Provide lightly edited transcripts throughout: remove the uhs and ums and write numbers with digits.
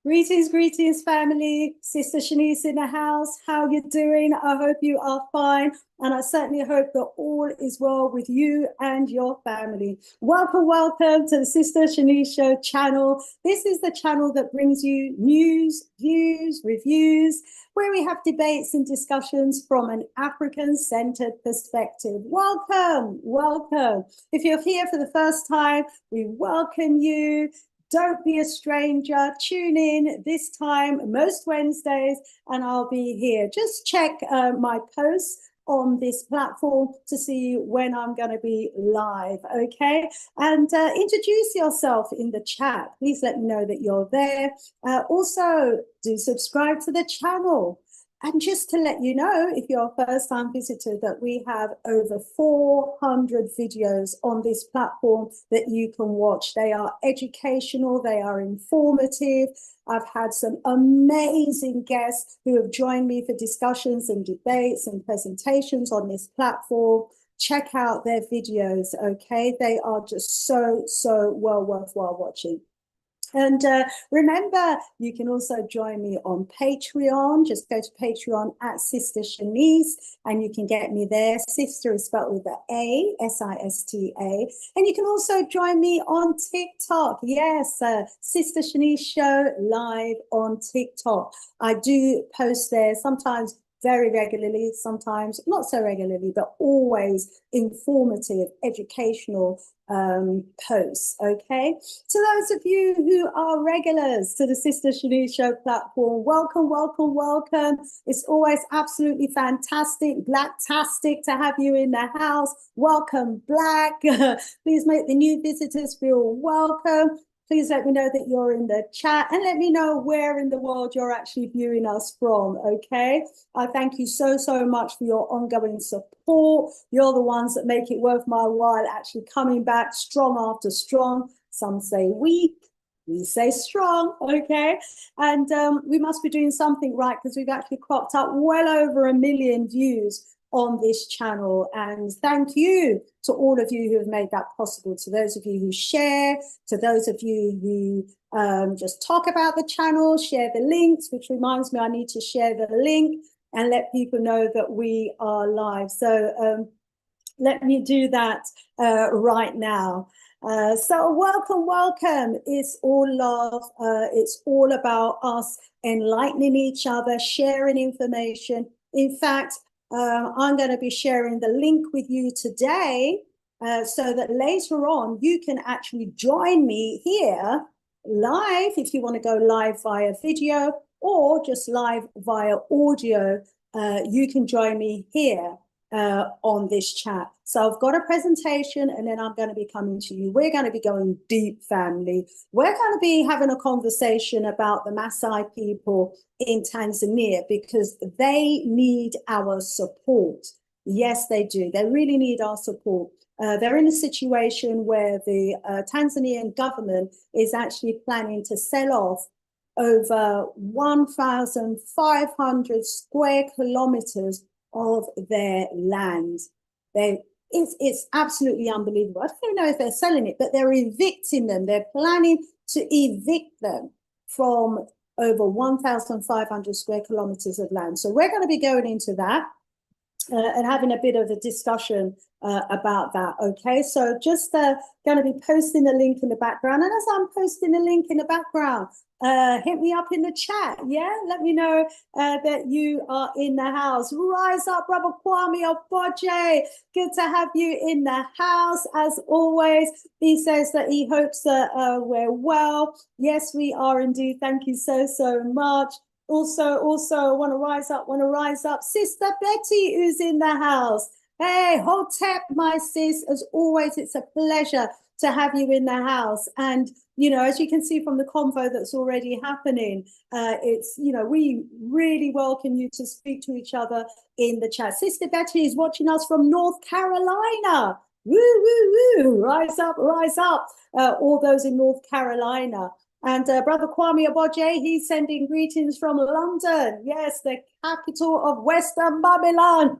Greetings, greetings, family. Sister Shanice in the house. How you doing? I hope you are fine. And I certainly hope that all is well with you and your family. Welcome, welcome to the Sister Shanice Show channel. This is the channel that brings you news, views, reviews, where we have debates and discussions from an African-centered perspective. Welcome, welcome. If you're here for the first time, we welcome you. Don't be a stranger. Tune in this time, most Wednesdays, and I'll be here. Just check my posts on this platform to see when I'm going to be live, okay? And introduce yourself in the chat. Please let me know that you're there. Also, do subscribe to the channel. And just to let you know, if you're a first-time visitor, that we have over 400 videos on this platform that you can watch. They are educational, they are informative. I've had some amazing guests who have joined me for discussions and debates and presentations on this platform. Check out their videos, okay? They are just so well worthwhile watching. And remember, you can also join me on Patreon. Just go to Patreon at Sister Shanice, and you can get me there. Sister is spelled with the A, S-I-S-T-A. And you can also join me on TikTok. Yes, Sister Shanice Show live on TikTok. I do post there sometimes very regularly, sometimes not so regularly, but always informative, educational posts, okay? To those of you who are regulars to the Sister Shanice Show platform, welcome, welcome, welcome. It's always absolutely fantastic, blacktastic to have you in the house. Welcome, Black. Please make the new visitors feel welcome. Please let me know that you're in the chat and let me know where in the world you're actually viewing us from, okay? I thank you so much for your ongoing support. You're the ones that make it worth my while actually coming back strong after strong. Some say weak, we say strong, okay? And we must be doing something right because we've actually cropped up well over 1 million views on this channel, and thank you to all of you who have made that possible, to those of you who share, to those of you who just talk about the channel, share the links, which reminds me I need to share the link and let people know that we are live. So let me do that right now. So welcome. It's all love. It's all about us enlightening each other, sharing information. In fact, I'm going to be sharing the link with you today so that later on you can actually join me here live if you want to go live via video or just live via audio. You can join me here on this chat. So I've got a presentation and then I'm going to be coming to you. We're going to be going deep, family. We're going to be having a conversation about the Maasai people in Tanzania because they need our support. Yes, they do. They really need our support. They're in a situation where the Tanzanian government is actually planning to sell off over 1,500 square kilometers of their land. It's absolutely unbelievable. I don't even know if they're selling it, but they're evicting them. They're planning to evict them from over 1,500 square kilometers of land. So we're going to be going into that and having a bit of a discussion about that, okay? So just going to be posting the link in the background. And as I'm posting the link in the background, hit me up in the chat, yeah? Let me know that you are in the house. Rise up, Brother Kwame Oboje. Good to have you in the house, as always. He says that he hopes that we're well. Yes, we are indeed. Thank you so much. Also, want to rise up. Sister Betty, who's in the house. Hey, Hotep, my sis. As always, it's a pleasure to have you in the house. And, you know, as you can see from the convo that's already happening, it's, you know, we really welcome you to speak to each other in the chat. Sister Betty is watching us from North Carolina. Woo. Rise up. All those in North Carolina. And Brother Kwame Oboje, he's sending greetings from London. Yes, the capital of Western Babylon.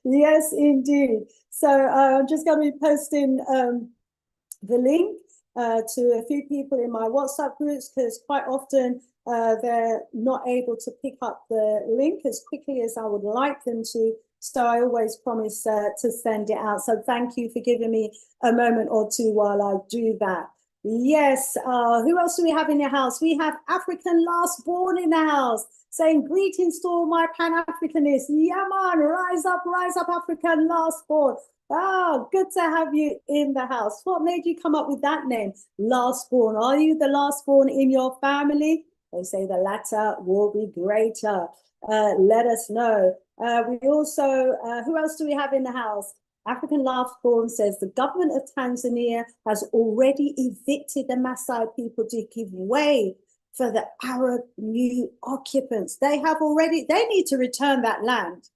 Yes, indeed. So I'm just going to be posting the link to a few people in my WhatsApp groups, because quite often they're not able to pick up the link as quickly as I would like them to. So I always promise to send it out. So thank you for giving me a moment or two while I do that. Yes, who else do we have in the house? We have African Last Born in the house, saying greetings to all my Pan-Africanists. Yeah, man, rise up, African Last Born. Oh, good to have you in the house. What made you come up with that name, Last Born? Are you the last born in your family? They say the latter will be greater. Let us know. We also, who else do we have in the house? African Last Born says the government of Tanzania has already evicted the Maasai people to give way for the Arab new occupants. They need to return that land.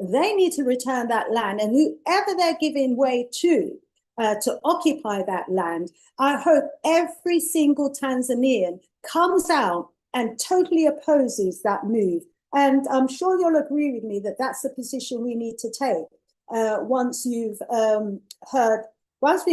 They need to return that land, and whoever they're giving way to occupy that land, I hope every single Tanzanian comes out and totally opposes that move. And I'm sure you'll agree with me that that's the position we need to take once we've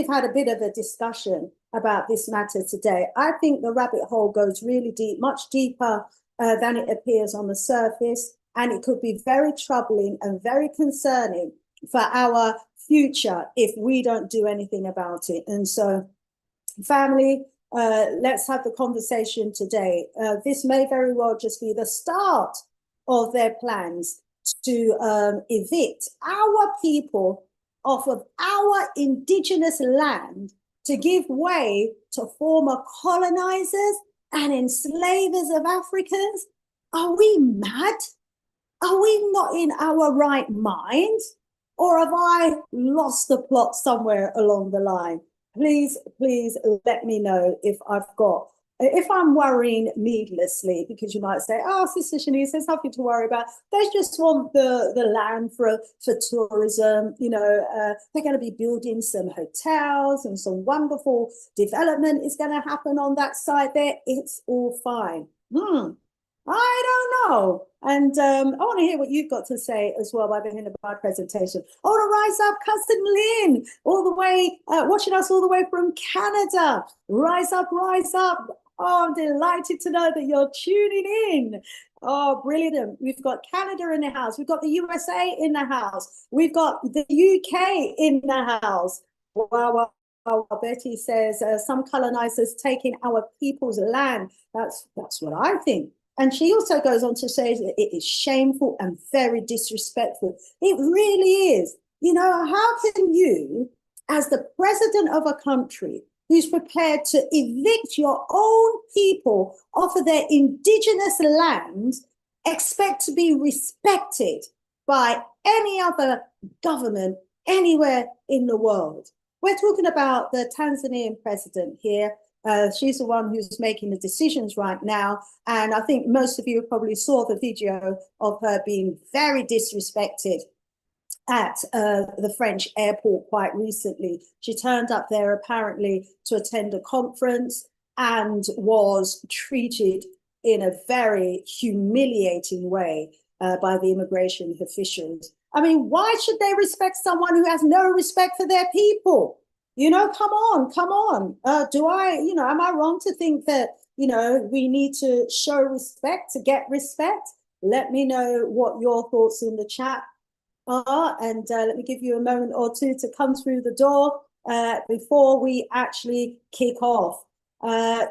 had a bit of a discussion about this matter today. I think the rabbit hole goes really deep, much deeper than it appears on the surface. And it could be very troubling and very concerning for our future if we don't do anything about it. And so, family, let's have the conversation today. This may very well just be the start of their plans to evict our people off of our indigenous land to give way to former colonizers and enslavers of Africans. Are we mad? Are we not in our right mind? Or have I lost the plot somewhere along the line? Please let me know if I'm worrying needlessly, because you might say, oh, Sister Shanice, there's nothing to worry about. They just want the land for tourism. They're going to be building some hotels and some wonderful development is going to happen on that site there. It's all fine. I don't know. And I want to hear what you've got to say as well by the end of my presentation. I want to rise up, Cousin Lynn, all the way, watching us all the way from Canada. Rise up, rise up. Oh, I'm delighted to know that you're tuning in. Oh, brilliant. We've got Canada in the house. We've got the USA in the house. We've got the UK in the house. Wow. Betty says, some colonizers taking our people's land. That's what I think. And she also goes on to say that it is shameful and very disrespectful. It really is. How can you, as the president of a country who's prepared to evict your own people off of their indigenous land, expect to be respected by any other government anywhere in the world? We're talking about the Tanzanian president here. She's the one who's making the decisions right now. And I think most of you probably saw the video of her being very disrespected at the French airport quite recently. She turned up there apparently to attend a conference and was treated in a very humiliating way by the immigration officials. I mean, why should they respect someone who has no respect for their people? Come on. Am I wrong to think that, we need to show respect to get respect? Let me know what your thoughts in the chat are, and let me give you a moment or two to come through the door before we actually kick off. Totally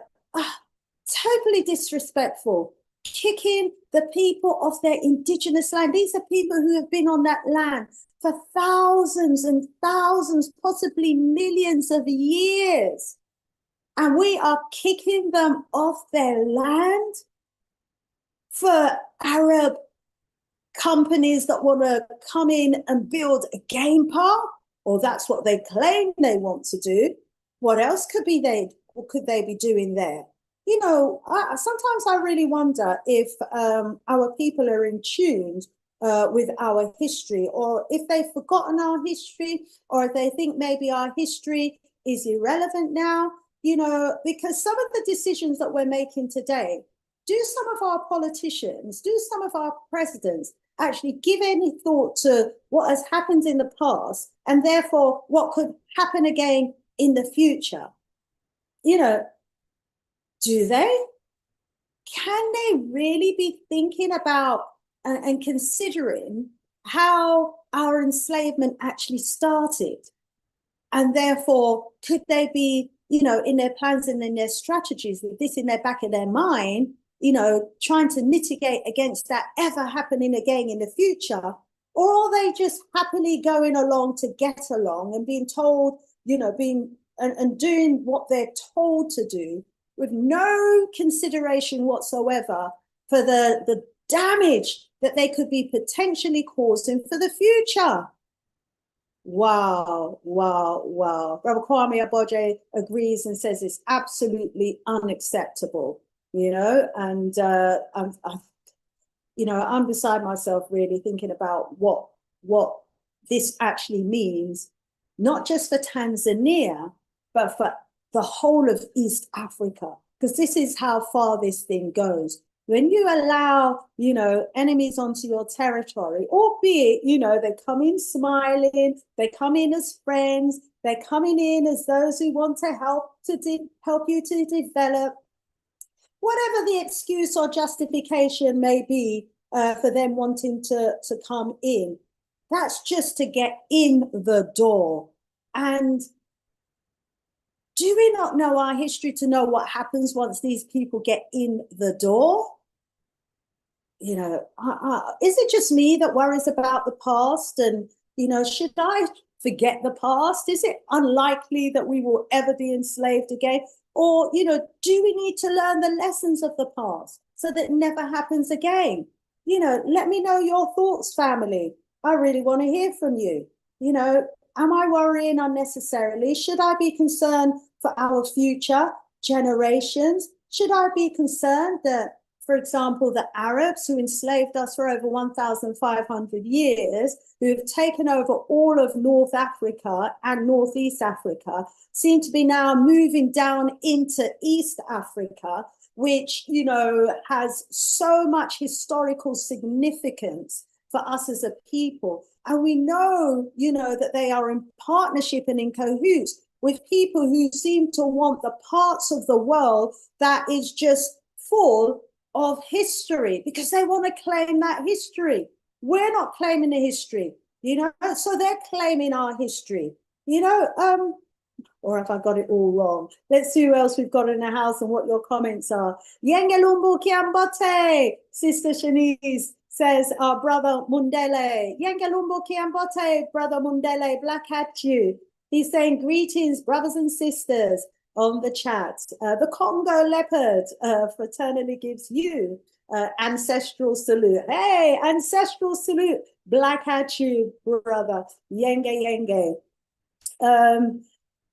disrespectful. Kicking the people off their indigenous land. These are people who have been on that land for thousands and thousands, possibly millions of years. And we are kicking them off their land for Arab companies that want to come in and build a game park, or that's what they claim they want to do. What else could they be doing there? Sometimes I really wonder if our people are in tune with our history, or if they've forgotten our history, or if they think maybe our history is irrelevant now, because some of the decisions that we're making today, do some of our politicians, do some of our presidents actually give any thought to what has happened in the past, and therefore what could happen again in the future? you know, do they? Can they really be thinking about and considering how our enslavement actually started? And therefore, could they be, in their plans and in their strategies, with this in their back of their mind, trying to mitigate against that ever happening again in the future? Or are they just happily going along to get along and being told, and doing what they're told to do with no consideration whatsoever for the damage that they could be potentially causing for the future? Wow, wow, wow. Brother Kwame Aboje agrees and says it's absolutely unacceptable, and I'm beside myself really thinking about what this actually means, not just for Tanzania, but for the whole of East Africa, because this is how far this thing goes. When you allow, enemies onto your territory, albeit, they come in smiling, they come in as friends, they're coming in as those who want to help you to develop, whatever the excuse or justification may be for them wanting to come in. That's just to get in the door. And do we not know our history to know what happens once these people get in the door? Is it just me that worries about the past? And, should I forget the past? Is it unlikely that we will ever be enslaved again? Or, do we need to learn the lessons of the past so that it never happens again? Let me know your thoughts, family. I really want to hear from you. Am I worrying unnecessarily? Should I be concerned for our future generations? Should I be concerned that, for example, the Arabs who enslaved us for over 1,500 years, who have taken over all of North Africa and Northeast Africa, seem to be now moving down into East Africa, which, has so much historical significance for us as a people. And we know, that they are in partnership and in cahoots with people who seem to want the parts of the world that is just full of history, because they want to claim that history. We're not claiming the history, so they're claiming our history, or have I got it all wrong? Let's see who else we've got in the house and what your comments are. Yengelumbu Kiambote, Sister Shanice says, our brother Mundele. Yengelumbu Kiambote, brother Mundele, black at you. He's saying, greetings, brothers and sisters, on the chat. The Congo leopard fraternally gives you ancestral salute. Hey, ancestral salute. Black at you, brother. Yenge, yenge.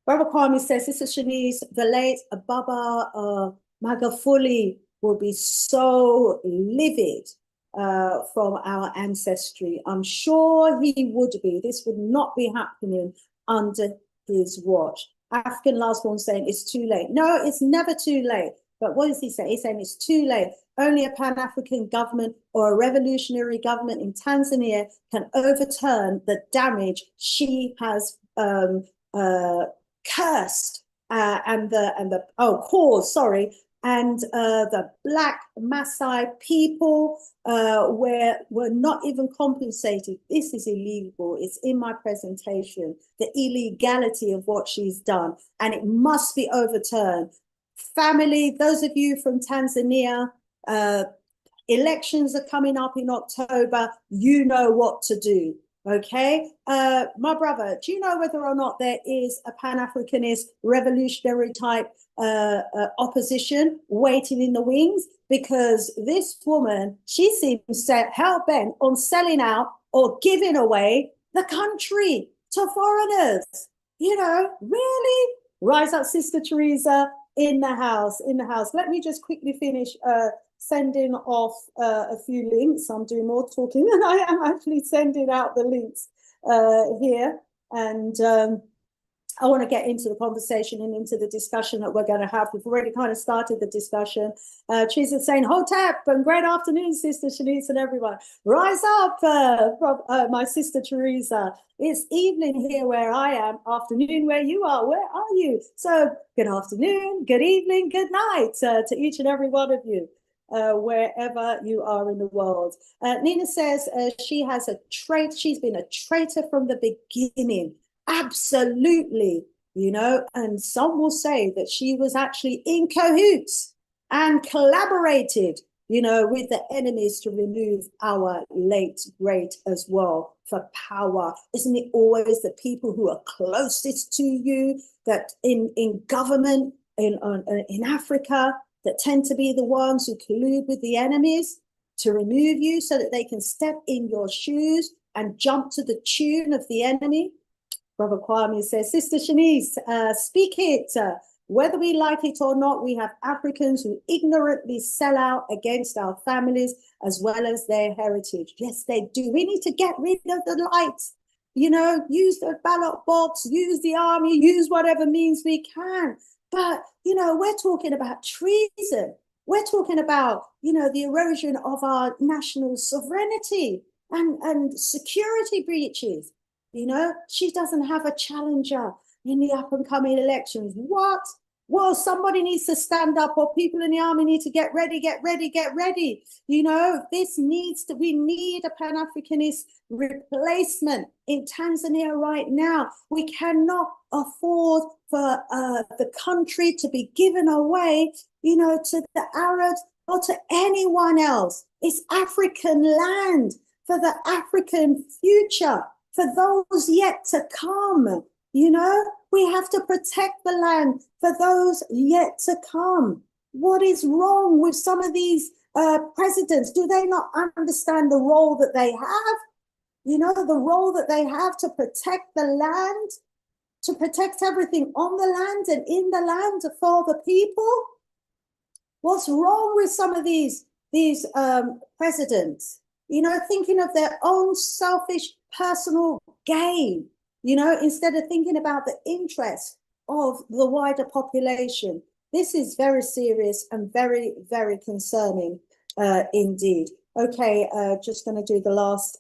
Brother Kwame says, Sister Shanice, the late Baba Magafuli will be so livid from our ancestry. I'm sure he would be. This would not be happening under his watch. African last one saying it's too late. No, it's never too late. But what does he say? He's saying it's too late. Only a Pan-African government or a revolutionary government in Tanzania can overturn the damage she has cursed and the Black Maasai people were not even compensated. This is illegal. It's in my presentation, the illegality of what she's done, and it must be overturned. Family, those of you from Tanzania, elections are coming up in October. You know what to do. Okay, my brother, do you know whether or not there is a Pan-Africanist revolutionary type opposition waiting in the wings? Because this woman, she seems hell-bent on selling out or giving away the country to foreigners. Really? Rise up, Sister Teresa, in the house. Let me just quickly finish sending off a few links. I'm doing more talking than I am actually sending out the links here. And I want to get into the conversation and into the discussion that we're going to have. We've already kind of started the discussion. Teresa's saying, Hotep, and great afternoon, Sister Shanice and everyone. Rise up, my sister Teresa. It's evening here where I am, afternoon where you are. Where are you? So good afternoon, good evening, good night to each and every one of you. Wherever you are in the world. Nina says she has a trait. She's been a traitor from the beginning. Absolutely, you know, and some will say that she was actually in cahoots and collaborated, you know, with the enemies to remove our late great as well for power. Isn't it always the people who are closest to you that in government in Africa that tend to be the ones who collude with the enemies to remove you so that they can step in your shoes and jump to the tune of the enemy? Brother Kwame says, Sister Shanice, speak it. Whether we like it or not, we have Africans who ignorantly sell out against our families as well as their heritage. Yes, they do. We need to get rid of the lights. You know, use the ballot box, use the army, use whatever means we can. But, you know, we're talking about treason. We're talking about, you know, the erosion of our national sovereignty and security breaches. You know, she doesn't have a challenger in the up and coming elections. What? Well, somebody needs to stand up, or people in the army need to get ready, get ready, get ready. You know, we need a Pan-Africanist replacement in Tanzania right now. We cannot afford for the country to be given away, you know, to the Arabs or to anyone else. It's African land for the African future, for those yet to come. You know, we have to protect the land for those yet to come. What is wrong with some of these presidents? Do they not understand the role that they have? You know, the role that they have to protect the land, to protect everything on the land and in the land for the people? What's wrong with some of these presidents? You know, thinking of their own selfish personal gain, you know, instead of thinking about the interest of the wider population. This is very serious and very, very concerning indeed. Okay, just going to do the last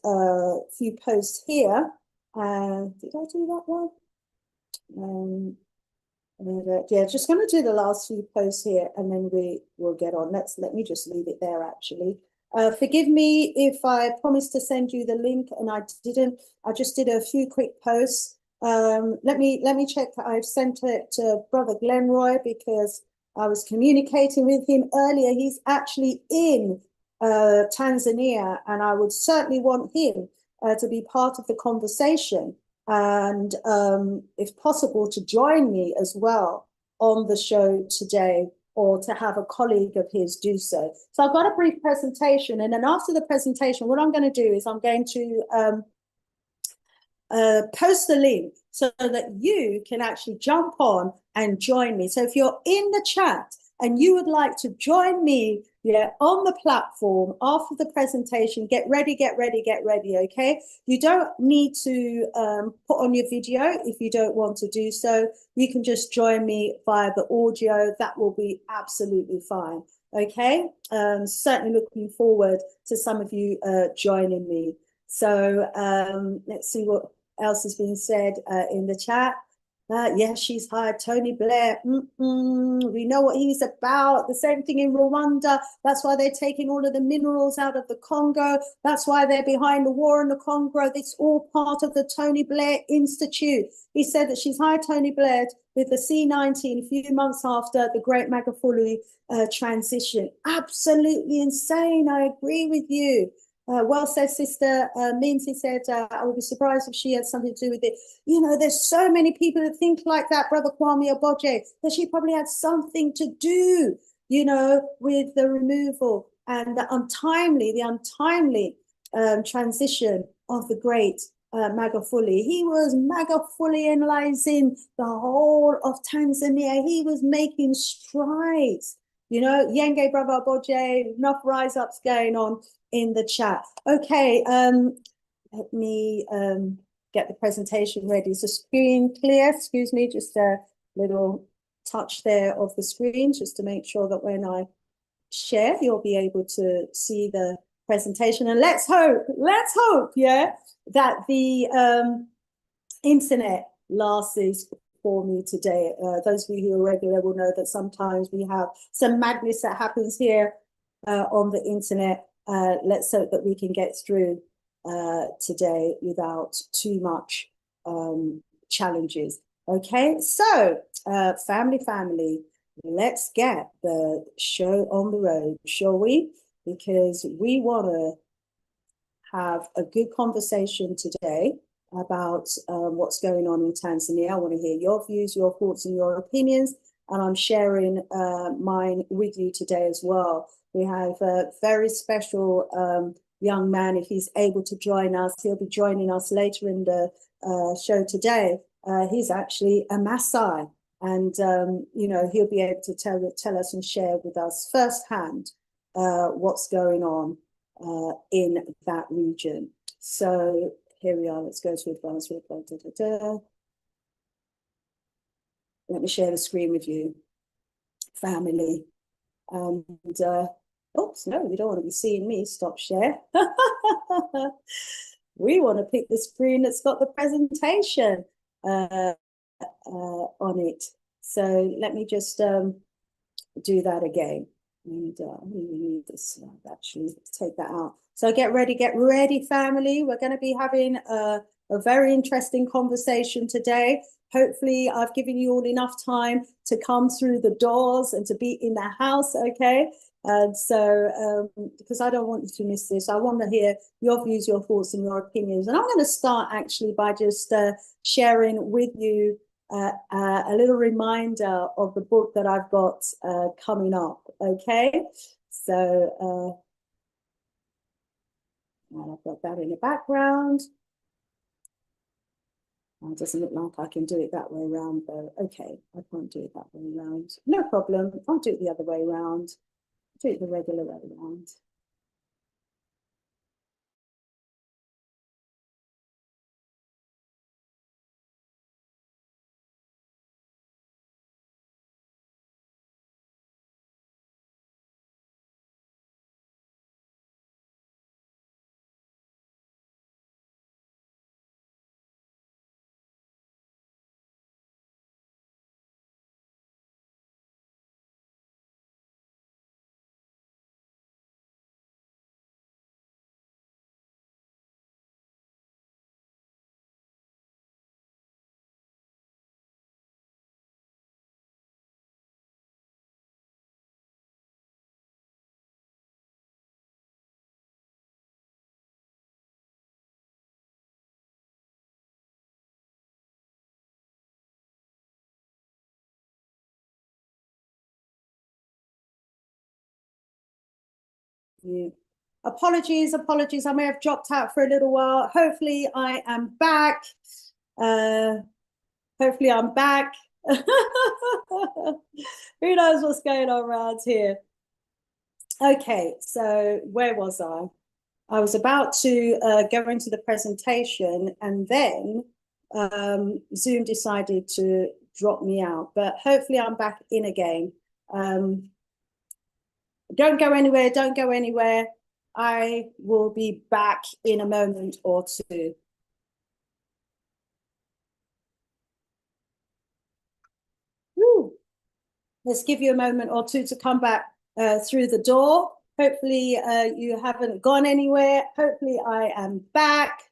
few posts here. Did I do that one? Yeah, just going to do the last few posts here and then we will get on. Let me just leave it there actually. Forgive me if I promised to send you the link and I didn't. I just did a few quick posts. Let me check. I've sent it to Brother Glenroy because I was communicating with him earlier. He's actually in Tanzania, and I would certainly want him to be part of the conversation and, if possible, to join me as well on the show today, or to have a colleague of his do so. So I've got a brief presentation, and then after the presentation, what I'm going to do is I'm going to post the link so that you can actually jump on and join me. So if you're in the chat and you would like to join me, yeah, on the platform after the presentation, get ready, okay? You don't need to put on your video if you don't want to do so. You can just join me via the audio. That will be absolutely fine, okay? Certainly looking forward to some of you joining me. So let's see what else has been said in the chat. Yeah, she's hired Tony Blair. We know what he's about. The same thing in Rwanda. That's why they're taking all of the minerals out of the Congo. That's why they're behind the war in the Congo. It's all part of the Tony Blair Institute. He said that she's hired Tony Blair with the C-19 a few months after the Great Magufuli transition. Absolutely insane. I agree with you. Well said, Sister Minty said, I would be surprised if she had something to do with it. You know, there's so many people that think like that, Brother Kwame Oboje, that she probably had something to do, you know, with the removal and the untimely transition of the great Magufuli. He was Magufulianizing the whole of Tanzania. He was making strides. You know, Yenge, Brother Oboje, enough rise-ups going on in the chat. Okay, let me get the presentation ready. Is the screen clear? Excuse me, just a little touch there of the screen, just to make sure that when I share, you'll be able to see the presentation. And let's hope, yeah, that the internet lasts for me today. Those of you who are regular will know that sometimes we have some madness that happens here on the internet. Let's hope that we can get through today without too much challenges. Okay, so family, let's get the show on the road, shall we? Because we want to have a good conversation today about what's going on in Tanzania. I want to hear your views, your thoughts, and your opinions, and I'm sharing mine with you today as well. We have a very special young man. If he's able to join us, he'll be joining us later in the show today. He's actually a Maasai, and you know, he'll be able to tell us and share with us firsthand what's going on in that region. So here we are. Let's go to advanced reply. Let me share the screen with you, family. And oops, no, we don't want to be seeing me. Stop share. We want to pick the screen that's got the presentation on it. So let me just do that again. And we need this slide, actually. Let's take that out. So get ready, family. We're going to be having a very interesting conversation today. Hopefully, I've given you all enough time to come through the doors and to be in the house, okay? And so, because I don't want you to miss this, I want to hear your views, your thoughts, and your opinions. And I'm going to start actually by just sharing with you a little reminder of the book that I've got coming up, okay? So, I've got that in the background. It doesn't look like I can do it that way around, though. Okay, I can't do it that way around. No problem. I'll do it the other way around. Do it the regular way around. Yeah. Apologies. I may have dropped out for a little while. Hopefully I am back. Hopefully I'm back. Who knows what's going on around here? Okay, so where was I? I was about to go into the presentation, and then Zoom decided to drop me out, but hopefully I'm back in again. Don't go anywhere. I will be back in a moment or two. Woo. Let's give you a moment or two to come back through the door. Hopefully you haven't gone anywhere. Hopefully I am back.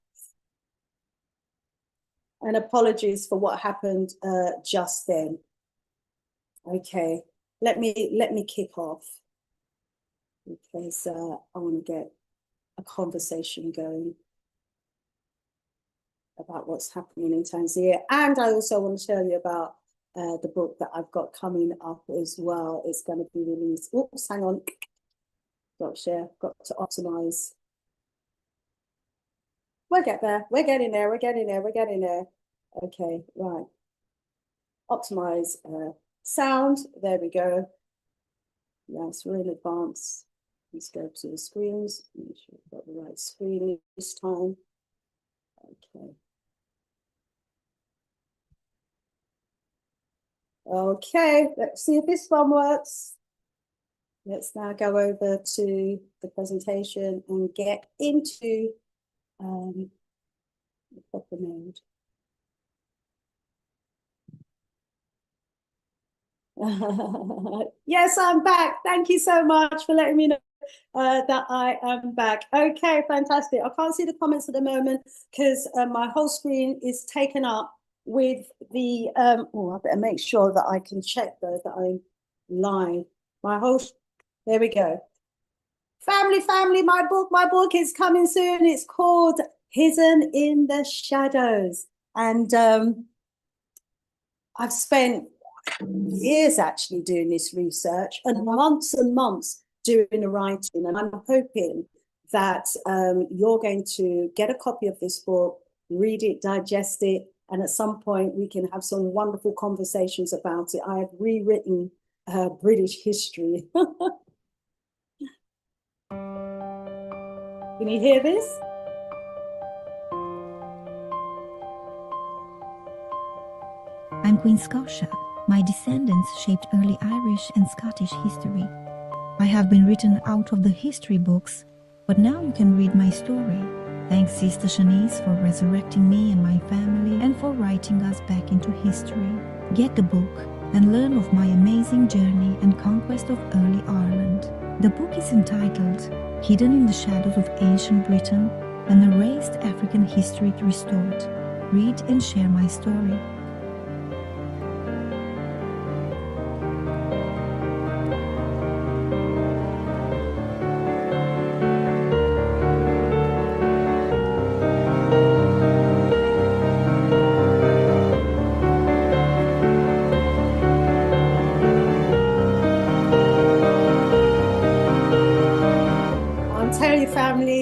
And apologies for what happened just then. Okay, let me kick off, because I want to get a conversation going about what's happening in Tanzania. And I also want to tell you about the book that I've got coming up as well. It's going to be released. Oops, hang on. Got to share, got to optimize. We'll get there. We're getting there. Okay, right. Optimize sound. There we go. Yes, we're in advance. Let's go to the screens. Make sure we've got the right screen this time. Okay. Okay, let's see if this one works. Let's now go over to the presentation and get into the proper mode. Yes, I'm back. Thank you so much for letting me know that I am back. Okay, fantastic. I can't see the comments at the moment because my whole screen is taken up with the oh, I better make sure that I can check though that I'm live. There we go. Family, my book is coming soon. It's called Hidden in the Shadows. And I've spent years actually doing this research and months doing the writing. And I'm hoping that you're going to get a copy of this book, read it, digest it, and at some point we can have some wonderful conversations about it. I have rewritten British history. Can you hear this? I'm Queen Scotia. My descendants shaped early Irish and Scottish history. I have been written out of the history books, but now you can read my story. Thanks Sister Shanice for resurrecting me and my family and for writing us back into history. Get the book and learn of my amazing journey and conquest of early Ireland. The book is entitled Hidden in the Shadows of Ancient Britain, an Erased African History Restored. Read and share my story.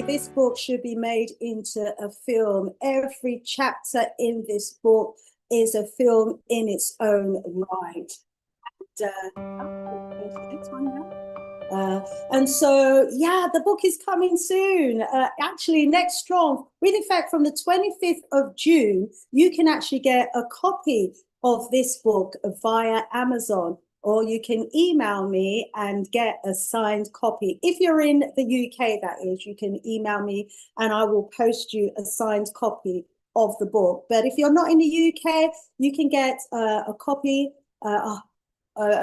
This book should be made into a film. Every chapter in this book is a film in its own right. And so, yeah, the book is coming soon. Actually, next strong, with effect from the 25th of June, you can actually get a copy of this book via Amazon, or you can email me and get a signed copy. If you're in the UK, that is, you can email me and I will post you a signed copy of the book. But if you're not in the UK, you can get a copy, a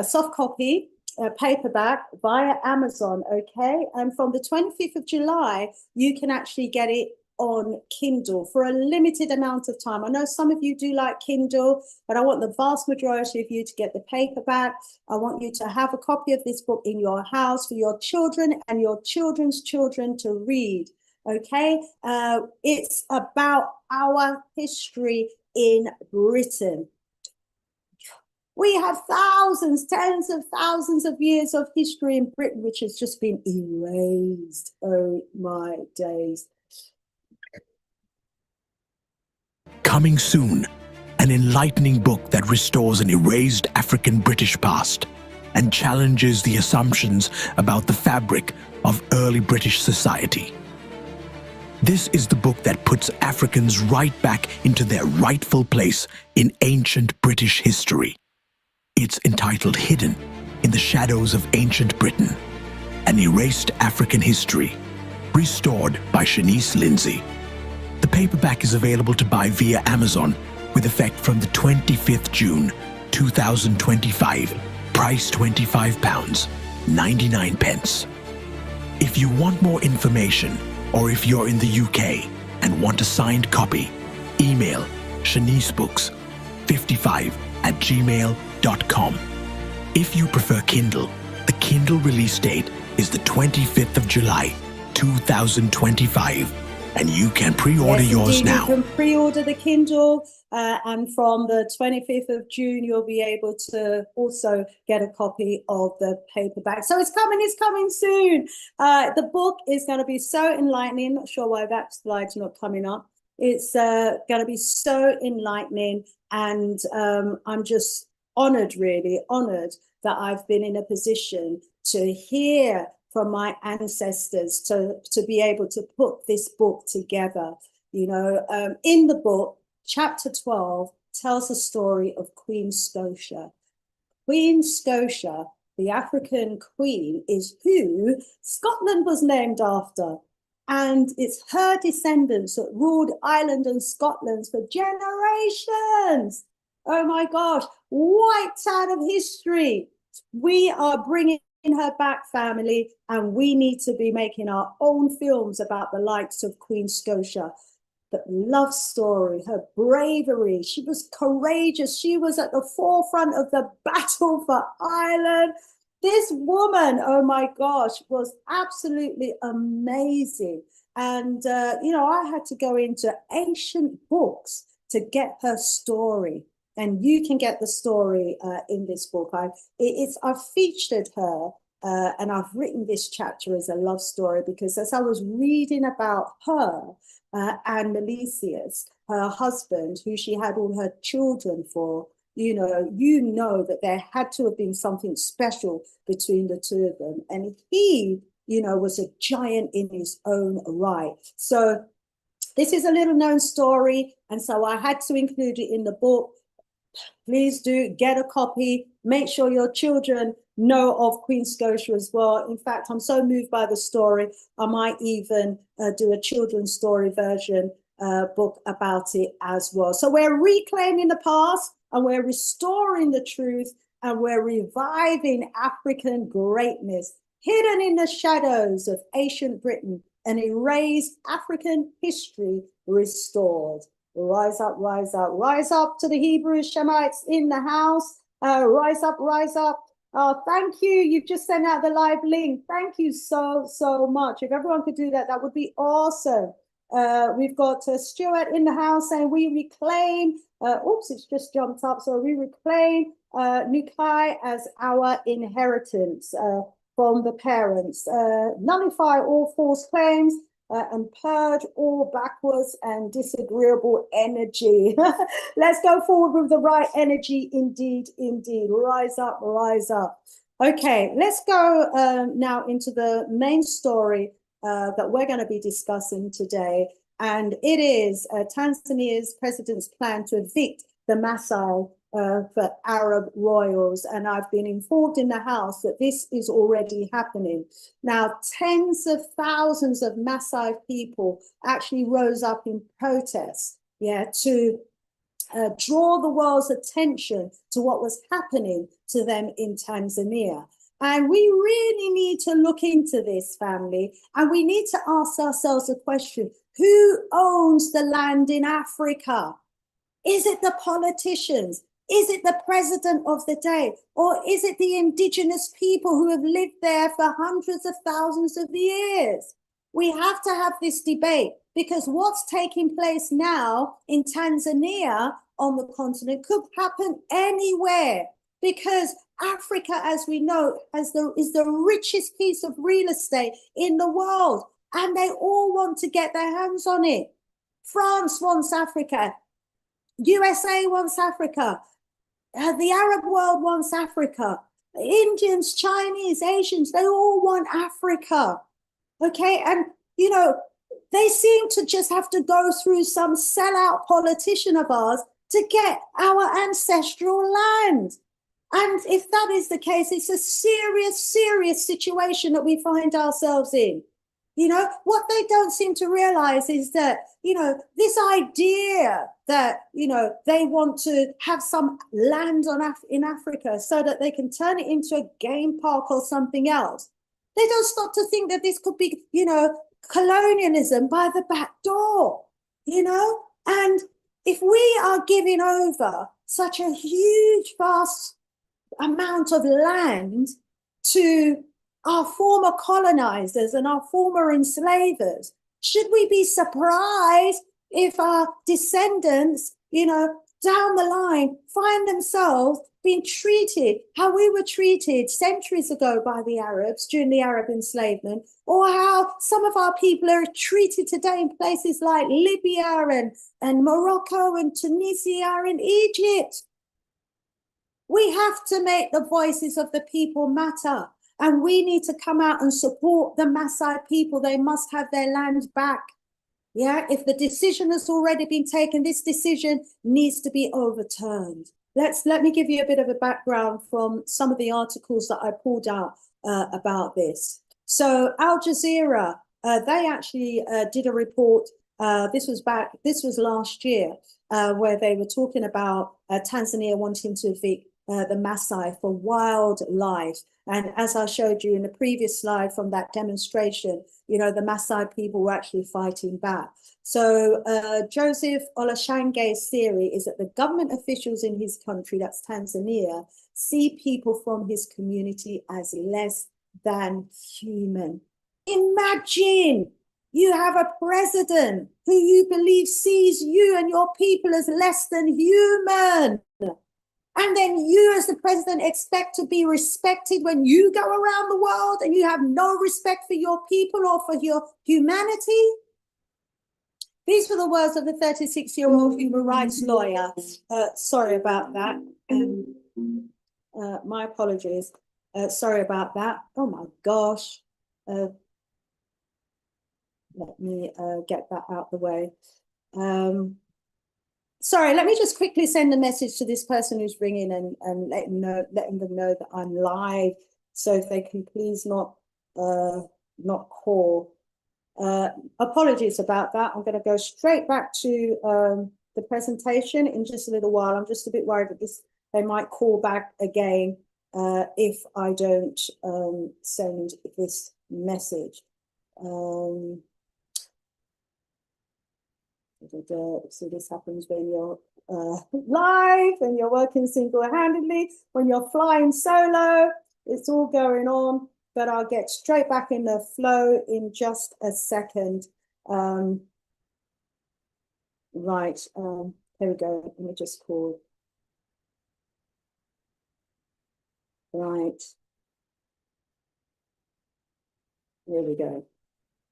soft copy, paperback via Amazon, okay? And from the 25th of July, you can actually get it on Kindle for a limited amount of time. I know some of you do like Kindle, but I want the vast majority of you to get the paperback. I want you to have a copy of this book in your house for your children and your children's children to read, okay? It's about our history in Britain. We have thousands, tens of thousands of years of history in Britain, which has just been erased. Oh my days. Coming soon, an enlightening book that restores an erased African British past and challenges the assumptions about the fabric of early British society. This is the book that puts Africans right back into their rightful place in ancient British history. It's entitled Hidden in the Shadows of Ancient Britain, an erased African history, restored by Shanice Lindsay. The paperback is available to buy via Amazon with effect from the 25th June 2025, price £25, 99 pence. If you want more information, or if you're in the UK and want a signed copy, email shanicebooks55@gmail.com. If you prefer Kindle, the Kindle release date is the 25th of July 2025. And you can pre-order yours now. You can pre-order the Kindle, and from the 25th of June, you'll be able to also get a copy of the paperback. So it's coming soon. The book is going to be so enlightening. Not sure why that slide's not coming up. It's going to be so enlightening, and I'm just honored, really honored that I've been in a position to hear from my ancestors to be able to put this book together. You know, in the book, chapter 12 tells the story of Queen Scotia. Queen Scotia, the African queen, is who Scotland was named after. And it's her descendants that ruled Ireland and Scotland for generations. Oh my gosh, wiped out of history. We are bringing her back, family, and we need to be making our own films about the likes of Queen Scotia. The love story, her bravery, she was courageous. She was at the forefront of the battle for Ireland. This woman, oh my gosh, was absolutely amazing. And, I had to go into ancient books to get her story. And you can get the story in this book. I've featured her and I've written this chapter as a love story because as I was reading about her and Melesius, her husband, who she had all her children for, you know that there had to have been something special between the two of them. And he, was a giant in his own right. So this is a little known story. And so I had to include it in the book. Please do get a copy. Make sure your children know of Queen Scotia as well. In fact, I'm so moved by the story, I might even do a children's story version book about it as well. So we're reclaiming the past and we're restoring the truth and we're reviving African greatness hidden in the shadows of ancient Britain, and erased African history restored. Rise up, rise up, rise up to the Hebrew Shemites in the house. Rise up, rise up. Thank you. You've just sent out the live link. Thank you so, so much. If everyone could do that, that would be awesome. We've got Stuart in the house saying we reclaim, oops, it's just jumped up. So we reclaim Nukai as our inheritance from the parents. Nullify all false claims. And purge all backwards and disagreeable energy. Let's go forward with the right energy, indeed, indeed. Rise up, rise up. Okay, let's go now into the main story that we're going to be discussing today. And it is Tanzania's president's plan to evict the Maasai for Arab royals. And I've been informed in the House that this is already happening. Now, tens of thousands of Maasai people actually rose up in protest, to draw the world's attention to what was happening to them in Tanzania. And we really need to look into this, family, and we need to ask ourselves a question: who owns the land in Africa? Is it the politicians? Is it the president of the day? Or is it the indigenous people who have lived there for hundreds of thousands of years? We have to have this debate because what's taking place now in Tanzania on the continent could happen anywhere, because Africa, as we know, is the richest piece of real estate in the world, and they all want to get their hands on it. France wants Africa. USA wants Africa. The Arab world wants Africa. Indians, Chinese, Asians, they all want Africa. Okay, and they seem to just have to go through some sellout politician of ours to get our ancestral land. And if that is the case, it's a serious, serious situation that we find ourselves in. What they don't seem to realize is that, this idea that, they want to have some land in Africa so that they can turn it into a game park or something else. They don't stop to think that this could be, colonialism by the back door, and if we are giving over such a huge, vast amount of land to our former colonizers and our former enslavers, should we be surprised if our descendants, down the line find themselves being treated how we were treated centuries ago by the Arabs during the Arab enslavement, or how some of our people are treated today in places like Libya and Morocco and Tunisia and Egypt? We have to make the voices of the people matter. And we need to come out and support the Maasai people. They must have their land back. If the decision has already been taken, this decision needs to be overturned. let me give you a bit of a background from some of the articles that I pulled out about this. So Al Jazeera, they actually did a report. This was last year, where they were talking about Tanzania wanting to evict the Maasai for wildlife. And as I showed you in the previous slide from that demonstration, you know, the Maasai people were actually fighting back. So Joseph Olashange's theory is that the government officials in his country, that's Tanzania, see people from his community as less than human. Imagine you have a president who you believe sees you and your people as less than human. And then you as the president expect to be respected when you go around the world and you have no respect for your people or for your humanity. These were the words of the 36-year-old human rights lawyer. Sorry about that. My apologies. Sorry about that. Oh my gosh. Let me get that out the way. Sorry, let me just quickly send a message to this person who's ringing and letting them know that I'm live. So if they can please not call. Apologies about that. I'm going to go straight back to the presentation in just a little while. I'm just a bit worried that they might call back again if I don't send this message. So this happens when you're live, when you're working single-handedly, when you're flying solo, it's all going on, but I'll get straight back in the flow in just a second. Right, here we go. Let me just call. Right. Here we go.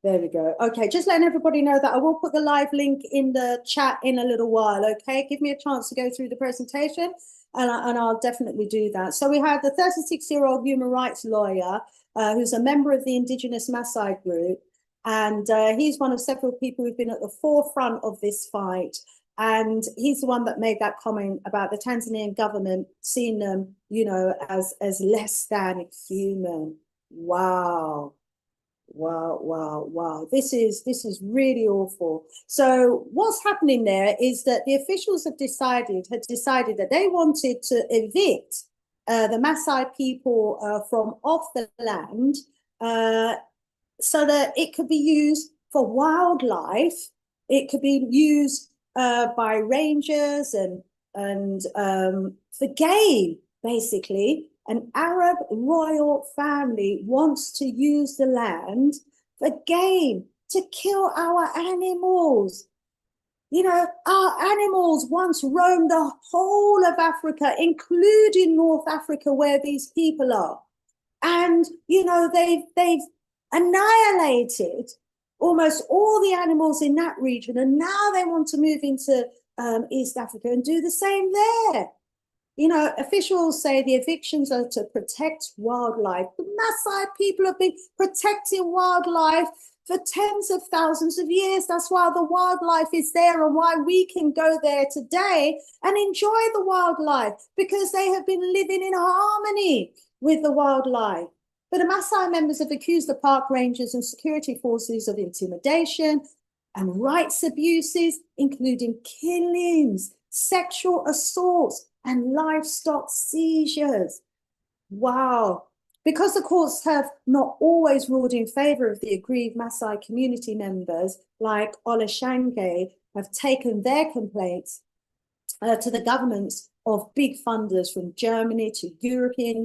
There we go. Okay, just letting everybody know that I will put the live link in the chat in a little while, okay? Give me a chance to go through the presentation and I'll definitely do that. So we have the 36-year-old human rights lawyer who's a member of the Indigenous Maasai group, and he's one of several people who've been at the forefront of this fight. And he's the one that made that comment about the Tanzanian government seeing them, you know, as less than human. Wow. Wow, wow, wow. This is really awful. So what's happening there is that the officials had decided that they wanted to evict the Maasai people from off the land so that it could be used for wildlife. It could be used by rangers and for game, basically. An Arab royal family wants to use the land for game, to kill our animals. You know, our animals once roamed the whole of Africa, including North Africa, where these people are. And, you know, they've annihilated almost all the animals in that region. And now they want to move into East Africa and do the same there. You know, officials say the evictions are to protect wildlife. The Maasai people have been protecting wildlife for tens of thousands of years. That's why the wildlife is there and why we can go there today and enjoy the wildlife, because they have been living in harmony with the wildlife. But the Maasai members have accused the park rangers and security forces of intimidation and rights abuses, including killings, sexual assaults, and livestock seizures. Wow. Because the courts have not always ruled in favor of the aggrieved Maasai community members, like Olashange, have taken their complaints to the governments of big funders from Germany to European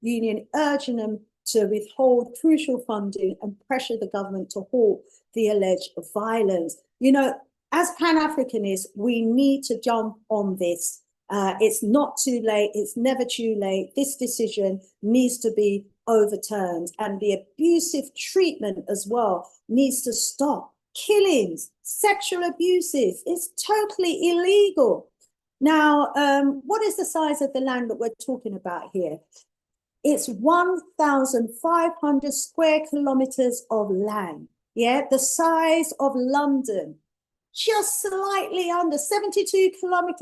Union, urging them to withhold crucial funding and pressure the government to halt the alleged violence. You know, as Pan-Africanists, we need to jump on this. It's not too late. It's never too late. This decision needs to be overturned, and the abusive treatment as well needs to stop. Killings, sexual abuses, it's totally illegal. Now, what is the size of the land that we're talking about here? It's 1,500 square kilometers of land. Yeah, the size of London. just slightly under 72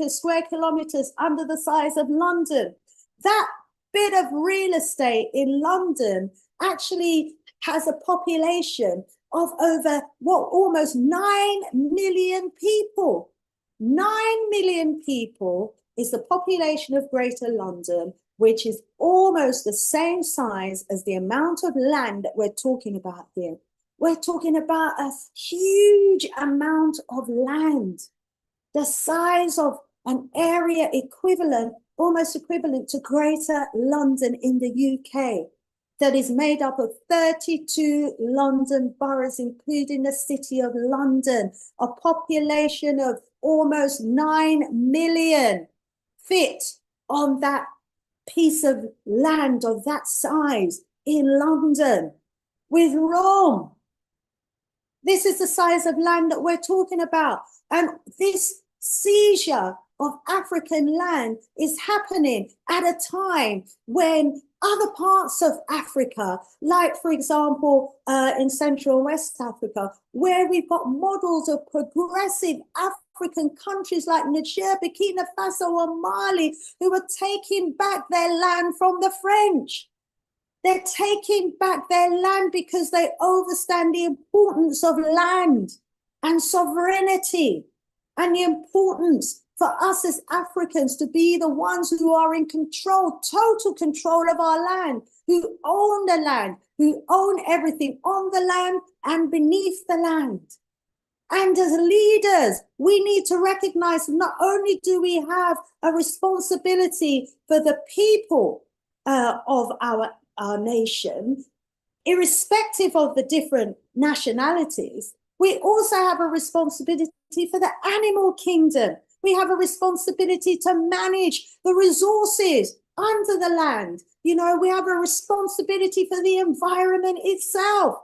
square kilometers under the size of London. That bit of real estate in London actually has a population of over almost 9 million people. 9 million people is the population of Greater London, which is almost the same size as the amount of land that we're talking about here. We're talking about a huge amount of land, the size of an area equivalent, almost equivalent to Greater London in the UK, that is made up of 32 London boroughs, including the City of London, a population of almost 9 million fit on that piece of land of that size in London with Rome. This is the size of land that we're talking about. And this seizure of African land is happening at a time when other parts of Africa, like, for example, in Central and West Africa, where we've got models of progressive African countries like Niger, Burkina Faso, and Mali, who are taking back their land from the French. They're taking back their land because they understand the importance of land and sovereignty, and the importance for us as Africans to be the ones who are in control, total control of our land, who own the land, who own everything on the land and beneath the land. And as leaders, we need to recognize not only do we have a responsibility for the people of our nation, irrespective of the different nationalities, we also have a responsibility for the animal kingdom. We have a responsibility to manage the resources under the land. You know, we have a responsibility for the environment itself.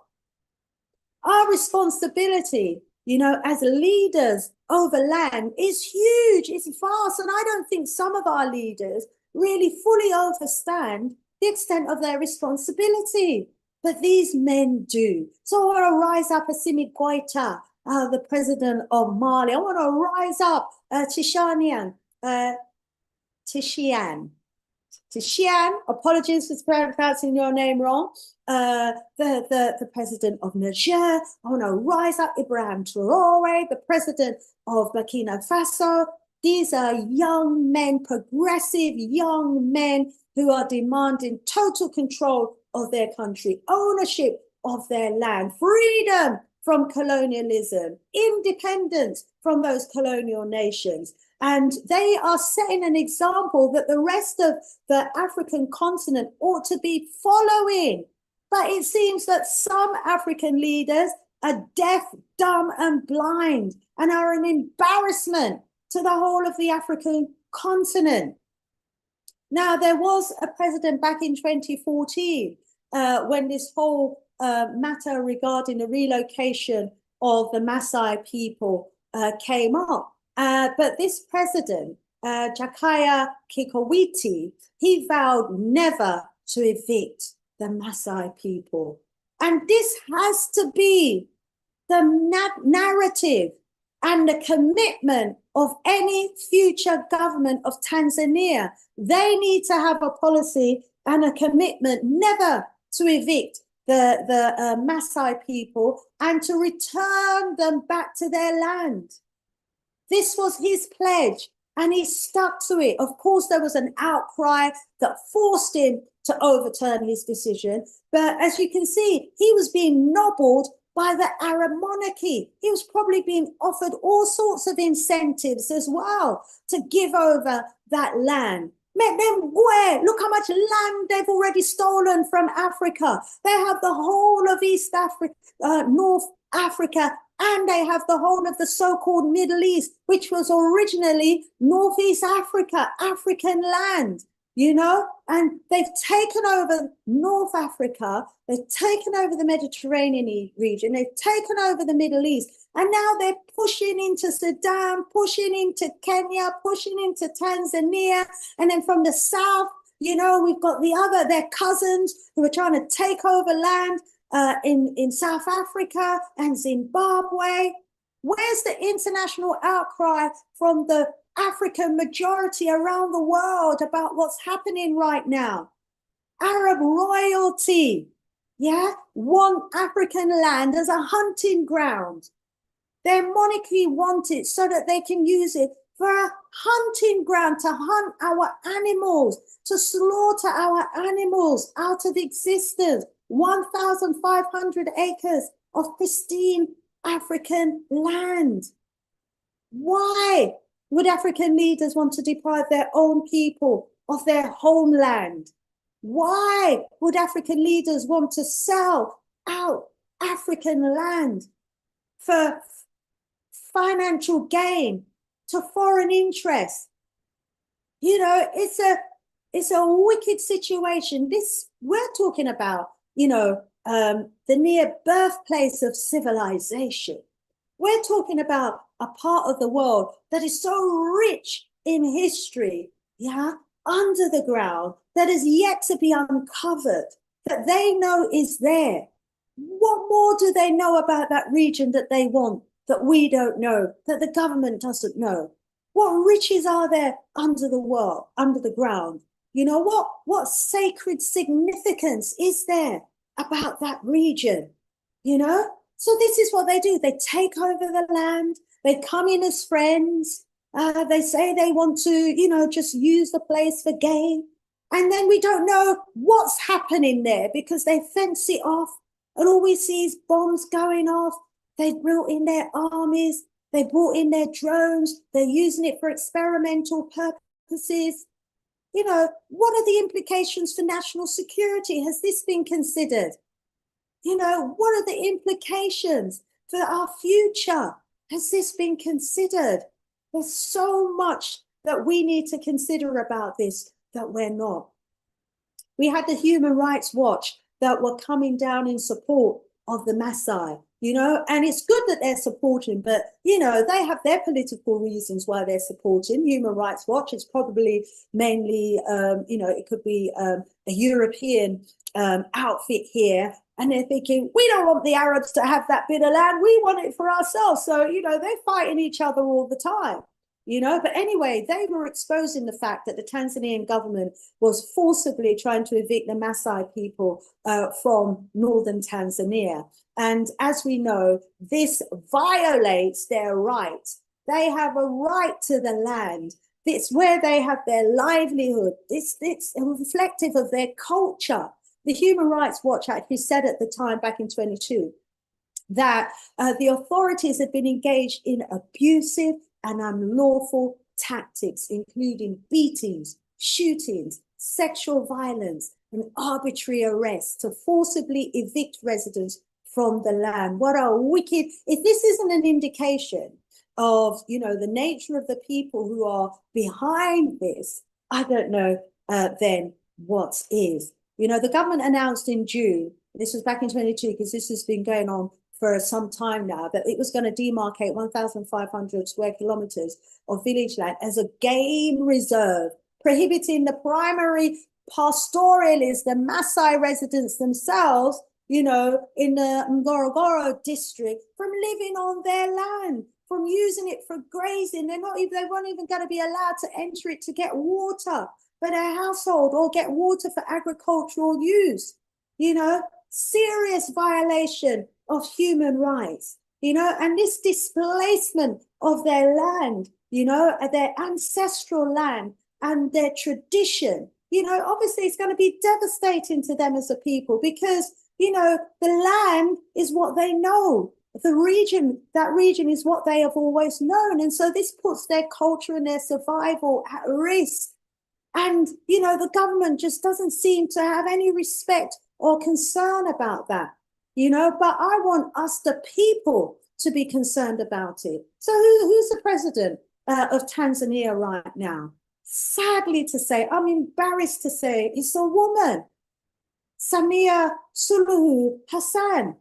Our responsibility, you know, as leaders over land is huge, it's vast. And I don't think some of our leaders really fully understand the extent of their responsibility. But these men do. So I want to rise up Assimi Goïta, the president of Mali. I want to rise up Tishian, apologies for pronouncing your name wrong, the president of Niger. I want to rise up Ibrahim Traoré, the president of Burkina Faso. These are young men, progressive young men who are demanding total control of their country, ownership of their land, freedom from colonialism, independence from those colonial nations. And they are setting an example that the rest of the African continent ought to be following. But it seems that some African leaders are deaf, dumb, and blind, and are an embarrassment to the whole of the African continent. Now, there was a president back in 2014 when this whole matter regarding the relocation of the Maasai people came up. But this president, Jakaya Kikwete, he vowed never to evict the Maasai people. And this has to be the narrative and the commitment of any future government of Tanzania. They need to have a policy and a commitment never to evict the Maasai people and to return them back to their land. This was his pledge, and he stuck to it. Of course, there was an outcry that forced him to overturn his decision. But as you can see, he was being nobbled by the Arab monarchy. He was probably being offered all sorts of incentives as well to give over that land. Look how much land they've already stolen from Africa. They have the whole of East Africa, North Africa, and they have the whole of the so-called Middle East, which was originally Northeast Africa, African land, you know, and they've taken over North Africa, they've taken over the Mediterranean region, they've taken over the Middle East, and now they're pushing into Sudan, pushing into Kenya, pushing into Tanzania, and then from the south, you know, we've got their cousins who are trying to take over land in South Africa and Zimbabwe. Where's the international outcry from the African majority around the world about what's happening right now? Arab royalty, yeah, want African land as a hunting ground. Their monarchy want it so that they can use it for a hunting ground to hunt our animals, to slaughter our animals out of existence. 1,500 acres of pristine African land. Why would African leaders want to deprive their own people of their homeland? Why would African leaders want to sell out African land for financial gain to foreign interests? You know, it's a wicked situation. This, we're talking about, you know, the near birthplace of civilization. We're talking about a part of the world that is so rich in history, yeah, under the ground, that is yet to be uncovered, that they know is there. What more do they know about that region that they want, that we don't know, that the government doesn't know? What riches are there under the world, under the ground? You know, what sacred significance is there about that region? You know? So this is what they do. They take over the land. They come in as friends. They say they want to, you know, just use the place for gain. And then we don't know what's happening there because they fence it off. And all we see is bombs going off. They brought in their armies. They brought in their drones. They're using it for experimental purposes. You know, what are the implications for national security? Has this been considered? You know, what are the implications for our future? Has this been considered? There's so much that we need to consider about this that we're not. We had the Human Rights Watch that were coming down in support of the Maasai, you know, and it's good that they're supporting, but, you know, they have their political reasons why they're supporting. Human Rights Watch is probably mainly, you know, it could be a European outfit here. And they're thinking, we don't want the Arabs to have that bit of land. We want it for ourselves. So, you know, they're fighting each other all the time, you know. But anyway, they were exposing the fact that the Tanzanian government was forcibly trying to evict the Maasai people from northern Tanzania. And as we know, this violates their rights. They have a right to the land. It's where they have their livelihood. It's reflective of their culture. The Human Rights Watch actually said at the time, back in 22, that the authorities had been engaged in abusive and unlawful tactics, including beatings, shootings, sexual violence, and arbitrary arrests to forcibly evict residents from the land. What a wicked, if this isn't an indication of, you know, the nature of the people who are behind this, I don't know then what is. You know, the government announced in June, this was back in 22, because this has been going on for some time now, that it was going to demarcate 1,500 square kilometers of village land as a game reserve, prohibiting the primary pastoralists, the Maasai residents themselves, you know, in the Ngorongoro district, from living on their land, from using it for grazing. They weren't even going to be allowed to enter it to get water for their household or get water for agricultural use. You know, serious violation of human rights, you know, and this displacement of their land, you know, their ancestral land and their tradition, you know, obviously it's going to be devastating to them as a people because, you know, the land is what they know. The region, that region is what they have always known. And so this puts their culture and their survival at risk. And, you know, the government just doesn't seem to have any respect or concern about that, you know, but I want us, the people, to be concerned about it. So who's the president of Tanzania right now? Sadly to say, I'm embarrassed to say, it's a woman, Samia Suluhu Hassan.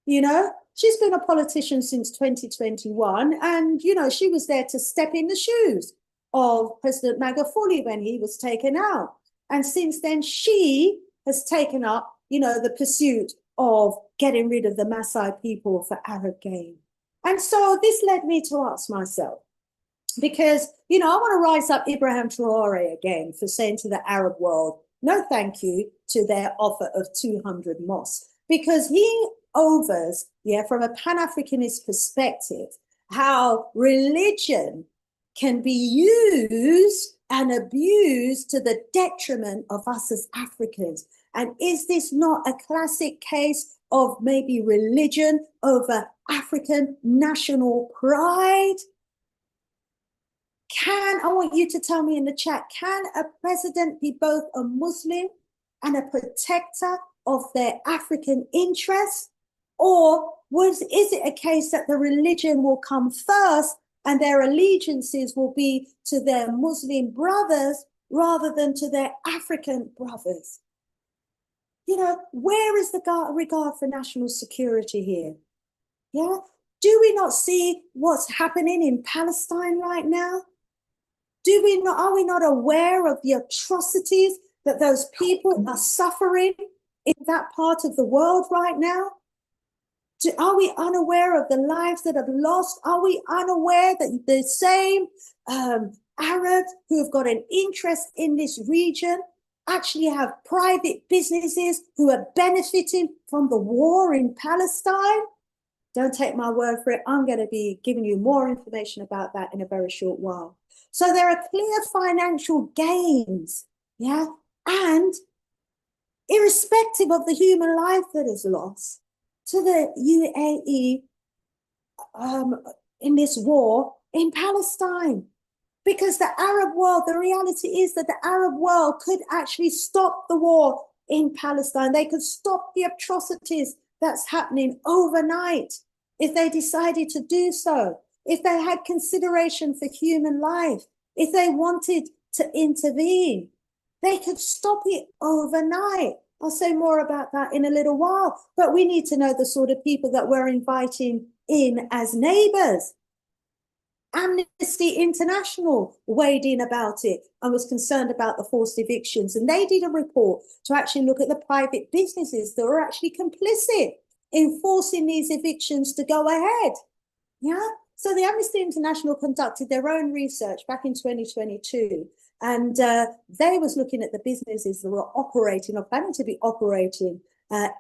You know, she's been a politician since 2021, and, you know, she was there to step in the shoes of President Magufuli when he was taken out. And since then, she has taken up, you know, the pursuit of getting rid of the Maasai people for Arab gain. And so this led me to ask myself, because, you know, I want to rise up Ibrahim Traore again for saying to the Arab world, no thank you to their offer of 200 mosques, because he overs, from a Pan-Africanist perspective, how religion can be used and abused to the detriment of us as Africans. And is this not a classic case of maybe religion over African national pride? I want you to tell me in the chat, can a president be both a Muslim and a protector of their African interests? Or is it a case that the religion will come first and their allegiances will be to their Muslim brothers rather than to their African brothers? You know, where is the regard for national security here? Yeah, do we not see what's happening in Palestine right now? Are we not aware of the atrocities that those people are suffering in that part of the world right now? Are we unaware of the lives that have lost? Are we unaware that the same Arabs who have got an interest in this region actually have private businesses who are benefiting from the war in Palestine? Don't take my word for it. I'm going to be giving you more information about that in a very short while. So there are clear financial gains, and irrespective of the human life that is lost, to the UAE in this war in Palestine. Because the Arab world, the reality is that the Arab world could actually stop the war in Palestine. They could stop the atrocities that's happening overnight if they decided to do so, if they had consideration for human life, if they wanted to intervene. They could stop it overnight. I'll say more about that in a little while, but we need to know the sort of people that we're inviting in as neighbors. Amnesty International weighed in about it and was concerned about the forced evictions, and they did a report to actually look at the private businesses that were actually complicit in forcing these evictions to go ahead. So the Amnesty International conducted their own research back in 2022, and they was looking at the businesses that were operating or planning to be operating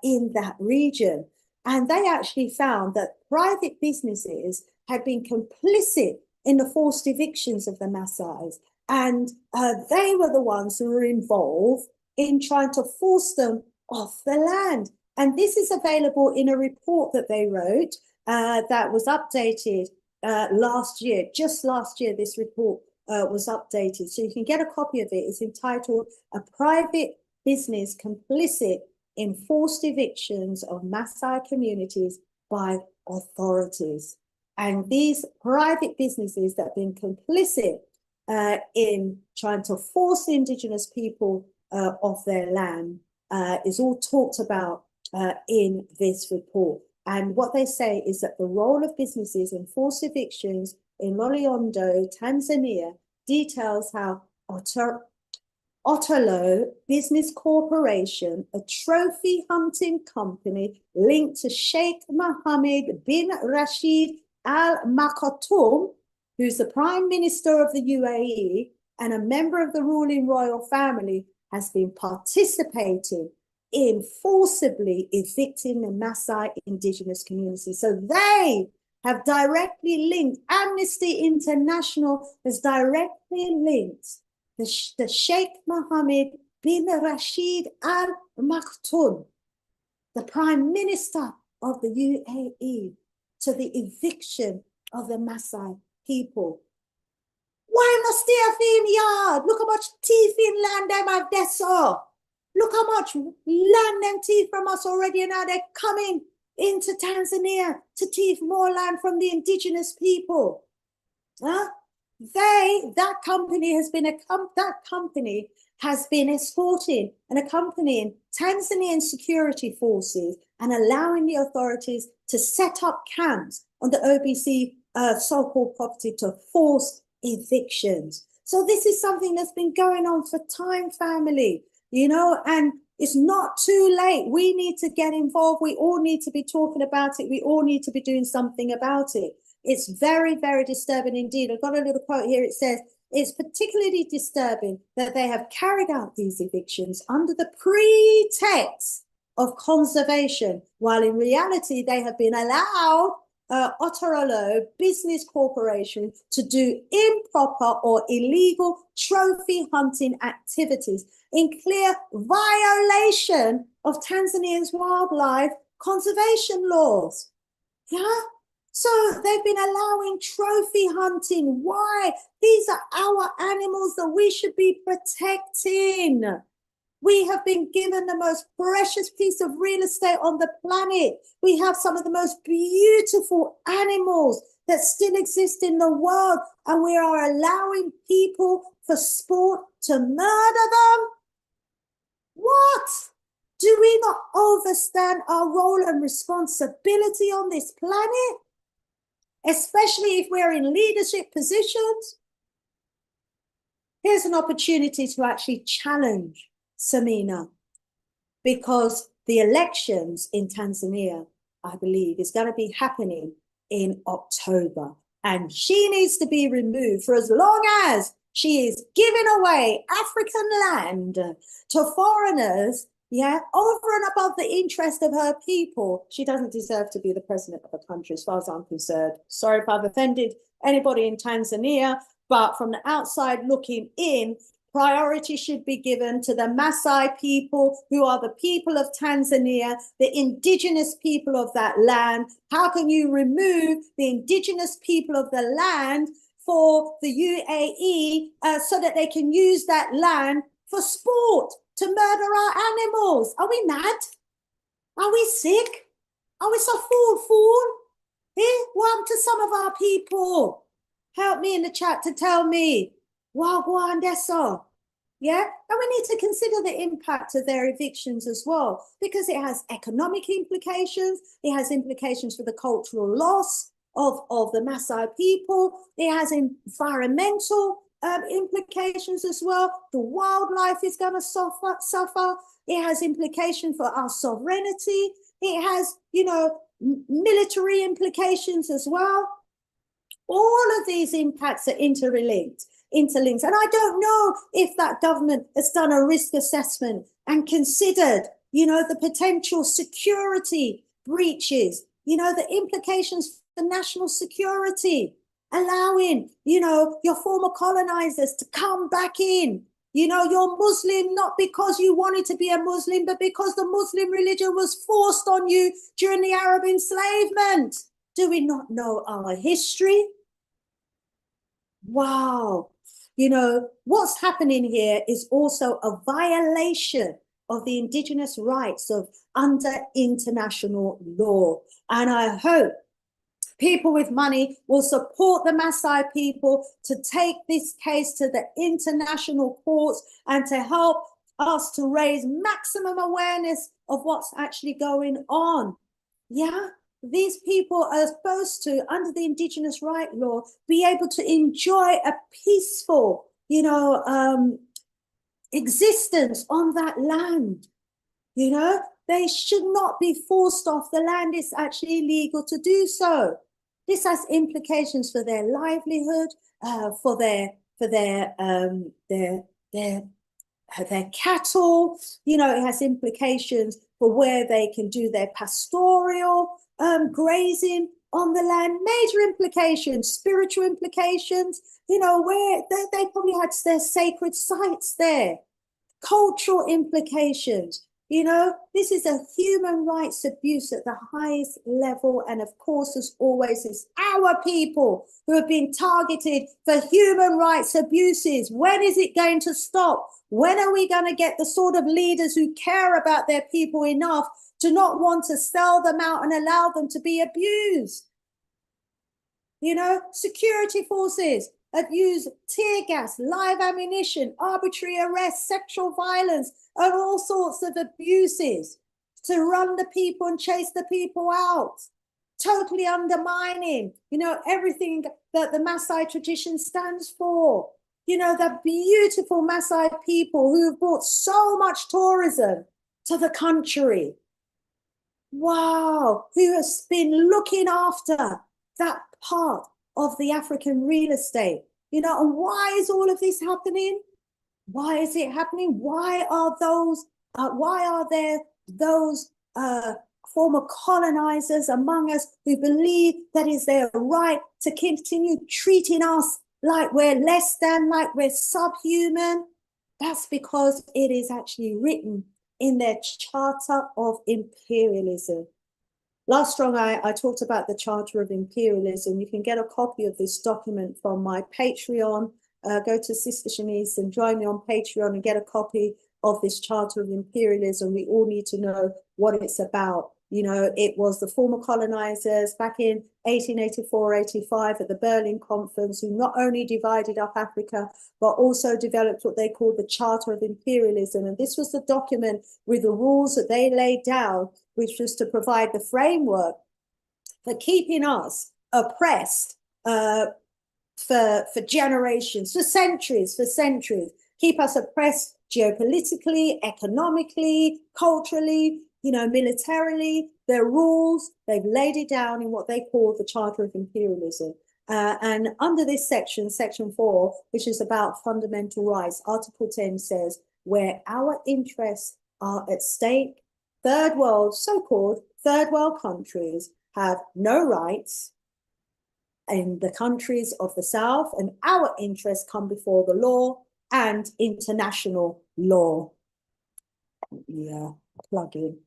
in that region. And they actually found that private businesses had been complicit in the forced evictions of the Maasai. And they were the ones who were involved in trying to force them off the land. And this is available in a report that they wrote that was updated last year. Just last year, this report was updated. So you can get a copy of it. It's entitled "A Private Business Complicit in Forced Evictions of Maasai Communities by Authorities." And these private businesses that have been complicit in trying to force the Indigenous people off their land is all talked about in this report. And what they say is that the role of businesses in forced evictions in Loliondo, Tanzania, details how Otolo Business Corporation, a trophy hunting company linked to Sheikh Mohammed bin Rashid Al Maktoum, who's the Prime Minister of the UAE and a member of the ruling royal family, has been participating in forcibly evicting the Maasai indigenous community. So they have directly linked, Amnesty International has directly linked the Sheikh Mohammed bin Rashid Al Maktoum, the Prime Minister of the UAE, to the eviction of the Maasai people. Why must they have in yard? Look how much teeth in land them have there, so. Look how much land them teeth from us already, and now they're coming into Tanzania to teeth more land from the indigenous people. That company has been escorting and accompanying Tanzanian security forces and allowing the authorities to set up camps on the OBC so-called property to force evictions. So this is something that's been going on for time, family, and It's not too late. We need to get involved. We all need to be talking about it. We all need to be doing something about it. It's very, very disturbing indeed. I've got a little quote here. It says, it's particularly disturbing that they have carried out these evictions under the pretext of conservation, while in reality they have been allowed Otorolo Business Corporation to do improper or illegal trophy hunting activities in clear violation of Tanzania's wildlife conservation laws. Yeah. So they've been allowing trophy hunting. Why? These are our animals that we should be protecting. We have been given the most precious piece of real estate on the planet. We have some of the most beautiful animals that still exist in the world, and we are allowing people for sport to murder them? What? Do we not understand our role and responsibility on this planet? Especially if we're in leadership positions? Here's an opportunity to actually challenge Samina, because the elections in Tanzania, I believe, is going to be happening in October, and she needs to be removed for as long as she is giving away African land to foreigners, yeah, over and above the interest of her people. She doesn't deserve to be the president of a country, as far as I'm concerned. Sorry if I've offended anybody in Tanzania, but from the outside looking in, priority should be given to the Maasai people, who are the people of Tanzania, the indigenous people of that land. How can you remove the indigenous people of the land for the UAE so that they can use that land for sport, to murder our animals? Are we mad? Are we sick? Are we so fool? What happened to some of our people? Help me in the chat to tell me. Wagwandeso. Yeah, and we need to consider the impact of their evictions as well, because it has economic implications. It has implications for the cultural loss of the Maasai people. It has environmental implications as well. The wildlife is going to suffer. It has implications for our sovereignty. It has, military implications as well. All of these impacts are interlinked. And I don't know if that government has done a risk assessment and considered, the potential security breaches, the implications for national security, allowing, your former colonizers to come back in. You're Muslim not because you wanted to be a Muslim, but because the Muslim religion was forced on you during the Arab enslavement. Do we not know our history? Wow. What's happening here is also a violation of the indigenous rights under international law. And I hope people with money will support the Maasai people to take this case to the international courts and to help us to raise maximum awareness of what's actually going on. Yeah. These people are supposed to, under the indigenous right law, be able to enjoy a peaceful, existence on that land. They should not be forced off the land. It's actually illegal to do so. This has implications for their livelihood, for their cattle. It has implications for where they can do their pastoral grazing on the land. Major implications, spiritual implications, where they probably had their sacred sites there. Cultural implications. This is a human rights abuse at the highest level. And of course, as always, it's our people who have been targeted for human rights abuses. When is it going to stop? When are we going to get the sort of leaders who care about their people enough to not want to sell them out and allow them to be abused? Security forces have used tear gas, live ammunition, arbitrary arrests, sexual violence, and all sorts of abuses to run the people and chase the people out, totally undermining, everything that the Maasai tradition stands for. The beautiful Maasai people who have brought so much tourism To the country. Wow, who has been looking after that part of the African real estate? You know, and why is all of this happening? Why is it happening? Why are there those former colonizers among us who believe that is their right to continue treating us like we're less than, like we're subhuman? That's because it is actually written in their Charter of Imperialism. Last strong, I talked about the Charter of Imperialism. You can get a copy of this document from my Patreon. Go to Sister Shanice and join me on Patreon and get a copy of this Charter of Imperialism. We all need to know what it's about. You know, it was the former colonizers back in 1884-85 at the Berlin Conference who not only divided up Africa, but also developed what they called the Charter of Imperialism. And this was the document with the rules that they laid down, which was to provide the framework for keeping us oppressed for generations, for centuries, keep us oppressed geopolitically, economically, culturally, you know, militarily. Their rules, they've laid it down in what they call the Charter of Imperialism. And under this section, section 4, which is about fundamental rights, Article 10 says, where our interests are at stake, third world, so-called third world countries have no rights in the countries of the South, and our interests come before the law and international law. Yeah, plug in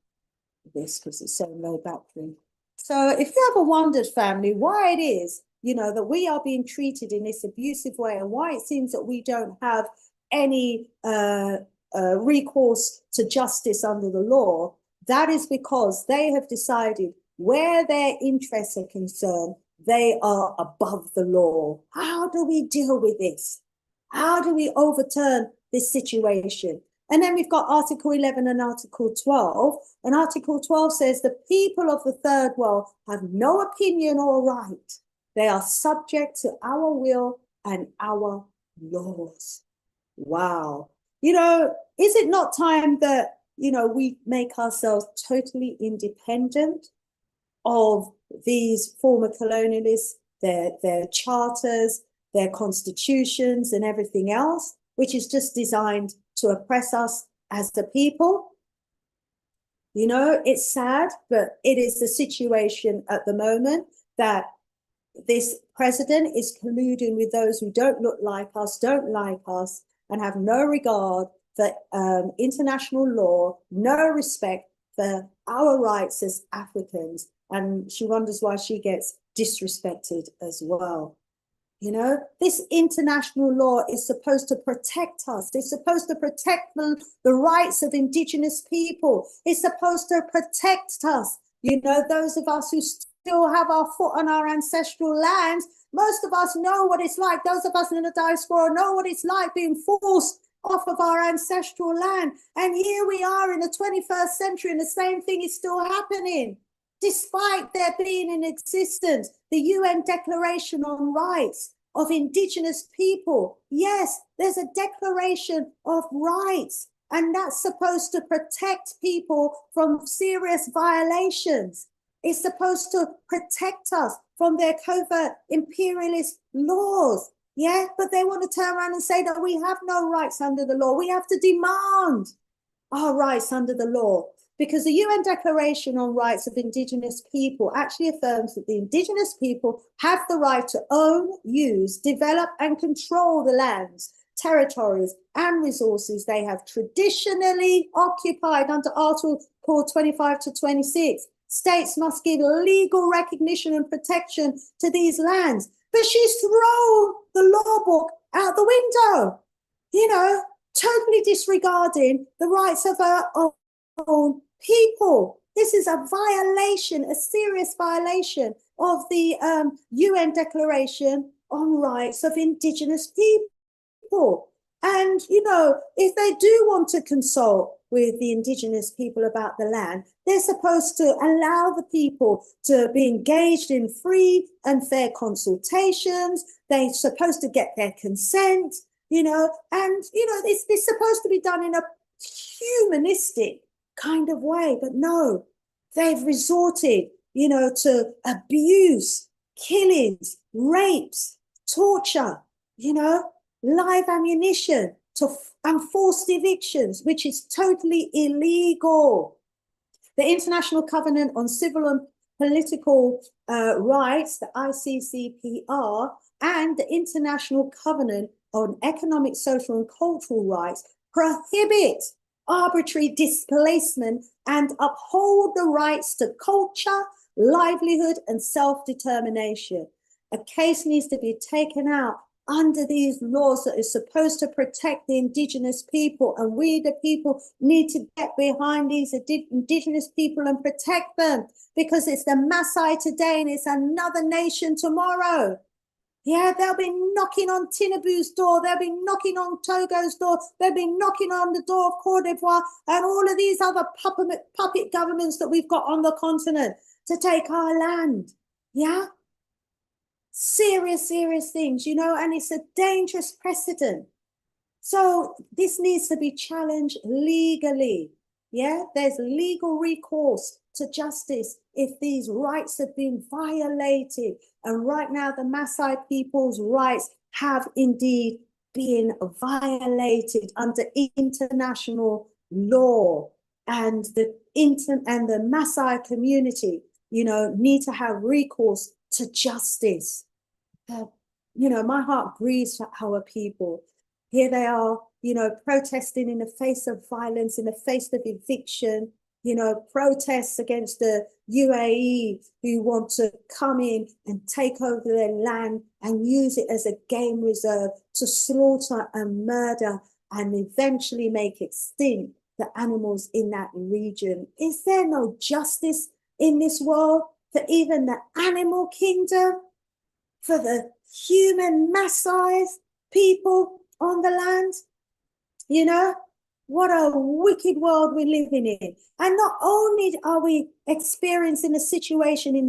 this because it's so low battery. So if you ever wondered, family, why it is, you know, that we are being treated in this abusive way and why it seems that we don't have any recourse to justice under the law, that is because they have decided where their interests are concerned, they are above the law. How do we deal with this? How do we overturn this situation? And then we've got Article 11 and Article 12. And Article 12 says the people of the third world have no opinion or right. They are subject to our will and our laws. Wow. You know, is it not time that, you know, we make ourselves totally independent of these former colonialists, their charters, their constitutions and everything else, which is just designed to oppress us as the people? You know, it's sad, but it is the situation at the moment that this president is colluding with those who don't look like us, don't like us, and have no regard for international law, no respect for our rights as Africans. And she wonders why she gets disrespected as well. You know, this international law is supposed to protect us. It's supposed to protect the rights of Indigenous people. It's supposed to protect us. You know, those of us who still have our foot on our ancestral lands, most of us know what it's like. Those of us in the diaspora know what it's like being forced off of our ancestral land. And here we are in the 21st century and the same thing is still happening. Despite there being in existence the UN Declaration on Rights of Indigenous People. Yes, there's a Declaration of Rights, and that's supposed to protect people from serious violations. It's supposed to protect us from their covert imperialist laws. Yeah, but they want to turn around and say that we have no rights under the law. We have to demand our rights under the law. Because the UN Declaration on Rights of Indigenous People actually affirms that the Indigenous people have the right to own, use, develop and control the lands, territories and resources they have traditionally occupied under Article 25 to 26. States must give legal recognition and protection to these lands. But she's thrown the law book out the window, you know, totally disregarding the rights of her own people. This is a violation, a serious violation of the UN Declaration on Rights of Indigenous People. And, you know, if they do want to consult with the Indigenous people about the land, they're supposed to allow the people to be engaged in free and fair consultations. They're supposed to get their consent, you know, and, you know, it's supposed to be done in a humanistic kind of way. But no, they've resorted, you know, to abuse, killings, rapes, torture, you know, live ammunition, and forced evictions, which is totally illegal. The International Covenant on Civil and Political Rights, the ICCPR, and the International Covenant on Economic, Social, and Cultural Rights prohibit arbitrary displacement and uphold the rights to culture, livelihood, and self-determination. A case needs to be taken out under these laws that is supposed to protect the Indigenous people, and we the people need to get behind these Indigenous people and protect them, because it's the Maasai today and it's another nation tomorrow. Yeah, they'll be knocking on Tinubu's door, they'll be knocking on Togo's door, they'll be knocking on the door of Cote d'Ivoire and all of these other puppet governments that we've got on the continent to take our land. Yeah? Serious things, you know, and it's a dangerous precedent. So this needs to be challenged legally. Yeah, there's legal recourse to justice if these rights have been violated. And right now, the Maasai people's rights have indeed been violated under international law. And the Maasai community, you know, need to have recourse to justice. You know, my heart grieves for our people. Here they are, you know, protesting in the face of violence, in the face of eviction, you know, protests against the UAE who want to come in and take over their land and use it as a game reserve to slaughter and murder and eventually make extinct the animals in that region. Is there no justice in this world for even the animal kingdom? For the human Maasai people on the land? You know, what a wicked world we're living in. And not only are we experiencing a situation in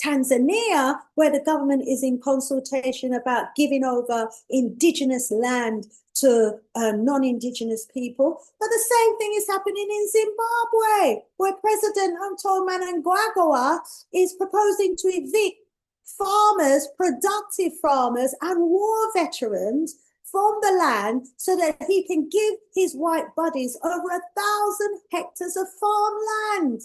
Tanzania, where the government is in consultation about giving over indigenous land to non-indigenous people, but the same thing is happening in Zimbabwe, where President Mnangagwa is proposing to evict farmers, productive farmers, and war veterans from the land so that he can give his white buddies over 1,000 hectares of farmland.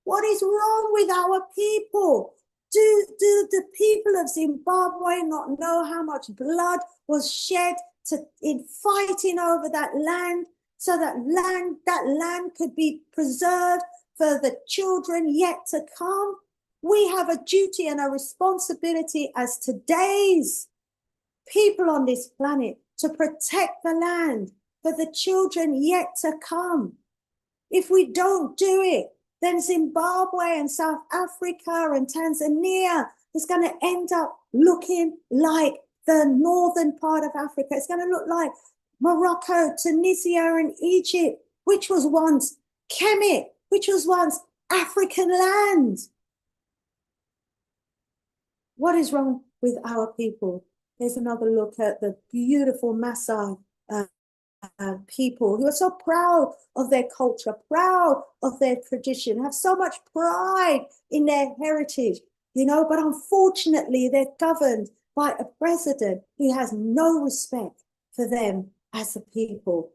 What is wrong with our people? Do the people of Zimbabwe not know how much blood was shed in fighting over that land, so that land could be preserved for the children yet to come? We have a duty and a responsibility as today's people on this planet to protect the land for the children yet to come. If we don't do it, then Zimbabwe and South Africa and Tanzania is going to end up looking like the northern part of Africa. It's going to look like Morocco, Tunisia, and Egypt, which was once Kemet, which was once African land. What is wrong with our people? Here's another look at the beautiful Maasai people who are so proud of their culture, proud of their tradition, have so much pride in their heritage, you know, but unfortunately they're governed by a president who has no respect for them as a people.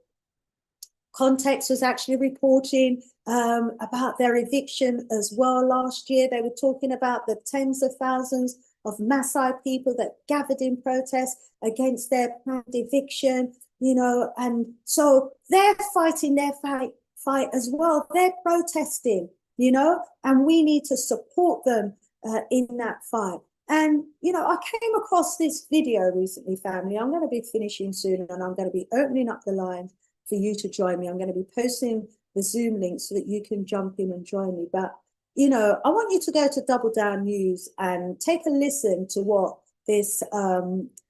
Context was actually reporting about their eviction as well last year. They were talking about the tens of thousands of Maasai people that gathered in protest against their planned eviction, you know, and so they're fighting their fight as well. They're protesting, you know, and we need to support them in that fight. And, you know, I came across this video recently, family. I'm going to be finishing soon and I'm going to be opening up the line for you to join me. I'm going to be posting the Zoom link so that you can jump in and join me. But you know, I want you to go to Double Down News and take a listen to what this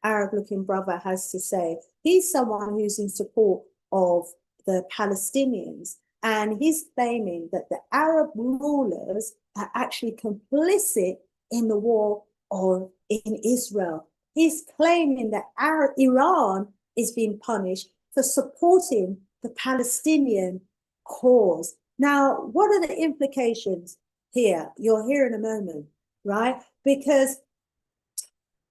Arab-looking brother has to say. He's someone who's in support of the Palestinians, and he's claiming that the Arab rulers are actually complicit in the war in Israel. He's claiming that Iran is being punished for supporting the Palestinian cause. Now, what are the implications here? You'll hear in a moment, right? Because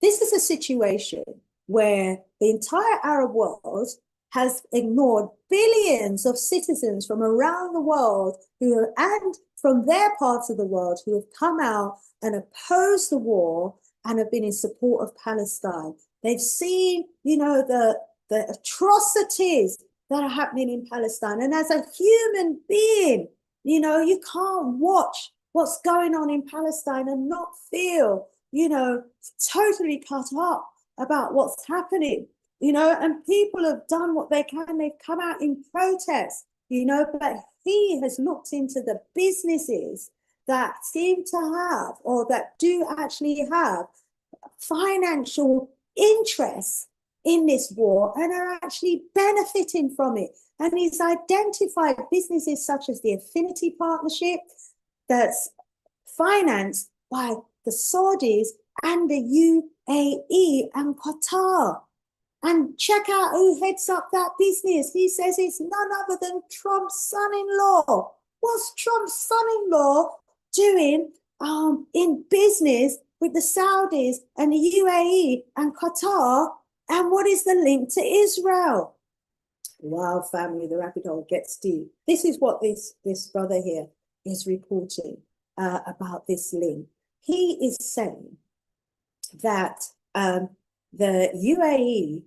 this is a situation where the entire Arab world has ignored billions of citizens from around the world and from their parts of the world who have come out and opposed the war and have been in support of Palestine. They've seen, the atrocities that are happening in Palestine. And as a human being, you can't watch what's going on in Palestine and not feel, totally cut up about what's happening, and people have done what they can. They've come out in protest, but he has looked into the businesses that seem to have, or that do actually have, financial interests in this war and are actually benefiting from it. And he's identified businesses such as the Affinity Partnership that's financed by the Saudis and the UAE and Qatar. And check out who heads up that business. He says it's none other than Trump's son-in-law. What's Trump's son-in-law doing in business with the Saudis and the UAE and Qatar? And what is the link to Israel? Wow, family, the rabbit hole gets deep. This is what this brother here is reporting about this link. He is saying that the UAE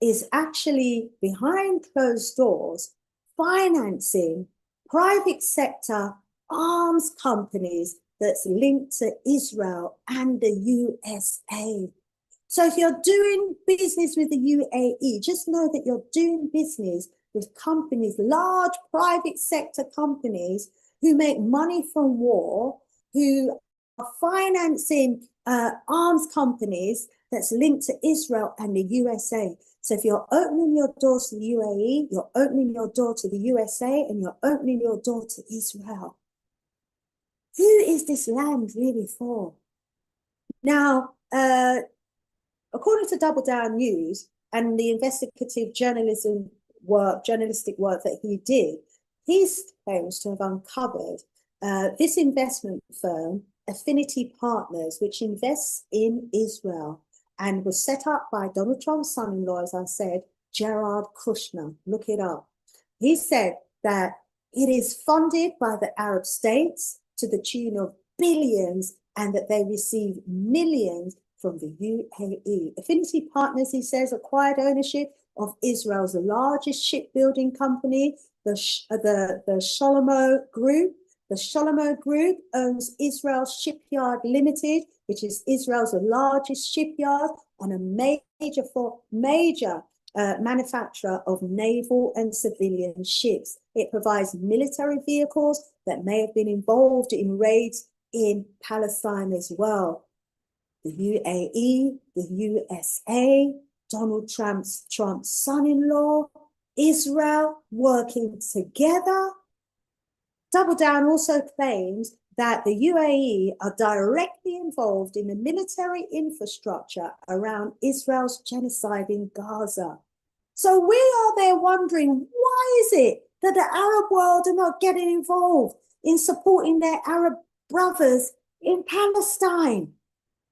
is actually behind closed doors financing private sector arms companies that's linked to Israel and the USA. So if you're doing business with the UAE, just know that you're doing business with companies, large private sector companies who make money from war, who are financing arms companies that's linked to Israel and the USA. So if you're opening your doors to the UAE, you're opening your door to the USA, and you're opening your door to Israel. Who is this land really for? Now, according to Double Down News and the investigative journalistic work that he did, he claims to have uncovered this investment firm, Affinity Partners, which invests in Israel and was set up by Donald Trump's son-in-law, as I said, Jared Kushner. Look it up. He said that it is funded by the Arab states to the tune of billions, and that they receive millions from the UAE. Affinity Partners, he says, acquired ownership of Israel's largest shipbuilding company, the Sholomo Group. The Sholomo Group owns Israel Shipyard Limited, which is Israel's largest shipyard and a major manufacturer of naval and civilian ships. It provides military vehicles that may have been involved in raids in Palestine as well. The UAE, the USA, Donald Trump's son-in-law, Israel working together. Double Down also claims that the UAE are directly involved in the military infrastructure around Israel's genocide in Gaza. So we are there wondering, why is it that the Arab world are not getting involved in supporting their Arab brothers in Palestine?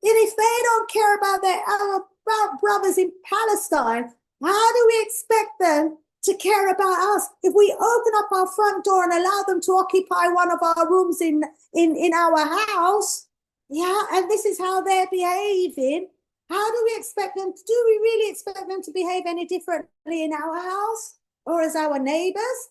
And if they don't care about their Arab brothers in Palestine, how do we expect them to care about us? If we open up our front door and allow them to occupy one of our rooms in our house, and this is how they're behaving, how do we expect them to, do we really expect them to behave any differently in our house or as our neighbors?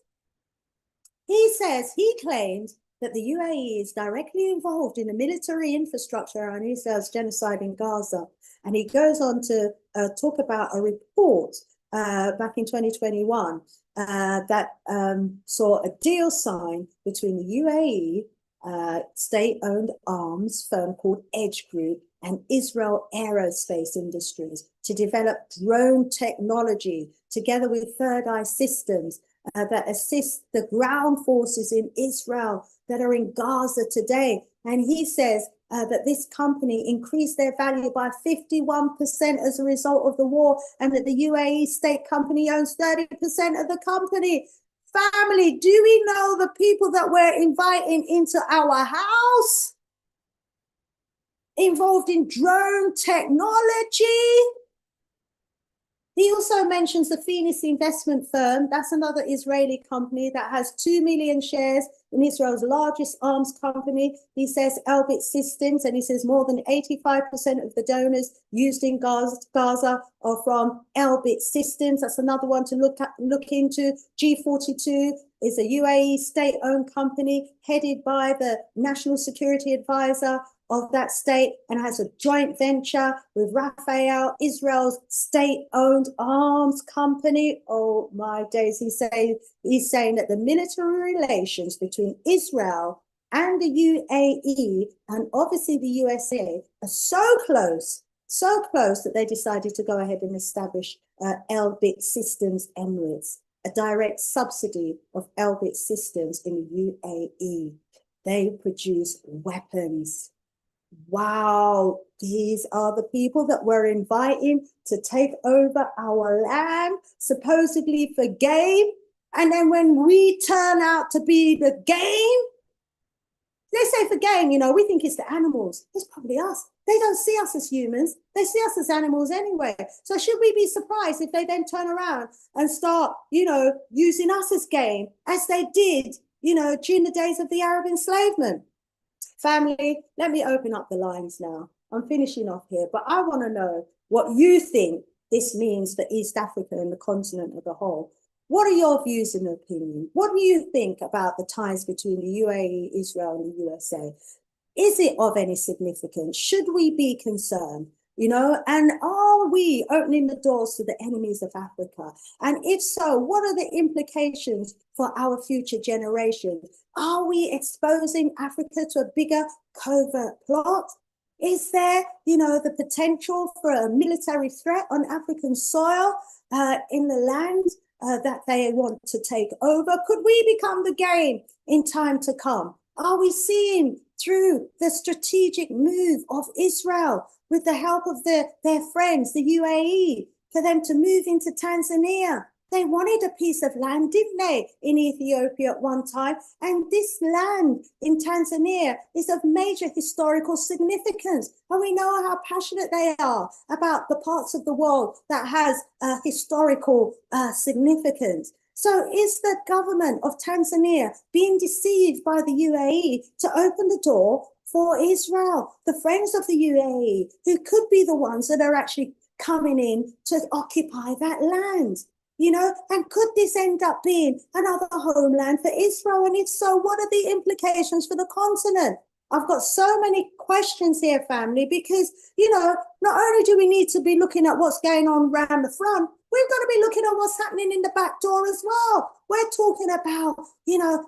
He claims that the UAE is directly involved in the military infrastructure around Israel's genocide in Gaza. And he goes on to talk about a report back in 2021 that saw a deal signed between the UAE state-owned arms firm called Edge Group and Israel Aerospace Industries to develop drone technology together with Third Eye Systems that assist the ground forces in Israel that are in Gaza today. And he says that this company increased their value by 51% as a result of the war, and that the UAE state company owns 30% of the company. family, do we know the people that we're inviting into our house? Involved in drone technology? He also mentions the Phoenix investment firm. That's another Israeli company that has 2 million shares in Israel's largest arms company. He says Elbit Systems, and he says more than 85% of the donors used in Gaza are from Elbit Systems. That's another one to look into. G42 is a UAE state-owned company headed by the National Security Advisor of that state, and has a joint venture with Rafael, Israel's state-owned arms company. Oh my days, he's saying that the military relations between Israel and the UAE, and obviously the USA, are so close that they decided to go ahead and establish Elbit Systems Emirates, a direct subsidy of Elbit Systems in the UAE. They produce weapons. Wow, these are the people that we're inviting to take over our land, supposedly for game. And then when we turn out to be the game, they say for game, you know, we think it's the animals. It's probably us. They don't see us as humans. They see us as animals anyway. So should we be surprised if they then turn around and start, you know, using us as game, as they did, you know, during the days of the Arab enslavement? Family, let me open up the lines now. I'm finishing off here, but I want to know what you think this means for East Africa and the continent as a whole. What are your views and opinion? What do you think about the ties between the UAE, Israel, and the USA? Is it of any significance? Should we be concerned? You know, and are we opening the doors to the enemies of Africa? And if so, what are the implications for our future generations? Are we exposing Africa to a bigger covert plot? Is there, you know, the potential for a military threat on African soil in the land that they want to take over? Could we become the game in time to come? Are we seeing through the strategic move of Israel with the help of their friends, the UAE, for them to move into Tanzania? They wanted a piece of land, didn't they, in Ethiopia at one time? And this land in Tanzania is of major historical significance. And we know how passionate they are about the parts of the world that has historical significance. So is the government of Tanzania being deceived by the UAE to open the door for Israel, the friends of the UAE, who could be the ones that are actually coming in to occupy that land? You know, and could this end up being another homeland for Israel? And if so, what are the implications for the continent? I've got so many questions here, family, because, you know, not only do we need to be looking at what's going on around the front, we've got to be looking at what's happening in the back door as well. We're talking about, you know,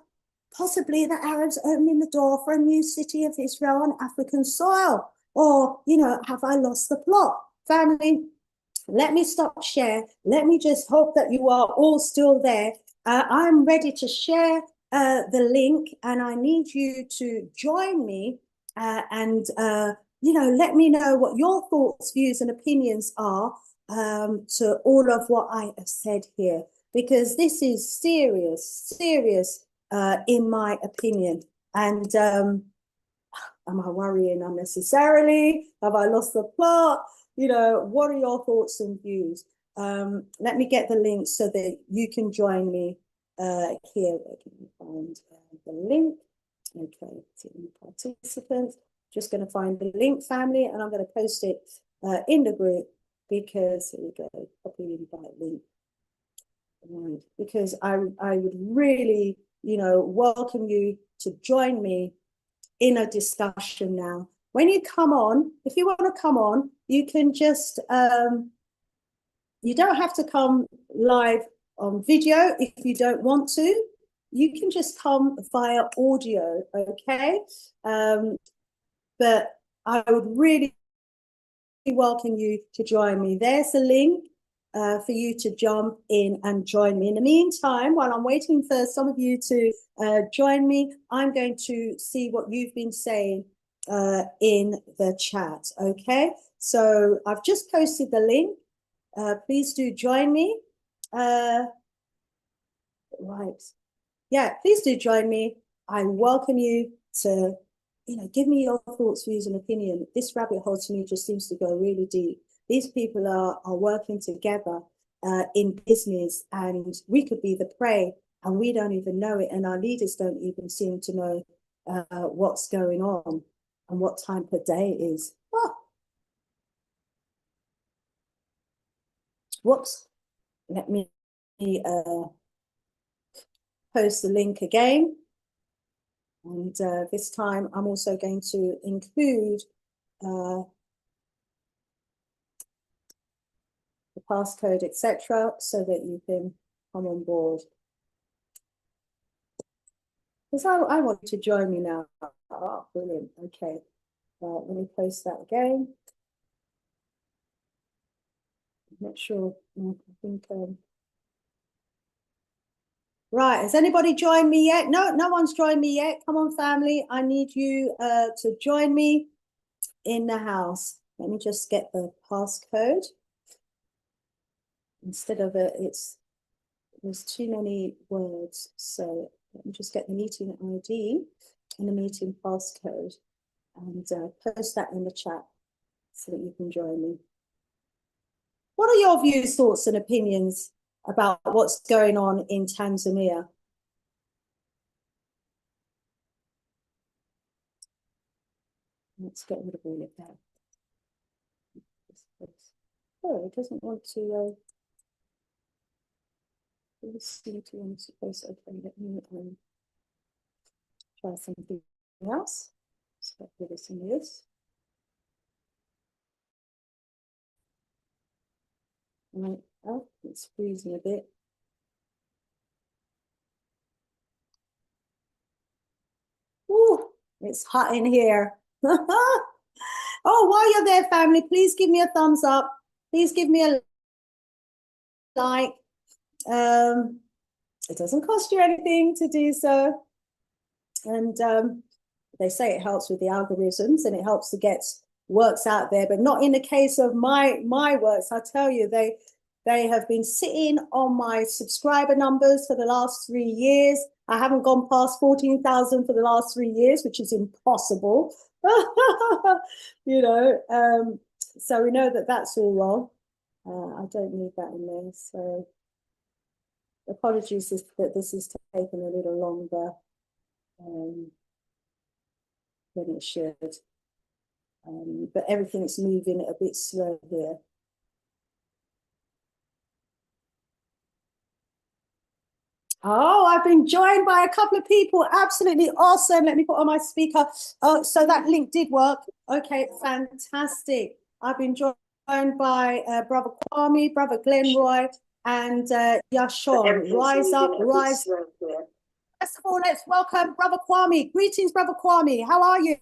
possibly the Arabs opening the door for a new city of Israel on African soil. Or, you know, have I lost the plot? Family, let me stop share. Let me just hope that you are all still there. I'm ready to share the link, and I need you to join me you know, let me know what your thoughts, views, and opinions are to all of what I have said here, because this is serious in my opinion. And am I worrying unnecessarily? Have I lost the plot? You know, what are your thoughts and views? Let me get the link so that you can join me here. Where can you find the link? Okay, participants. Just going to find the link, family, and I'm going to post it in the group, because here we go. Copy invite link. Right, because I would really, you know, welcome you to join me in a discussion now. When you come on, if you want to come on, you can just, you don't have to come live on video if you don't want to. You can just come via audio, okay? But I would really welcome you to join me. There's a link for you to jump in and join me. In the meantime, while I'm waiting for some of you to join me, I'm going to see what you've been saying in the chat, okay? So I've just posted the link. Please do join me. Right. Yeah, please do join me. I welcome you to, give me your thoughts, views, and opinion. This rabbit hole to me just seems to go really deep. These people are working together in business, and we could be the prey, and we don't even know it, and our leaders don't even seem to know what's going on and what time per day it is. Oh. Whoops. Let me post the link again. And this time I'm also going to include the passcode, etc., so that you can come on board. Because I want to join me now. Oh, brilliant. Okay. Let me post that again. I'm not sure. I think. Right. Has anybody joined me yet? No, no one's joined me yet. Come on, family. I need you to join me in the house. Let me just get the passcode. Instead of there's too many words. So let me just get the meeting ID and the meeting passcode and post that in the chat so that you can join me. What are your views, thoughts, and opinions about what's going on in Tanzania? Let's get rid of all of that. Oh, it doesn't want to. It seems to want to post. Okay, let me try something else. Let's get rid of some of this. Right. Oh, it's freezing a bit. Ooh, it's hot in here. Oh, while you're there, family, please give me a thumbs up. Please give me a like. It doesn't cost you anything to do so. And they say it helps with the algorithms and it helps to get works out there, but not in the case of my works. I tell you, they have been sitting on my subscriber numbers for the last 3 years. I haven't gone past 14,000 for the last 3 years, which is impossible. So we know that that's all wrong. I don't need that in there. So apologies that this is taking a little longer than it should. But everything's moving a bit slow here. Oh, I've been joined by a couple of people. Absolutely awesome. Let me put on my speaker. Oh, so that link did work. Okay, fantastic. I've been joined by Brother Kwame, Brother Glenroy, and Yashon. Rise up, rise. First of all, let's welcome Brother Kwame. Greetings, Brother Kwame. How are you?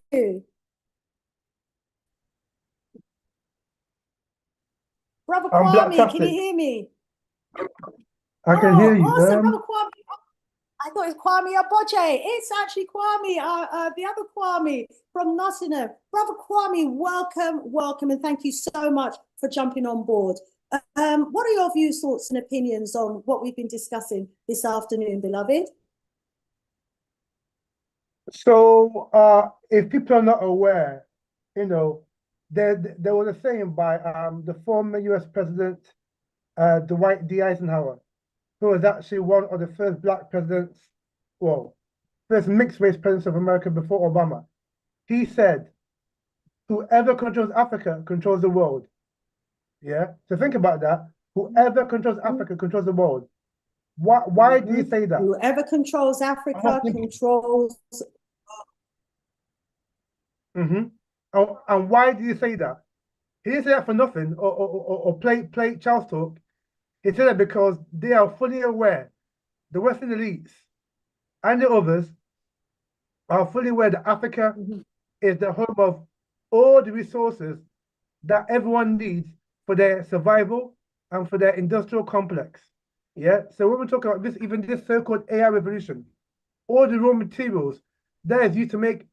Brother Kwame, can you hear me? I can hear you. Awesome, Brother Kwame. I thought it was Kwame Aboche. It's actually Kwame, the other Kwame from Nottingham. Brother Kwame, welcome, and thank you so much for jumping on board. What are your views, thoughts, and opinions on what we've been discussing this afternoon, beloved? So, if people are not aware, there was a saying by the former U.S. President Dwight D. Eisenhower, who was actually one of the first Black presidents, well, first mixed-race presidents of America before Obama. He said, "Whoever controls Africa controls the world." Yeah. So think about that. Whoever controls Africa controls the world. Why do you say that? Whoever controls Africa controls. And why do you say that? He didn't say that for nothing or play child's talk. He said that because they are fully aware, the Western elites and the others are fully aware that Africa is the home of all the resources that everyone needs for their survival and for their industrial complex. Yeah. So when we're talking about this, even this so-called AI revolution, all the raw materials that is used to make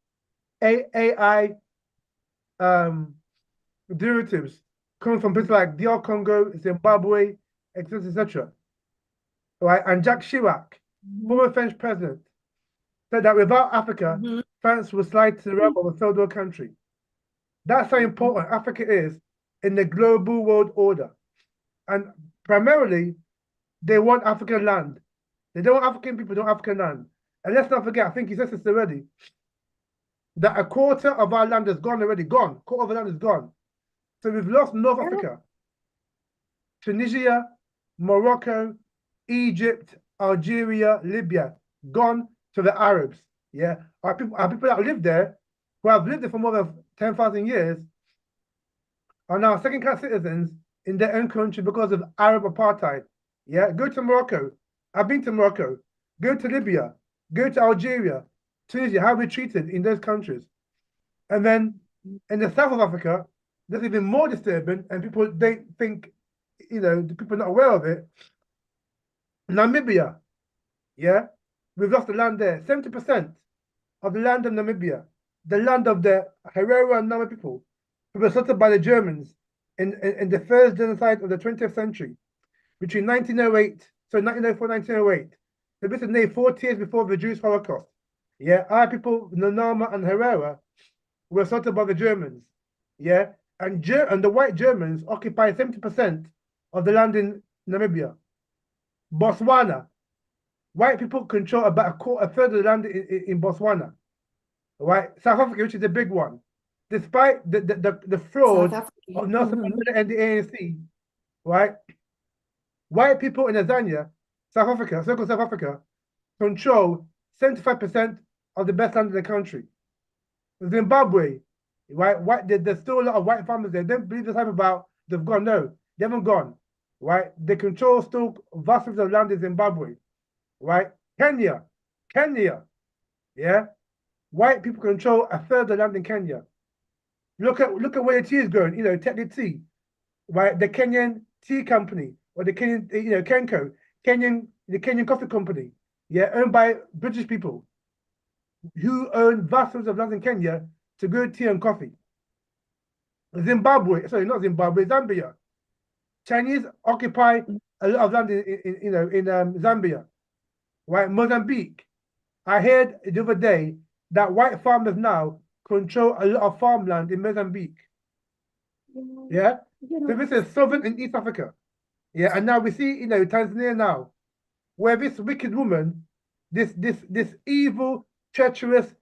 AI derivatives coming from places like DR Congo, Zimbabwe, etc., etc. Right? And Jack Chirac former French president, said that without Africa, France would slide to the realm of a third world country. That's how important Africa is in the global world order. And primarily, they want African land. They don't want African people, they want African land. And let's not forget, I think he said this already, that a quarter of our land is gone already, gone. Quarter of the land is gone. So we've lost North Africa, Tunisia, Morocco, Egypt, Algeria, Libya, gone to the Arabs. Yeah, our people that live there, who have lived there for more than 10,000 years, are now second-class citizens in their own country because of Arab apartheid. Yeah, go to Morocco. I've been to Morocco. Go to Libya. Go to Algeria, Tunisia. How we're treated in those countries. And then in the south of Africa, that's even more disturbing, and people don't think, the people are not aware of it. Namibia, yeah, we've lost the land there. 70% of the land of Namibia, the land of the Herero and Nama people, who were settled by the Germans in the first genocide of the 20th century, between 1904, 1908. So this is nearly 40 years before the Jewish Holocaust. Yeah, our people, Nanama and Herero, were settled by the Germans. Yeah, and the white Germans occupy 70% of the land in Namibia. Botswana, white people control about a third of the land in Botswana. Right, South Africa, which is the big one, despite the fraud of Nelson Mandela and the ANC, right? White people in Tanzania, South Africa, so-called South Africa, control 75% of the best land in the country. Zimbabwe, right? There's still a lot of white farmers there. Don't believe the type about they've gone. No, they haven't gone. Right? They control still vast areas of land in Zimbabwe. Right? Kenya, yeah. White people control a third of the land in Kenya. Look at where the tea is going. Take the tea, right? The Kenyan Tea Company or the Kenyan, Kenco, the Kenyan Coffee Company, yeah, owned by British people who own vast areas of land in Kenya to grow tea and coffee. Zambia. Chinese occupy a lot of land in Zambia, right? Mozambique. I heard the other day that white farmers now control a lot of farmland in Mozambique. Yeah, so this is Southern and East Africa. Yeah, and now we see, Tanzania now, where this wicked woman, this evil, treacherous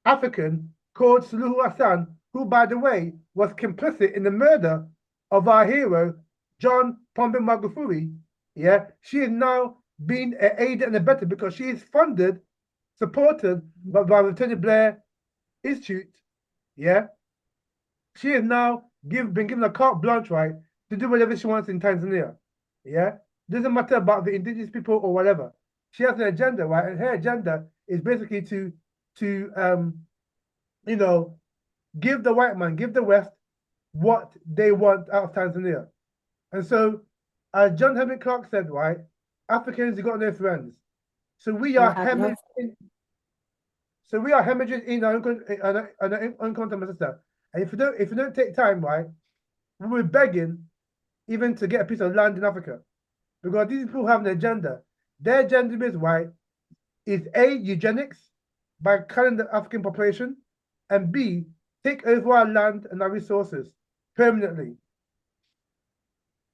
African called Suluhu Hassan, who, by the way, was complicit in the murder of our hero, John Pombe Magufuli, yeah, she is now being an aid and abettor because she is funded, supported by the Tony Blair Institute, yeah. She is now been given a carte blanche, right, to do whatever she wants in Tanzania, yeah. Doesn't matter about the indigenous people or whatever. She has an agenda, right, and her agenda is basically to give the white man, give the West what they want out of Tanzania. And so, as John Henry Clark said, right, Africans have got no friends. So we are hemorrhaging. So we are hemorrhaging in our own continent, my sister. And if you don't take time, right, we're begging even to get a piece of land in Africa, because these people have an agenda. Their agenda is why is A, eugenics by culling the African population, and B, take over our land and our resources permanently.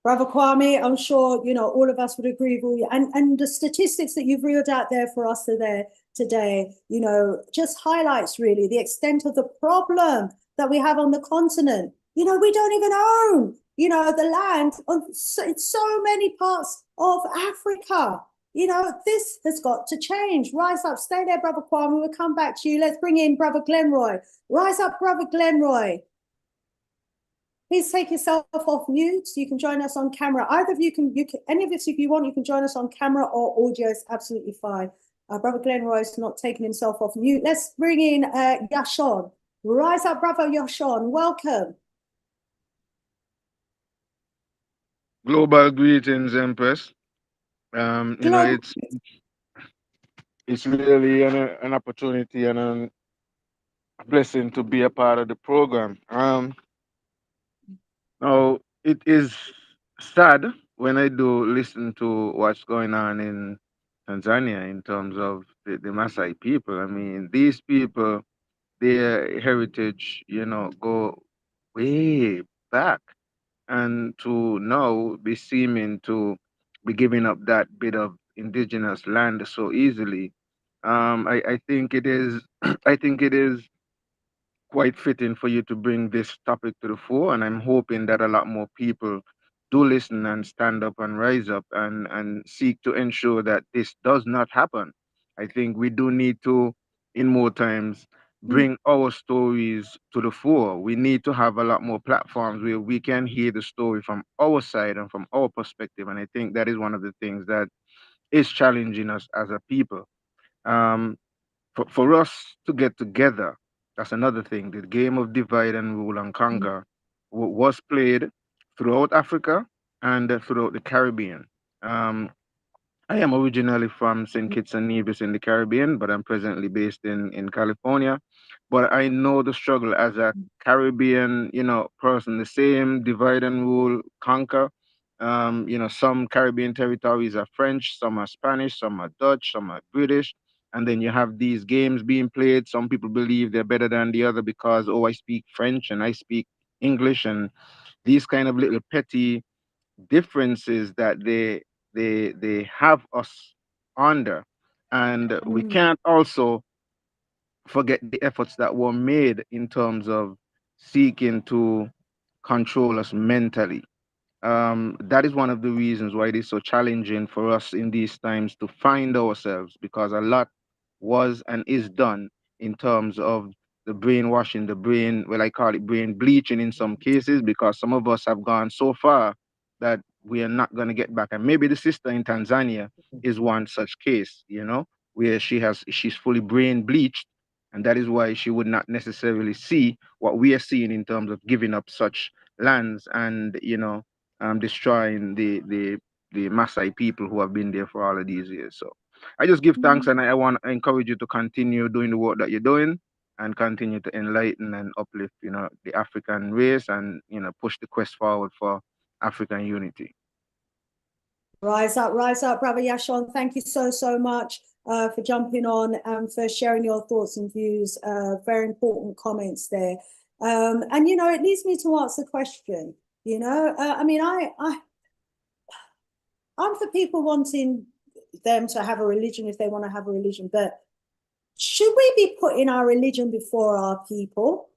Brother Kwame, I'm sure, all of us would agree with you. And the statistics that you've reeled out there for us today, just highlights really the extent of the problem that we have on the continent. We don't even own, the land in so many parts of Africa. This has got to change. Rise up, stay there, Brother Kwame. We'll come back to you. Let's bring in Brother Glenroy. Rise up, Brother Glenroy. Please take yourself off mute so you can join us on camera. Either of you can, any of this, if you want, you can join us on camera or audio. It's absolutely fine. Brother Glenroy is not taking himself off mute. Let's bring in Yashon. Rise up, Brother Yashon. Welcome. Global greetings, Empress. It's really an opportunity and a blessing to be a part of the program. Now, it is sad when I do listen to what's going on in Tanzania in terms of the Maasai people. I mean, these people, their heritage, go way back, and to now be seeming to be giving up that bit of indigenous land so easily. I think it is, I think it is quite fitting for you to bring this topic to the fore, and I'm hoping that a lot more people do listen and stand up and rise up and seek to ensure that this does not happen. I think we do need to, in more times, bring our stories to the fore. We need to have a lot more platforms where we can hear the story from our side and from our perspective, and I think that is one of the things that is challenging us as a people. Um, for us to get together, that's another thing. The game of divide and rule and conquer was played throughout Africa and throughout the Caribbean. Um, I am originally from St. Kitts and Nevis in the Caribbean, but I'm presently based in California. But I know the struggle as a Caribbean, person, the same divide and rule, conquer. Some Caribbean territories are French, some are Spanish, some are Dutch, some are British. And then you have these games being played. Some people believe they're better than the other because, oh, I speak French and I speak English, and these kind of little petty differences that they have us under. And we can't also forget the efforts that were made in terms of seeking to control us mentally. That is one of the reasons why it is so challenging for us in these times to find ourselves, because a lot was and is done in terms of the brainwashing, the brain, well, I call it brain bleaching in some cases, because some of us have gone so far that we are not going to get back. And maybe the sister in Tanzania is one such case, where she's fully brain bleached, and that is why she would not necessarily see what we are seeing in terms of giving up such lands and destroying the Maasai people who have been there for all of these years. So I just give thanks, and I want to encourage you to continue doing the work that you're doing and continue to enlighten and uplift, the African race, and push the quest forward for African unity. Rise up, Brother Yashon. Thank you so much for jumping on and for sharing your thoughts and views. Very important comments there. And it leads me to ask the question. I'm for people wanting them to have a religion if they want to have a religion, but should we be putting our religion before our people?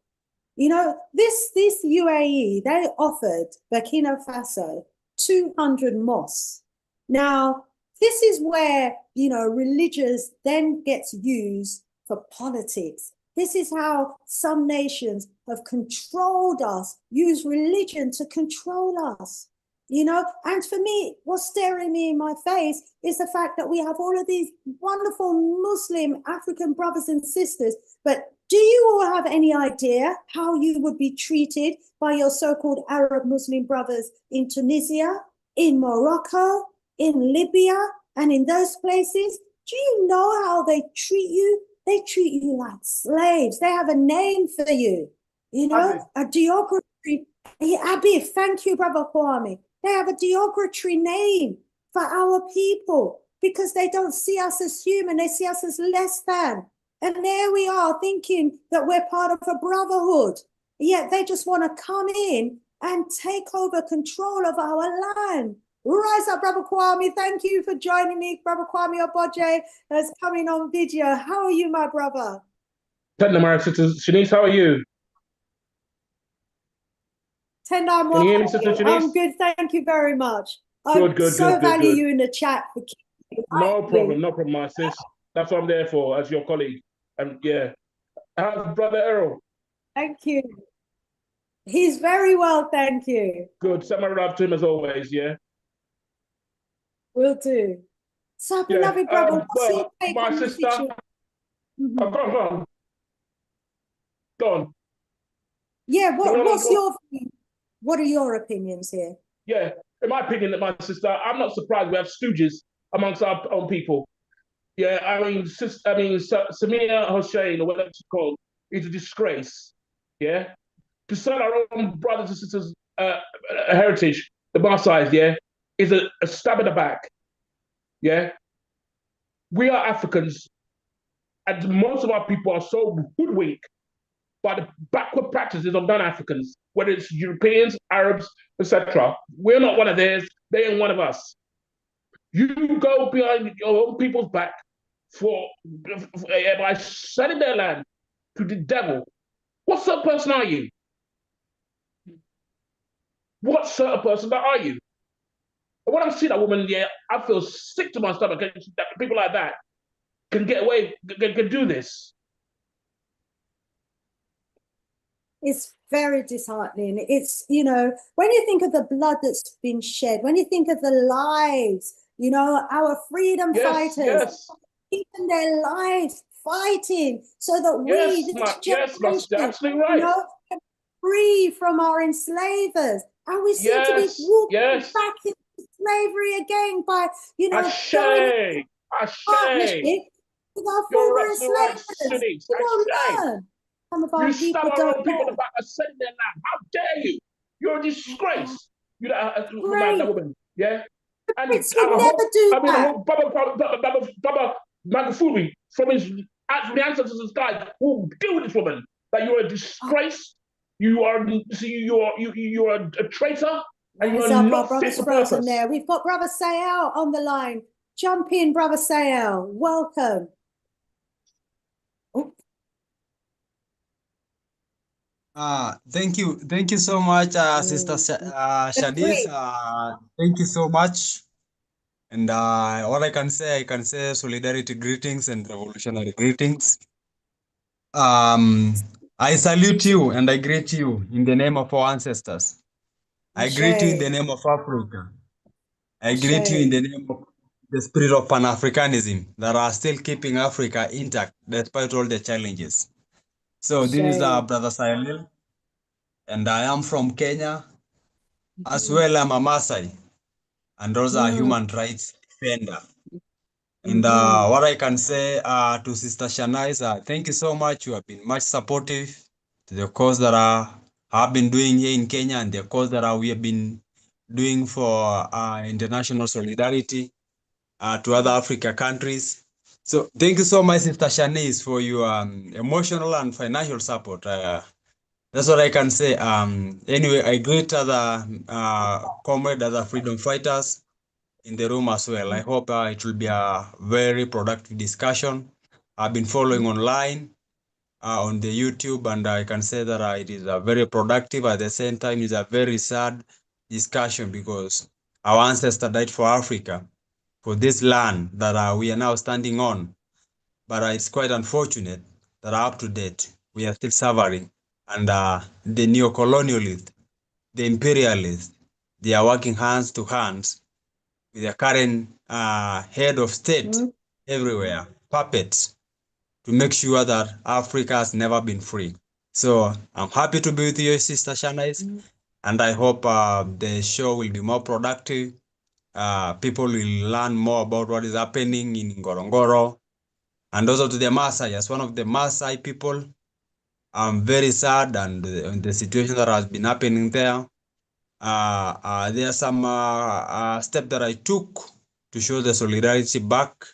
This UAE, they offered Burkina Faso 200 mosques. Now, this is where, religious then gets used for politics. This is how some nations have controlled us, use religion to control us. And for me, what's staring me in my face is the fact that we have all of these wonderful Muslim African brothers and sisters, but do you all have any idea how you would be treated by your so-called Arab Muslim brothers in Tunisia, in Morocco, in Libya, and in those places? Do you know how they treat you? They treat you like slaves. They have a name for you, a derogatory. Abi, thank you, Brother Kwame. They have a derogatory name for our people because they don't see us as human. They see us as less than. And there we are thinking that we're part of a brotherhood. Yet they just want to come in and take over control of our land. Rise up, Brother Kwame. Thank you for joining me. Brother Kwame Oboje is coming on video. How are you, my brother? Shanice, how are you? Can you hear me, Sister Shanice? I'm good, thank you very much. Good. Value you in the chat. No problem, my sis. That's what I'm there for, as your colleague. And yeah. How's Brother Errol? Thank you. He's very well, thank you. Good. Send my love to him as always, yeah? Will do. So, beloved brother, what's your take my on sister. Go on. Yeah, what's your view? What are your opinions here? Yeah, in my opinion, my sister, I'm not surprised we have stooges amongst our own people. Yeah, Samia Hossein, or whatever it's called, is a disgrace. Yeah, to sell our own brothers and sisters' heritage, the Maasai, yeah, is a stab in the back. Yeah, we are Africans, and most of our people are so hoodwinked by the backward practices of non-Africans, whether it's Europeans, Arabs, etc. We're not one of theirs, they ain't one of us. You go behind your own people's back by selling their land to the devil. What sort of person are you? What sort of person are you? And when I see that woman, yeah, I feel sick to my stomach that people like that can get away, can do this. It's very disheartening. It's, you know, when you think of the blood that's been shed, when you think of the lives, you know, our freedom fighters, keeping their lives fighting so that we, this generation, absolutely right. you know, can free from our enslavers. And we seem to be walking back into slavery again by, you know, going into partnership with our former enslavers. We don't learn. Some of our people don't people in the back are selling their land. How dare you? You're a disgrace. You know, that woman, yeah? And Brits would never do that. Baba Magufuli, from the ancestors of the sky, will deal with this woman. That you're a disgrace. You are a traitor. And you're not fit for purpose. There. We've got Brother Sayal on the line. Jump in, Brother Sayal. Welcome. Thank you so much, Sister Shanice. Thank you so much. And all I can say solidarity greetings and revolutionary greetings. I salute you and I greet you in the name of our ancestors. I greet you in the name of Africa. I greet you in the name of the spirit of Pan-Africanism that are still keeping Africa intact despite all the challenges. So this is Brother Sayal. And I am from Kenya, as well I'm a Maasai, and also a human rights defender. And what I can say to Sister Shana is thank you so much. You have been much supportive to the cause that I have been doing here in Kenya and the cause that we have been doing for international solidarity to other Africa countries. So thank you so much, Sister Shanice, for your emotional and financial support. That's what I can say. Anyway, I greet other comrades, other freedom fighters in the room as well. I hope it will be a very productive discussion. I've been following online on the YouTube, and I can say that it is a very productive. At the same time, it's a very sad discussion because our ancestors died for Africa, for this land that we are now standing on. But it's quite unfortunate that up to date, we are still suffering. And the neo-colonialists, the imperialists, they are working hands to hands with the current head of state everywhere, puppets, to make sure that Africa has never been free. So I'm happy to be with you, Sister Shanice, and I hope the show will be more productive. People will learn more about what is happening in Ngorongoro, and also to the Maasai. As one of the Maasai people, I'm very sad and the situation that has been happening there. There are some steps that I took to show the solidarity back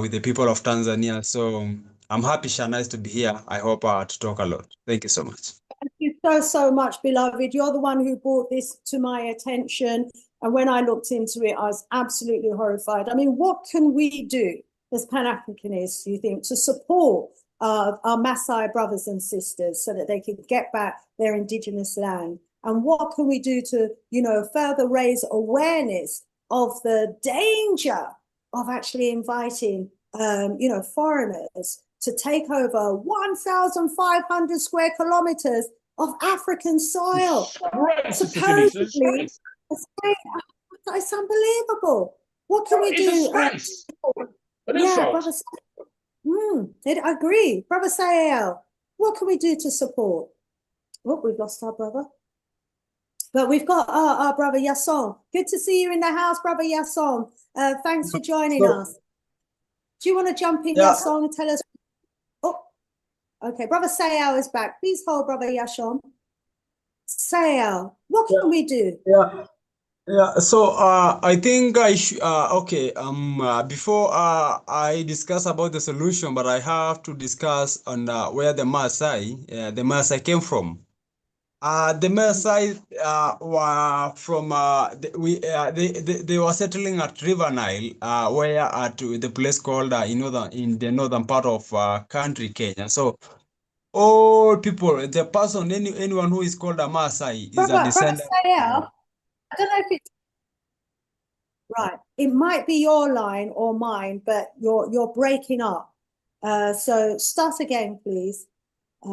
with the people of Tanzania. So I'm happy, Shana, to be here. I hope to talk a lot. Thank you so much. Thank you so much, beloved. You're the one who brought this to my attention. And when I looked into it, I was absolutely horrified. I mean, what can we do as Pan-Africanists, you think, to support our Maasai brothers and sisters so that they can get back their indigenous land? And what can we do to, you know, further raise awareness of the danger of actually inviting, you know, foreigners to take over 1,500 square kilometers of African soil? Supposedly, it's unbelievable. What can we do? Yeah, brother. I agree, brother Sayal. What can we do to support? Oh, we've lost our brother. But we've got our brother Yasson. Good to see you in the house, brother Yasson. Thanks for joining us. Do you want to jump in, Yasson, and tell us? Oh, okay. Brother Sayal is back. Please hold, brother Yasson. Sayal, what can we do? Yeah, so I think I should okay before I discuss about the solution, but I have to discuss on where the Maasai came from. The Maasai were from they were settling at River Nile, where at the place called in the northern part of country Kenya. So all people, anyone who is called a Maasai is a Brother descendant. Sayel, I don't know if it's right. It might be your line or mine, but you're breaking up. So start again, please. I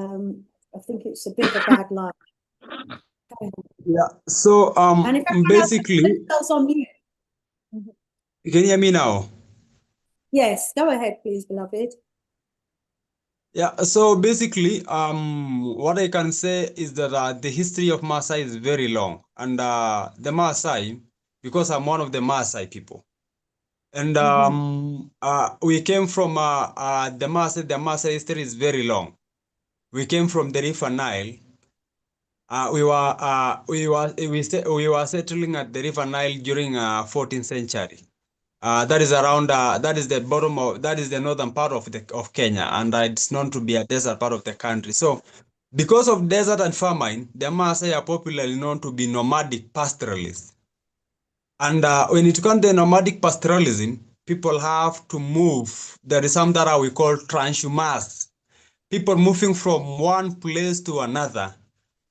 think it's a bit of a bad line. Yeah. So And if everyone else puts basically, themselves on mute. you can hear me now? Yes, go ahead, please, beloved. Yeah, so basically, what I can say is that the history of Maasai is very long, and the Maasai, because I'm one of the Maasai people, and we came from the Maasai. The Maasai history is very long. We came from the River Nile. We were settling at the River Nile during 14th century. That is around that is the bottom of that is the northern part of Kenya, and it's known to be a desert part of the country. So because of desert and famine, the Maasai are popularly known to be nomadic pastoralists. And when it comes to nomadic pastoralism, people have to move. There is some that we call transhumance. People moving from one place to another,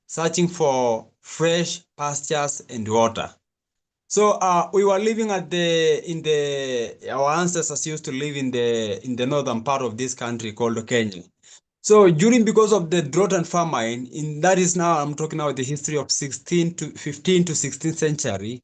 searching for fresh pastures and water. So we were living our ancestors used to live in the northern part of this country called Kenya. So because of the drought and famine, that is now I'm talking about the history of 15th to 16th century,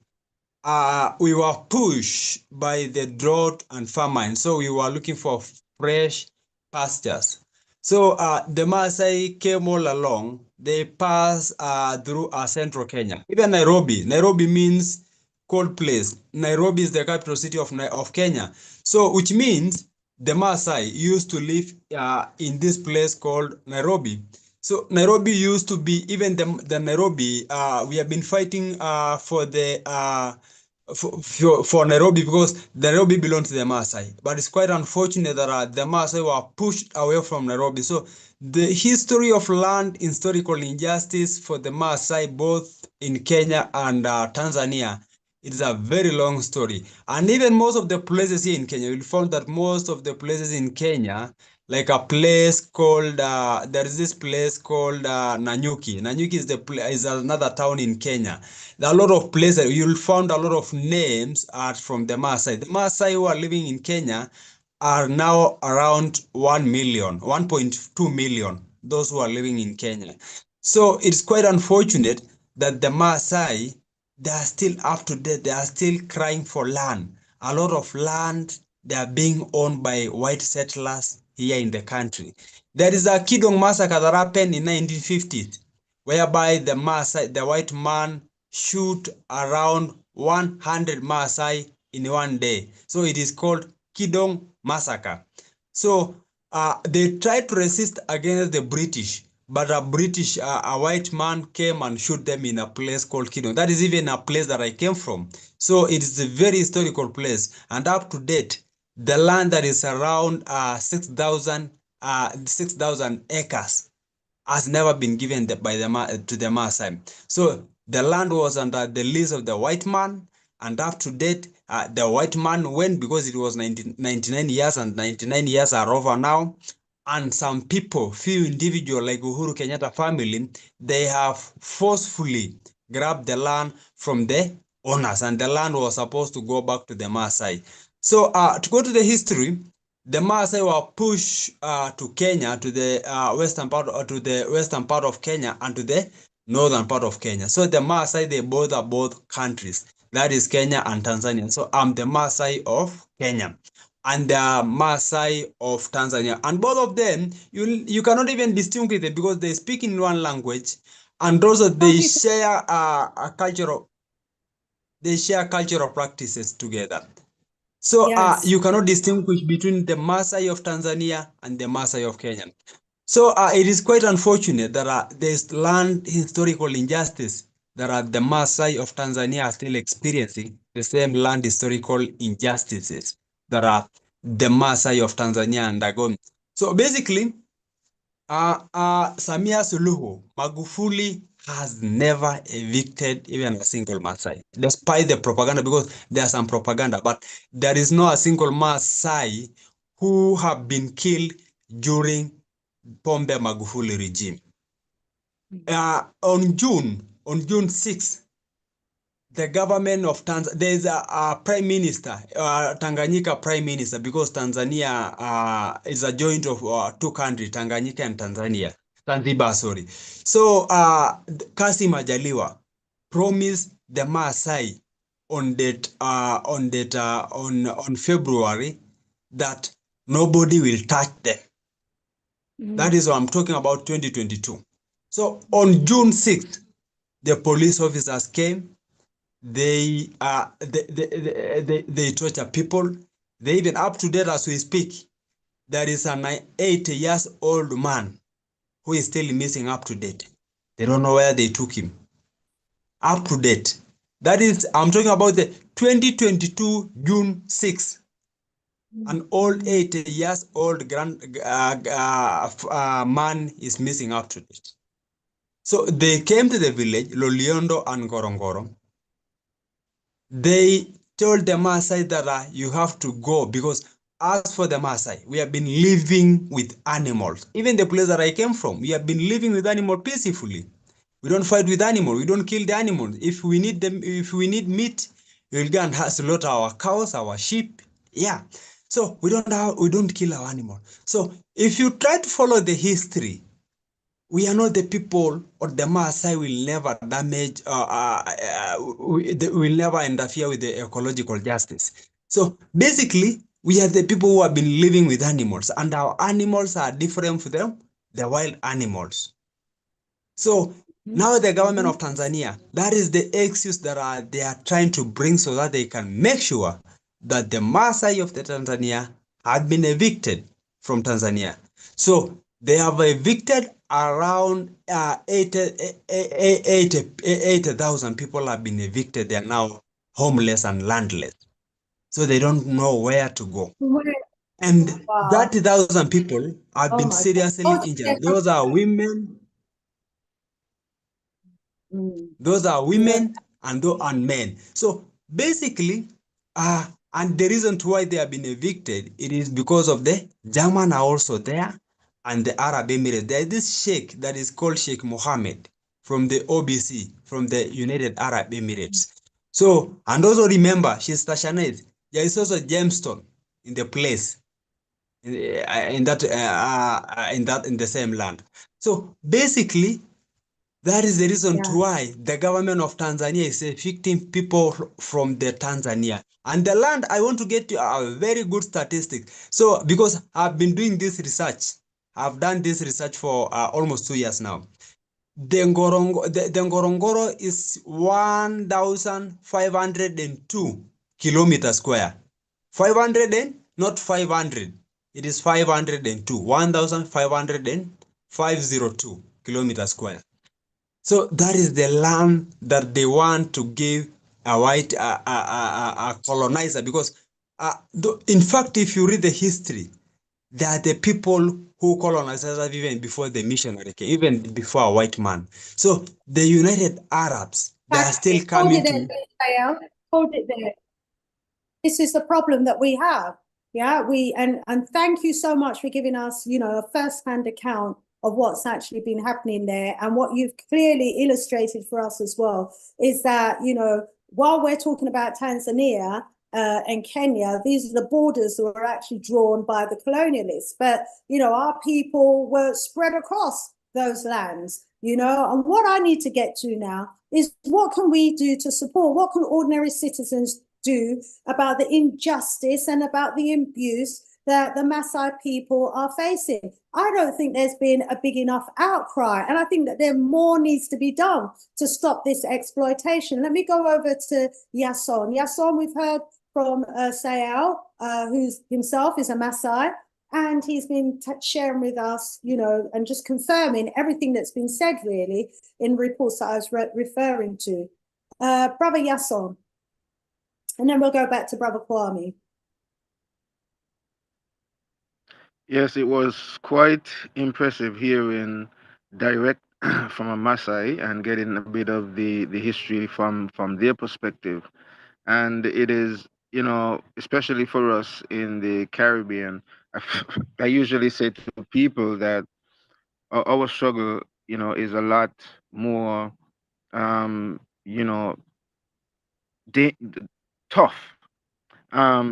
we were pushed by the drought and famine. So we were looking for fresh pastures. So the Maasai came all along. They passed through central Kenya. Even Nairobi. Nairobi means cold place. Nairobi is the capital city of Kenya. So which means the Maasai used to live in this place called Nairobi. So Nairobi used to be even the Nairobi. We have been fighting for Nairobi because Nairobi belongs to the Maasai. But it's quite unfortunate that the Maasai were pushed away from Nairobi. So the history of land historical injustice for the Maasai, both in Kenya and Tanzania, it is a very long story. And even most of the places here in Kenya, you'll find that most of the places in Kenya, like a place called, there is this place called Nanyuki. Nanyuki is another town in Kenya. There are a lot of places, you'll find a lot of names are from the Maasai. The Maasai who are living in Kenya are now around 1 million, 1.2 million, those who are living in Kenya. So it's quite unfortunate that the Maasai, they are still up to date. They are still crying for land. A lot of land, they are being owned by white settlers here in the country. There is a Kidong massacre that happened in 1950s, whereby the white man shoot around 100 Maasai in one day. So it is called Kidong massacre. So they tried to resist against the British, but a white man came and shoot them in a place called Kidong. That is even a place that I came from. So it is a very historical place. And up to date, the land that is around 6,000 acres has never been given to the Maasai. So the land was under the lease of the white man, and up to date, the white man went because it was 99 years, and 99 years are over now. And some people, few individuals like Uhuru Kenyatta family, they have forcefully grabbed the land from the owners, and the land was supposed to go back to the Maasai. So to go to the history, the Maasai were pushed to Kenya, to the western part of Kenya, and to the northern part of Kenya. So the Maasai, they border both countries, that is Kenya and Tanzania. So I'm the Maasai of Kenya and the Maasai of Tanzania, and both of them you cannot even distinguish them because they speak in one language, and also they share cultural practices together. So Yes. you cannot distinguish between the Maasai of Tanzania and the Maasai of Kenya. So it is quite unfortunate that there's land historical injustice that the Maasai of Tanzania are still experiencing the same land historical injustices that the Maasai of Tanzania undergone. So basically, Samia Suluhu, Magufuli has never evicted even a single Maasai, despite the propaganda, because there's some propaganda, but there is no a single Maasai who have been killed during Pombe Magufuli regime. On June 6th, the government of Tanzania, there's a prime minister, Tanganyika prime minister, because Tanzania is a joint of two countries, Tanganyika and Tanzania, Zanzibar, sorry. So Kassim Majaliwa promised the Maasai on February that nobody will touch them. That is what I'm talking about, 2022. So on June 6th, the police officers came. They torture people. They even, up to date as we speak, there is an 80-year-old man who is still missing up to date. They don't know where they took him. Up to date. That is, I'm talking about the 2022 June 6th. An old 80-year-old man is missing up to date. So they came to the village, Loliondo and Ngorongoro. They told the Maasai that you have to go, because as for the Maasai, we have been living with animals. Even the place that I came from, we have been living with animals peacefully. We don't fight with animals. We don't kill the animals. If we need them, if we need meat, we'll go and slaughter our cows, our sheep. Yeah. So we don't kill our animals. So if you try to follow the history, we are not the people, or the Maasai will never damage, will never interfere with the ecological justice. So basically, we are the people who have been living with animals, and our animals are different from the wild animals. So now the government of Tanzania, that is the excuse that they are trying to bring, so that they can make sure that the Maasai of the Tanzania had been evicted from Tanzania. So they have evicted around 80,000 people have been evicted. They are now homeless and landless. So they don't know where to go. And 30,000 people have been seriously injured. Those are women. Those are women and men. So basically, and the reason why they have been evicted, it is because of the German are also there, and the Arab Emirates. There is this sheikh that is called Sheikh Mohammed from the OBC, from the United Arab Emirates. So, and also remember, she's Tashanet. There is also gemstone in the place, in the same land. So basically, that is the reason why the government of Tanzania is evicting people from the Tanzania. And the land, I want to get you a very good statistic. So, because I've been doing this research, I've done this research for almost 2 years now. The Ngorongoro is 1,502 kilometers square. 500 and not 500. It is 502. 1,502 kilometers square. So that is the land that they want to give a white colonizer, because in fact, if you read the history, they are the people who colonized us even before the missionary came, even before a white man. So the United Arabs, they are still coming to... Hold it there. This is the problem that we have. Yeah, and thank you so much for giving us, a first-hand account of what's actually been happening there. And what you've clearly illustrated for us as well is that, while we're talking about Tanzania and Kenya, these are the borders that were actually drawn by the colonialists. But, our people were spread across those lands, and what I need to get to now is, what can we do to support? What can ordinary citizens do about the injustice and about the abuse that the Maasai people are facing? I don't think there's been a big enough outcry, and I think that there more needs to be done to stop this exploitation. Let me go over to Yason. Yason, we've heard from Sayal, who himself is a Maasai, and he's been sharing with us, you know, and just confirming everything that's been said, really, in reports that I was referring to. Brother Yason, and then we'll go back to Brother Kwame. Yes, it was quite impressive hearing direct from a Maasai and getting a bit of the history from their perspective. And it is, you know, especially for us in the Caribbean, I usually say to people that our struggle, you know, is a lot more, you know, da- tough,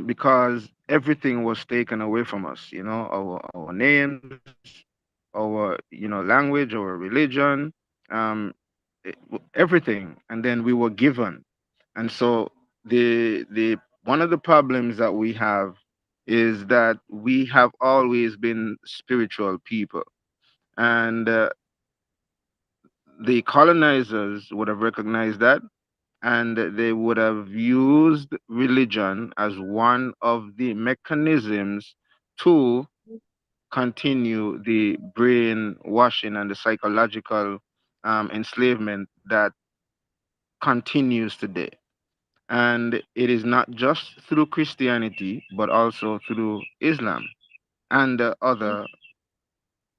because everything was taken away from us, you know, our names, our, you know, language, our religion, um, everything, and then we were given. And so the one of the problems that we have is that we have always been spiritual people, and the colonizers would have recognized that, and they would have used religion as one of the mechanisms to continue the brainwashing and the psychological enslavement that continues today. And it is not just through Christianity, but also through Islam and other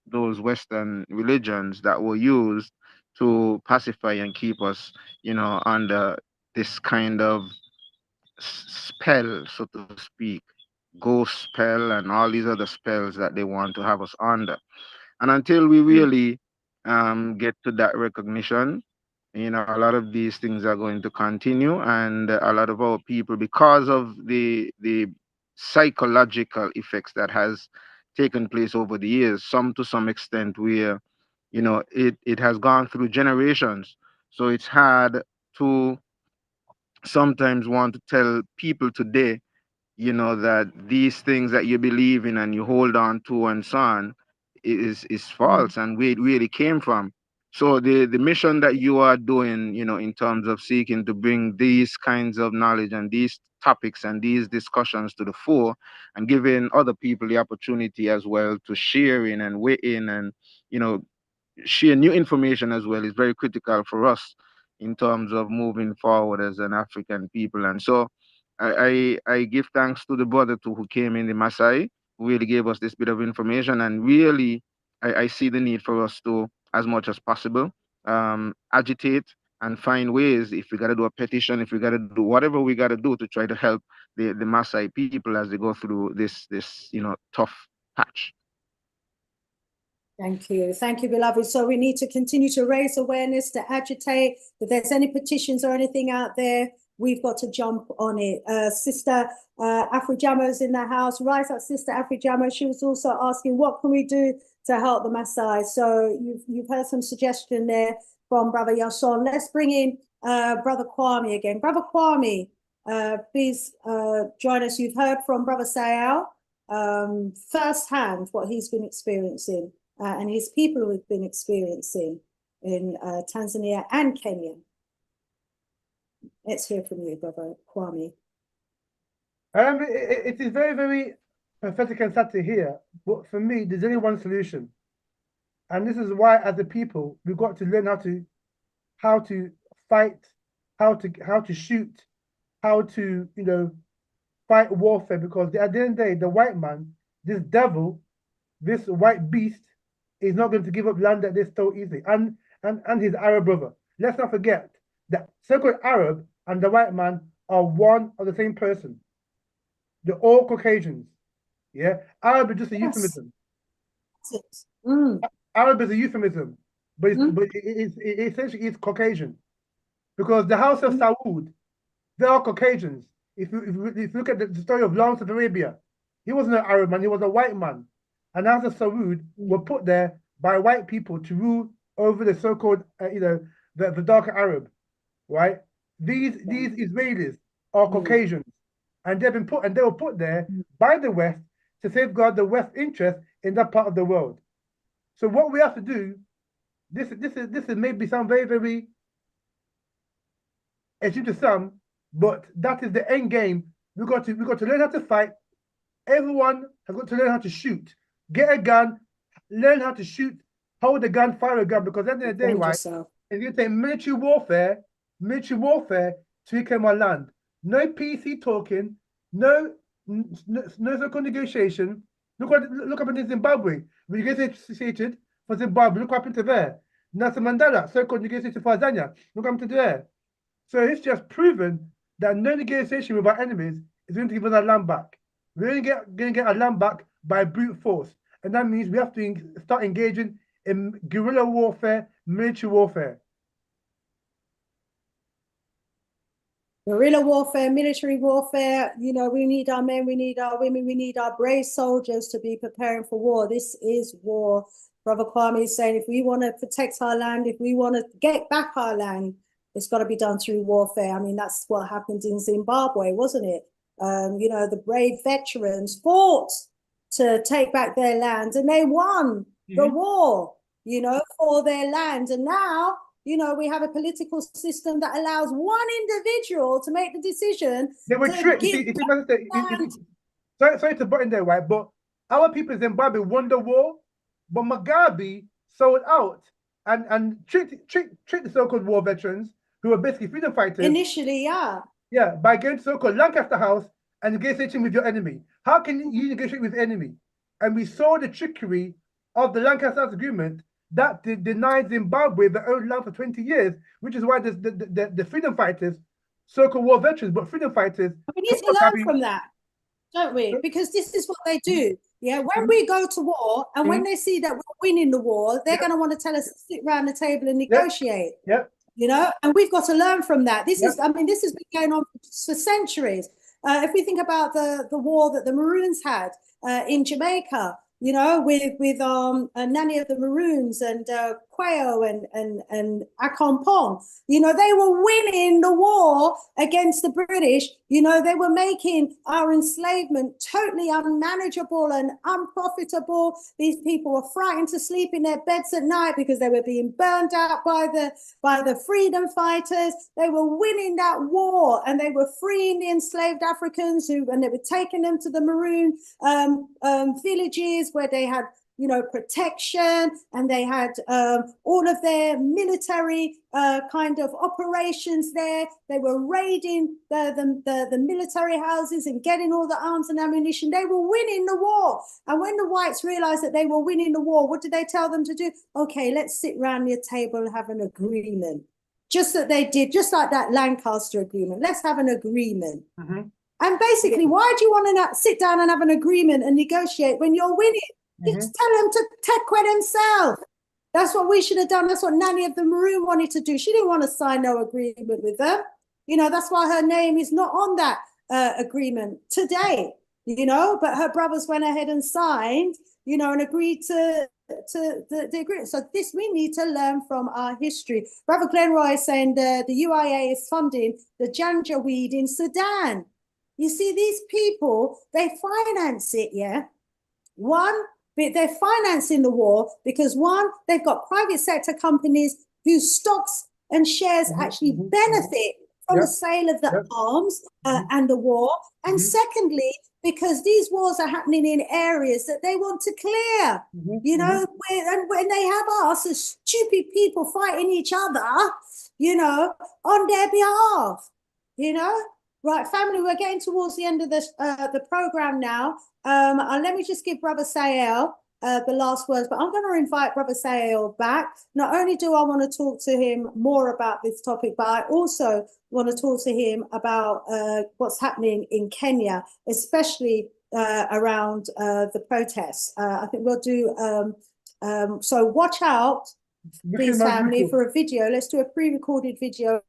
those Western religions that were used to pacify and keep us, you know, under this kind of spell, so to speak, ghost spell, and all these other spells that they want to have us under. And until we really get to that recognition, you know, a lot of these things are going to continue, and a lot of our people, because of the psychological effects that has taken place over the years, some to some extent, where, you know, it has gone through generations. So it's hard to sometimes want to tell people today, you know, that these things that you believe in and you hold on to and so on is false, and where it really came from. So the mission that you are doing, you know, in terms of seeking to bring these kinds of knowledge and these topics and these discussions to the fore, and giving other people the opportunity as well to share in and weigh in, and, you know, share new information as well, is very critical for us in terms of moving forward as an African people. And so I give thanks to the brother too who came in, the Maasai, who really gave us this bit of information. And really, I see the need for us to, as much as possible, agitate and find ways, if we got to do a petition, if we got to do whatever we got to do to try to help the Maasai people as they go through this, you know, tough patch. Thank you, beloved. So we need to continue to raise awareness, to agitate. If there's any petitions or anything out there, we've got to jump on it. Sister Afrijama is in the house. Rise up, Sister Afrijama. She was also asking, what can we do to help the Maasai? So you've heard some suggestion there from Brother Yason. Let's bring in Brother Kwame again. Brother Kwame, please join us. You've heard from Brother Sayal firsthand what he's been experiencing. And his people have been experiencing in Tanzania and Kenya. Let's hear from you, Brother Kwame. It is very, very pathetic and sad to hear, but for me, there's only one solution. And this is why, as a people, we've got to learn how to fight, how to shoot, how to, you know, fight warfare, because at the end of the day, the white man, this devil, this white beast, is not going to give up land like this so easily. And his Arab brother. Let's not forget that so-called Arab and the white man are one of the same person. They're all Caucasians. Yeah, Arab is just a euphemism. Arab is a euphemism, but it essentially is Caucasian, because the House of Saud, they are Caucasians. If you look at the story of Lawrence of Arabia, he wasn't an Arab man; he was a white man. And as the Saud were put there by white people to rule over the so-called, you know, the darker Arab, right? These Israelis are Caucasians, and they were put there by the West to safeguard the West interest in that part of the world. So what we have to do, this is maybe sound very, very edgy to some, but that is the end game. We got to learn how to fight Everyone has got to learn how to shoot. Get a gun, learn how to shoot, hold a gun, fire a gun, because at the end of the day, Defend right, yourself. it's going to take military warfare to reclaim our land. No PC talking, no so-called negotiation. Look up in Zimbabwe. We negotiated for Zimbabwe. Look what happened to there. Nelson Mandela, so-called negotiation for Tanzania. Look what happened to there. So it's just proven that no negotiation with our enemies is going to give us our land back. We're only going to get our land back by brute force. And that means we have to start engaging in guerrilla warfare, military warfare. Guerrilla warfare, military warfare, you know, we need our men, we need our women, we need our brave soldiers to be preparing for war. This is war. Brother Kwame is saying if we want to protect our land, if we want to get back our land, it's got to be done through warfare. I mean, that's what happened in Zimbabwe, wasn't it? You know, the brave veterans fought to take back their land and they won the war, you know, for their land. And now, you know, we have a political system that allows one individual to make the decision. They were tricked. Sorry to butt in there, right? But our people in Zimbabwe won the war, but Mugabe sold out and tricked the so-called war veterans who were basically freedom fighters. Initially, yeah. Yeah, by going to so-called Lancaster House and negotiating with your enemy. How can you negotiate with enemy? And we saw the trickery of the Lancaster House Agreement that denied Zimbabwe their own land for 20 years, which is why the freedom fighters, so-called war veterans, but freedom fighters. We need to learn from that, don't we? Because this is what they do. Yeah, when we go to war and when they see that we're winning the war, they're going to want to tell us to sit around the table and negotiate. You know, and we've got to learn from that. This is, I mean, this has been going on for centuries. If we think about the war that the Maroons had in Jamaica, you know, with Nanny of the Maroons and Quayo and Akompong, you know, they were winning the war against the British. You know, they were making our enslavement totally unmanageable and unprofitable. These people were frightened to sleep in their beds at night because they were being burned out by the freedom fighters. They were winning that war and they were freeing the enslaved Africans and they were taking them to the Maroon villages where they had, you know, protection and they had all of their military kind of operations there. They were raiding the military houses and getting all the arms and ammunition. They were winning the war. And when the whites realized that they were winning the war, what did they tell them to do? Okay, let's sit around the table and have an agreement. Just that they did, just like that Lancaster agreement. Let's have an agreement. And basically, why do you want to sit down and have an agreement and negotiate when you're winning? Just tell them to take care themselves. That's what we should have done. That's what Nanny of the Maroon wanted to do. She didn't want to sign no agreement with them. You know, that's why her name is not on that agreement today, you know, but her brothers went ahead and signed, you know, and agreed to the agreement. So this, we need to learn from our history. Brother Glenroy is saying the UIA is funding the Janjaweed in Sudan. You see, these people, they finance it, yeah? One, they're financing the war because one, they've got private sector companies whose stocks and shares actually benefit from the sale of the arms and the war. And secondly, because these wars are happening in areas that they want to clear, you know, and when they have us as stupid people fighting each other, you know, on their behalf, you know. Right, family, we're getting towards the end of the program now. Let me just give Brother Sael the last words, but I'm going to invite Brother Sael back. Not only do I want to talk to him more about this topic, but I also want to talk to him about what's happening in Kenya, especially around the protests. I think we'll do, so watch out, please, family, for a video. Let's do a pre-recorded video.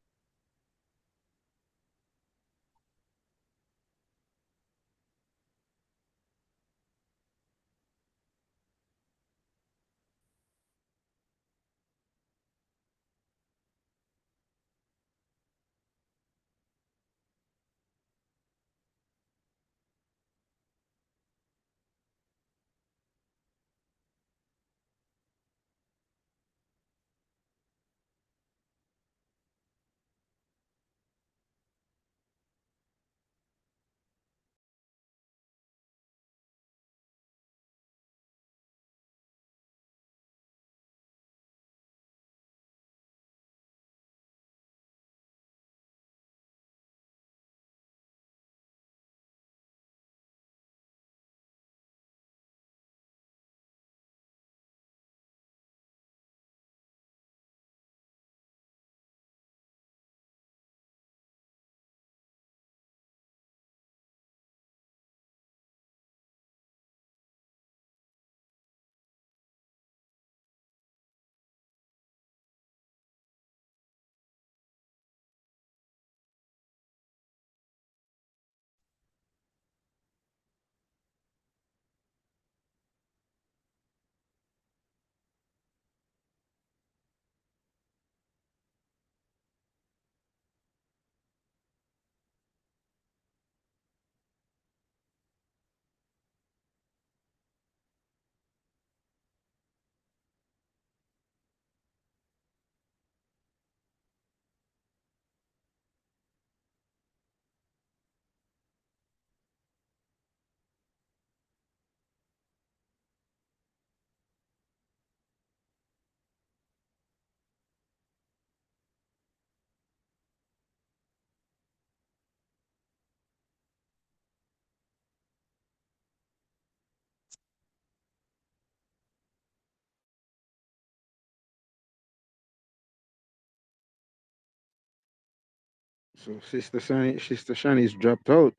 So Sister Shani's dropped out.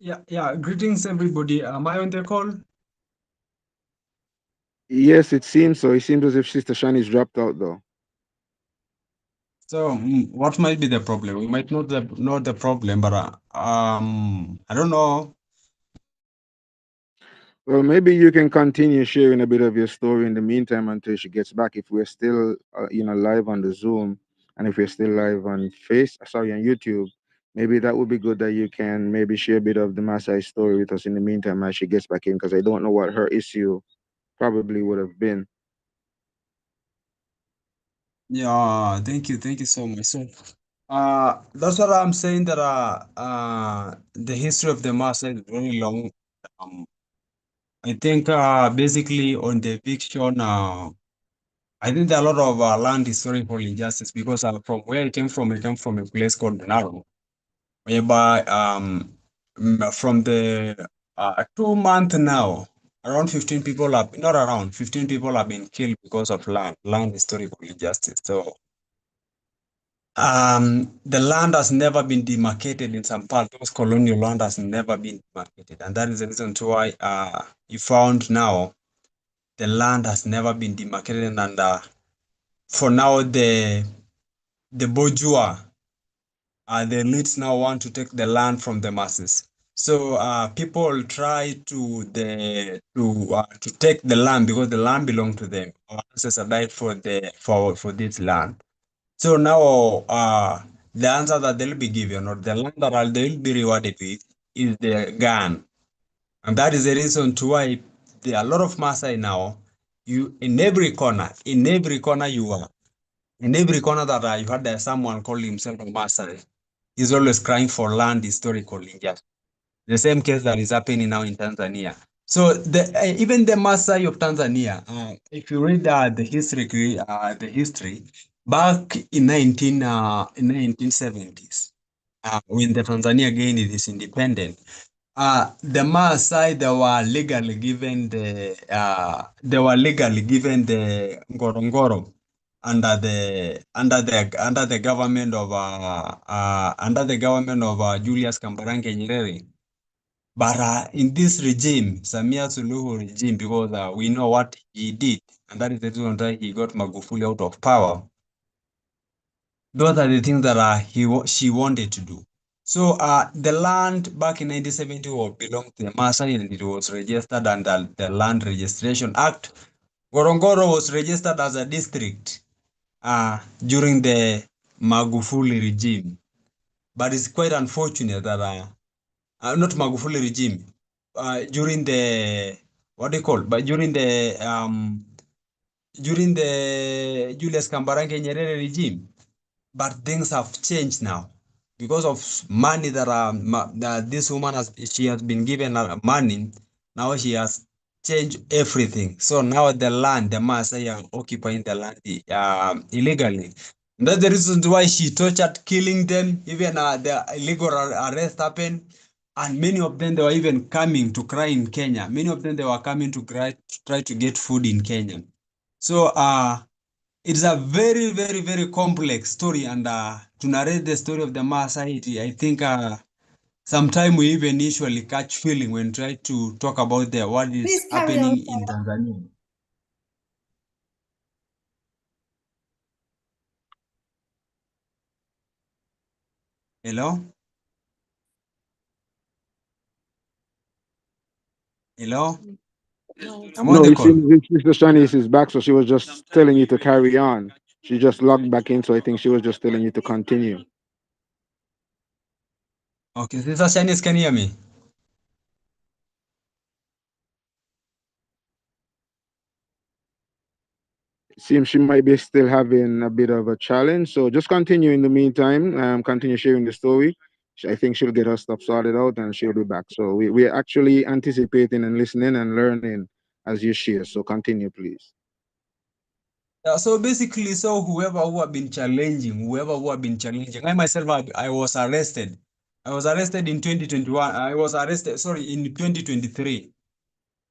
Yeah. Greetings, everybody. Am I on the call? Yes, it seems so. It seems as if Sister Shani's dropped out though. So, what might be the problem? We might know the problem, but I don't know. Well, maybe you can continue sharing a bit of your story in the meantime until she gets back. If we're still, live on the Zoom, and if we're still live on on YouTube, maybe that would be good that you can maybe share a bit of the Maasai story with us in the meantime as she gets back in, because I don't know what her issue probably would have been. Yeah, thank you so much. So, that's what I'm saying that the history of the Maasai is very long. Um, I think basically on the eviction, I think there are a lot of land historical injustice because from where I came from a place called Naro, whereby from the 2 month now, around 15 people have not around 15 people have been killed because of land historical injustice. So the land has never been demarcated in some parts. Those colonial land has never been demarcated, and that is the reason to why you found now the land has never been demarcated, and for now the bourgeois, the elites now want to take the land from the masses. So people try to take the land because the land belongs to them. Our ancestors died for this land. So now the answer that they'll be given or the land that they'll be rewarded with is the gun. And that is the reason to why there are a lot of Maasai now. You in every corner you are, in every corner that you had someone call himself a Maasai, is always crying for land historically. Yes. The same case that is happening now in Tanzania. So even the Maasai of Tanzania, if you read the history back in 1970s, when the Tanzania gained its independence, the Maasai they were legally given the Ngorongoro under the government of Julius Kambarage Nyerere. But in this regime, Samia Suluhu regime, because we know what he did, and that is the reason why he got Magufuli out of power. Those are the things that she wanted to do. So the land back in 1970 belonged to the Maasai, and it was registered under the Land Registration Act. Ngorongoro was registered as a district during the Magufuli regime. But it's quite unfortunate that not Magufuli regime, during the what do you call? But during the Julius Kambarage Nyerere regime. But things have changed now because of money that this woman she has been given money. Now she has changed everything. So now the Maasai are occupying the land illegally. And that's the reason why she tortured, killing them. Even the illegal arrest happened, and many of them they were even coming to cry in Kenya. Many of them they were coming to try to get food in Kenya. So it's a very, very, very complex story, and to narrate the story of the Maasai, I think sometimes we even usually catch feeling when try to talk about what is Please carry on. happening in Tanzania. Hello? Hello? I'm on No, the it call. seems Sister Shanice is back, so she was just telling you to carry on. She just logged back in, so I think she was just telling you to continue. Okay, Sister Chinese, can you hear me? seems she might be still having a bit of a challenge. So just continue in the meantime. Continue sharing the story. I think she'll get her stuff sorted out and she'll be back. So we're actually anticipating and listening and learning as you share. So continue, please. So basically, so whoever who have been challenging, I myself, I was arrested. I was arrested in 2021. I was arrested, sorry, in 2023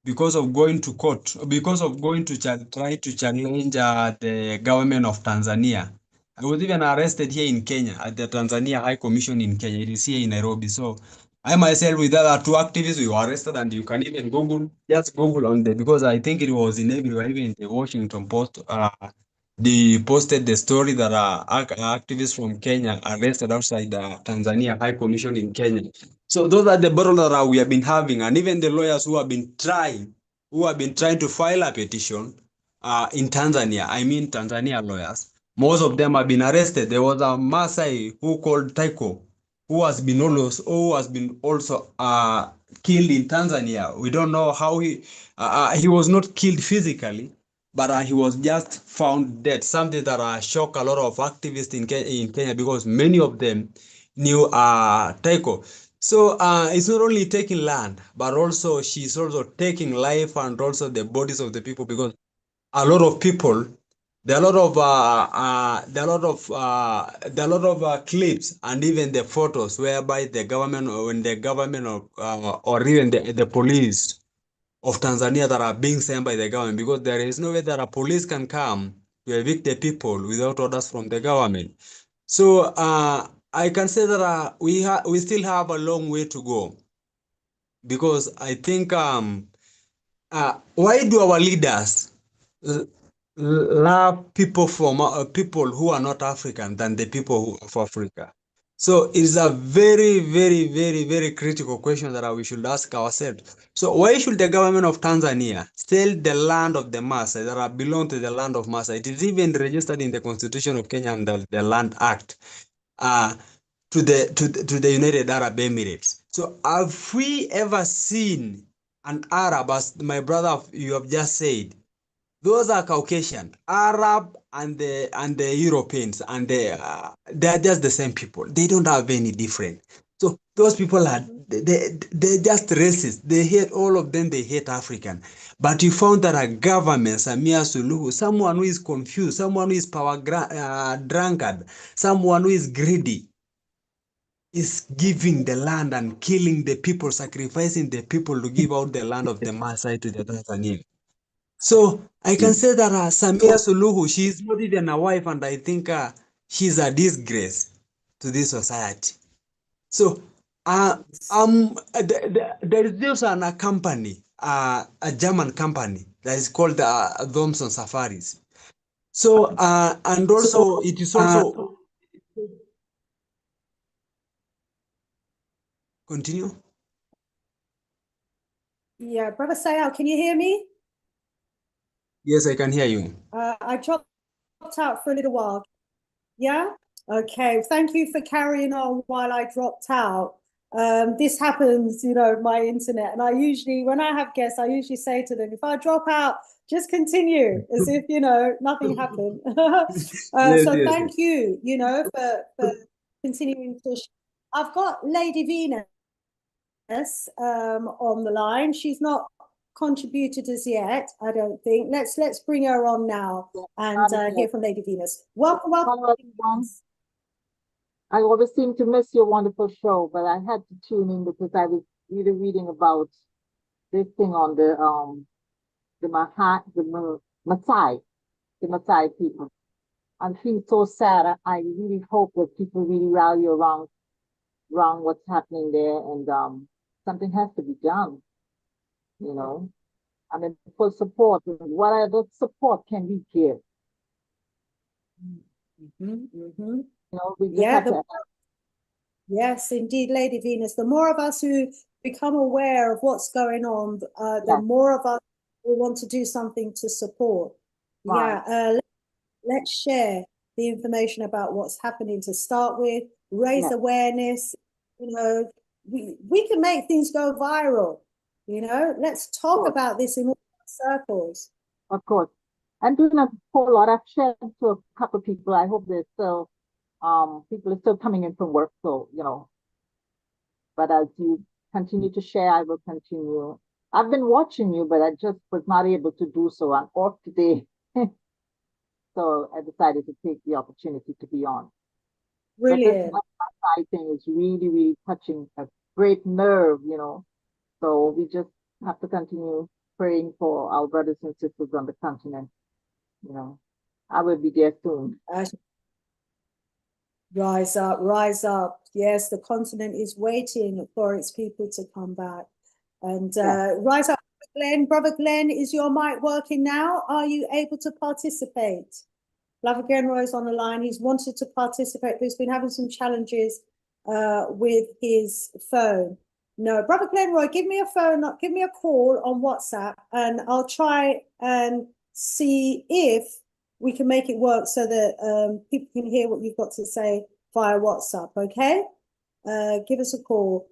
because of going to court, because of going to try to challenge the government of Tanzania. I was even arrested here in Kenya at the Tanzania High Commission in Kenya. It is here in Nairobi. So I myself with other two activists, we were arrested, and you can even Google, just Google on the, because I think it was in everywhere, even the Washington Post. They posted the story that activists from Kenya arrested outside the Tanzania High Commission in Kenya. So those are the battles that we have been having, and even the lawyers who have been trying to file a petition in Tanzania. I mean Tanzania lawyers. Most of them have been arrested. There was a Maasai who called Taiko, who has been also killed in Tanzania. We don't know how he was not killed physically, but he was just found dead. Something that shocked a lot of activists in Kenya because many of them knew Taiko. So it's not only taking land, but also she's also taking life and also the bodies of the people, because a lot of people, there are a lot of clips and even the photos whereby the government, or even the police of Tanzania that are being sent by the government, because there is no way that a police can come to evict the people without orders from the government. So I can say that we still have a long way to go, because I think why do our leaders love people from people who are not African than the people of Africa? So it is a very, very, very, very critical question that we should ask ourselves. So why should the government of Tanzania sell the land of the Maasai that belong to the land of Maasai? It is even registered in the Constitution of Kenya and the Land Act to the United Arab Emirates. So have we ever seen an Arab, as my brother you have just said? Those are Caucasian, Arab, and the Europeans, and they are just the same people. They don't have any different. So those people are they're just racist. They hate all of them. They hate African. But you found that a government, Samia Suluhu, someone who is confused, someone who is drunkard, someone who is greedy, is giving the land and killing the people, sacrificing the people to give out the land of the Maasai to the Tanzanians. So I can say that Samia Suluhu, she is not even a wife, and I think she's a disgrace to this society. So there is also a company, a German company that is called Thomson Safaris. So and also it is also continue. Yeah, Brother Sayal, can you hear me? Yes, I can hear you. I dropped out for a little while. Yeah? Okay. Thank you for carrying on while I dropped out. This happens, my internet. And I usually, when I have guests, I usually say to them, if I drop out, just continue as if, nothing happened. Thank you, for continuing to. I've got Lady Venus on the line. She's not contributed as yet, I don't think. Let's bring her on now and hear from Lady Venus. Welcome. Hello, everyone. I always seem to miss your wonderful show, but I had to tune in because I was really reading about this thing on the Maasai people. I feel so sad. I really hope that people really rally around what's happening there, and something has to be done. I'm in full support. What other support can we give? Yes, indeed, Lady Venus. The more of us who become aware of what's going on, the more of us will want to do something to support. Right. Yeah, let's share the information about what's happening to start with, raise awareness. We can make things go viral. Let's talk about this in all circles. Of course. I'm doing a whole lot. I've shared to a couple of people. I hope there's still people are still coming in from work, so but as you continue to share, I will continue. I've been watching you, but I just was not able to do so. I'm off today. So I decided to take the opportunity to be on. Brilliant. But this Maasai thing is really, really touching a great nerve, So we just have to continue praying for our brothers and sisters on the continent. I will be there soon. Rise up, rise up. Yes, the continent is waiting for its people to come back. And rise up, Glenn. Brother Glenn, is your mic working now? Are you able to participate? Brother Glenn Roy's on the line. He's wanted to participate, but he's been having some challenges with his phone. No, Brother Glenroy, give me a phone, give me a call on WhatsApp, and I'll try and see if we can make it work so that people can hear what you've got to say via WhatsApp, okay? Give us a call.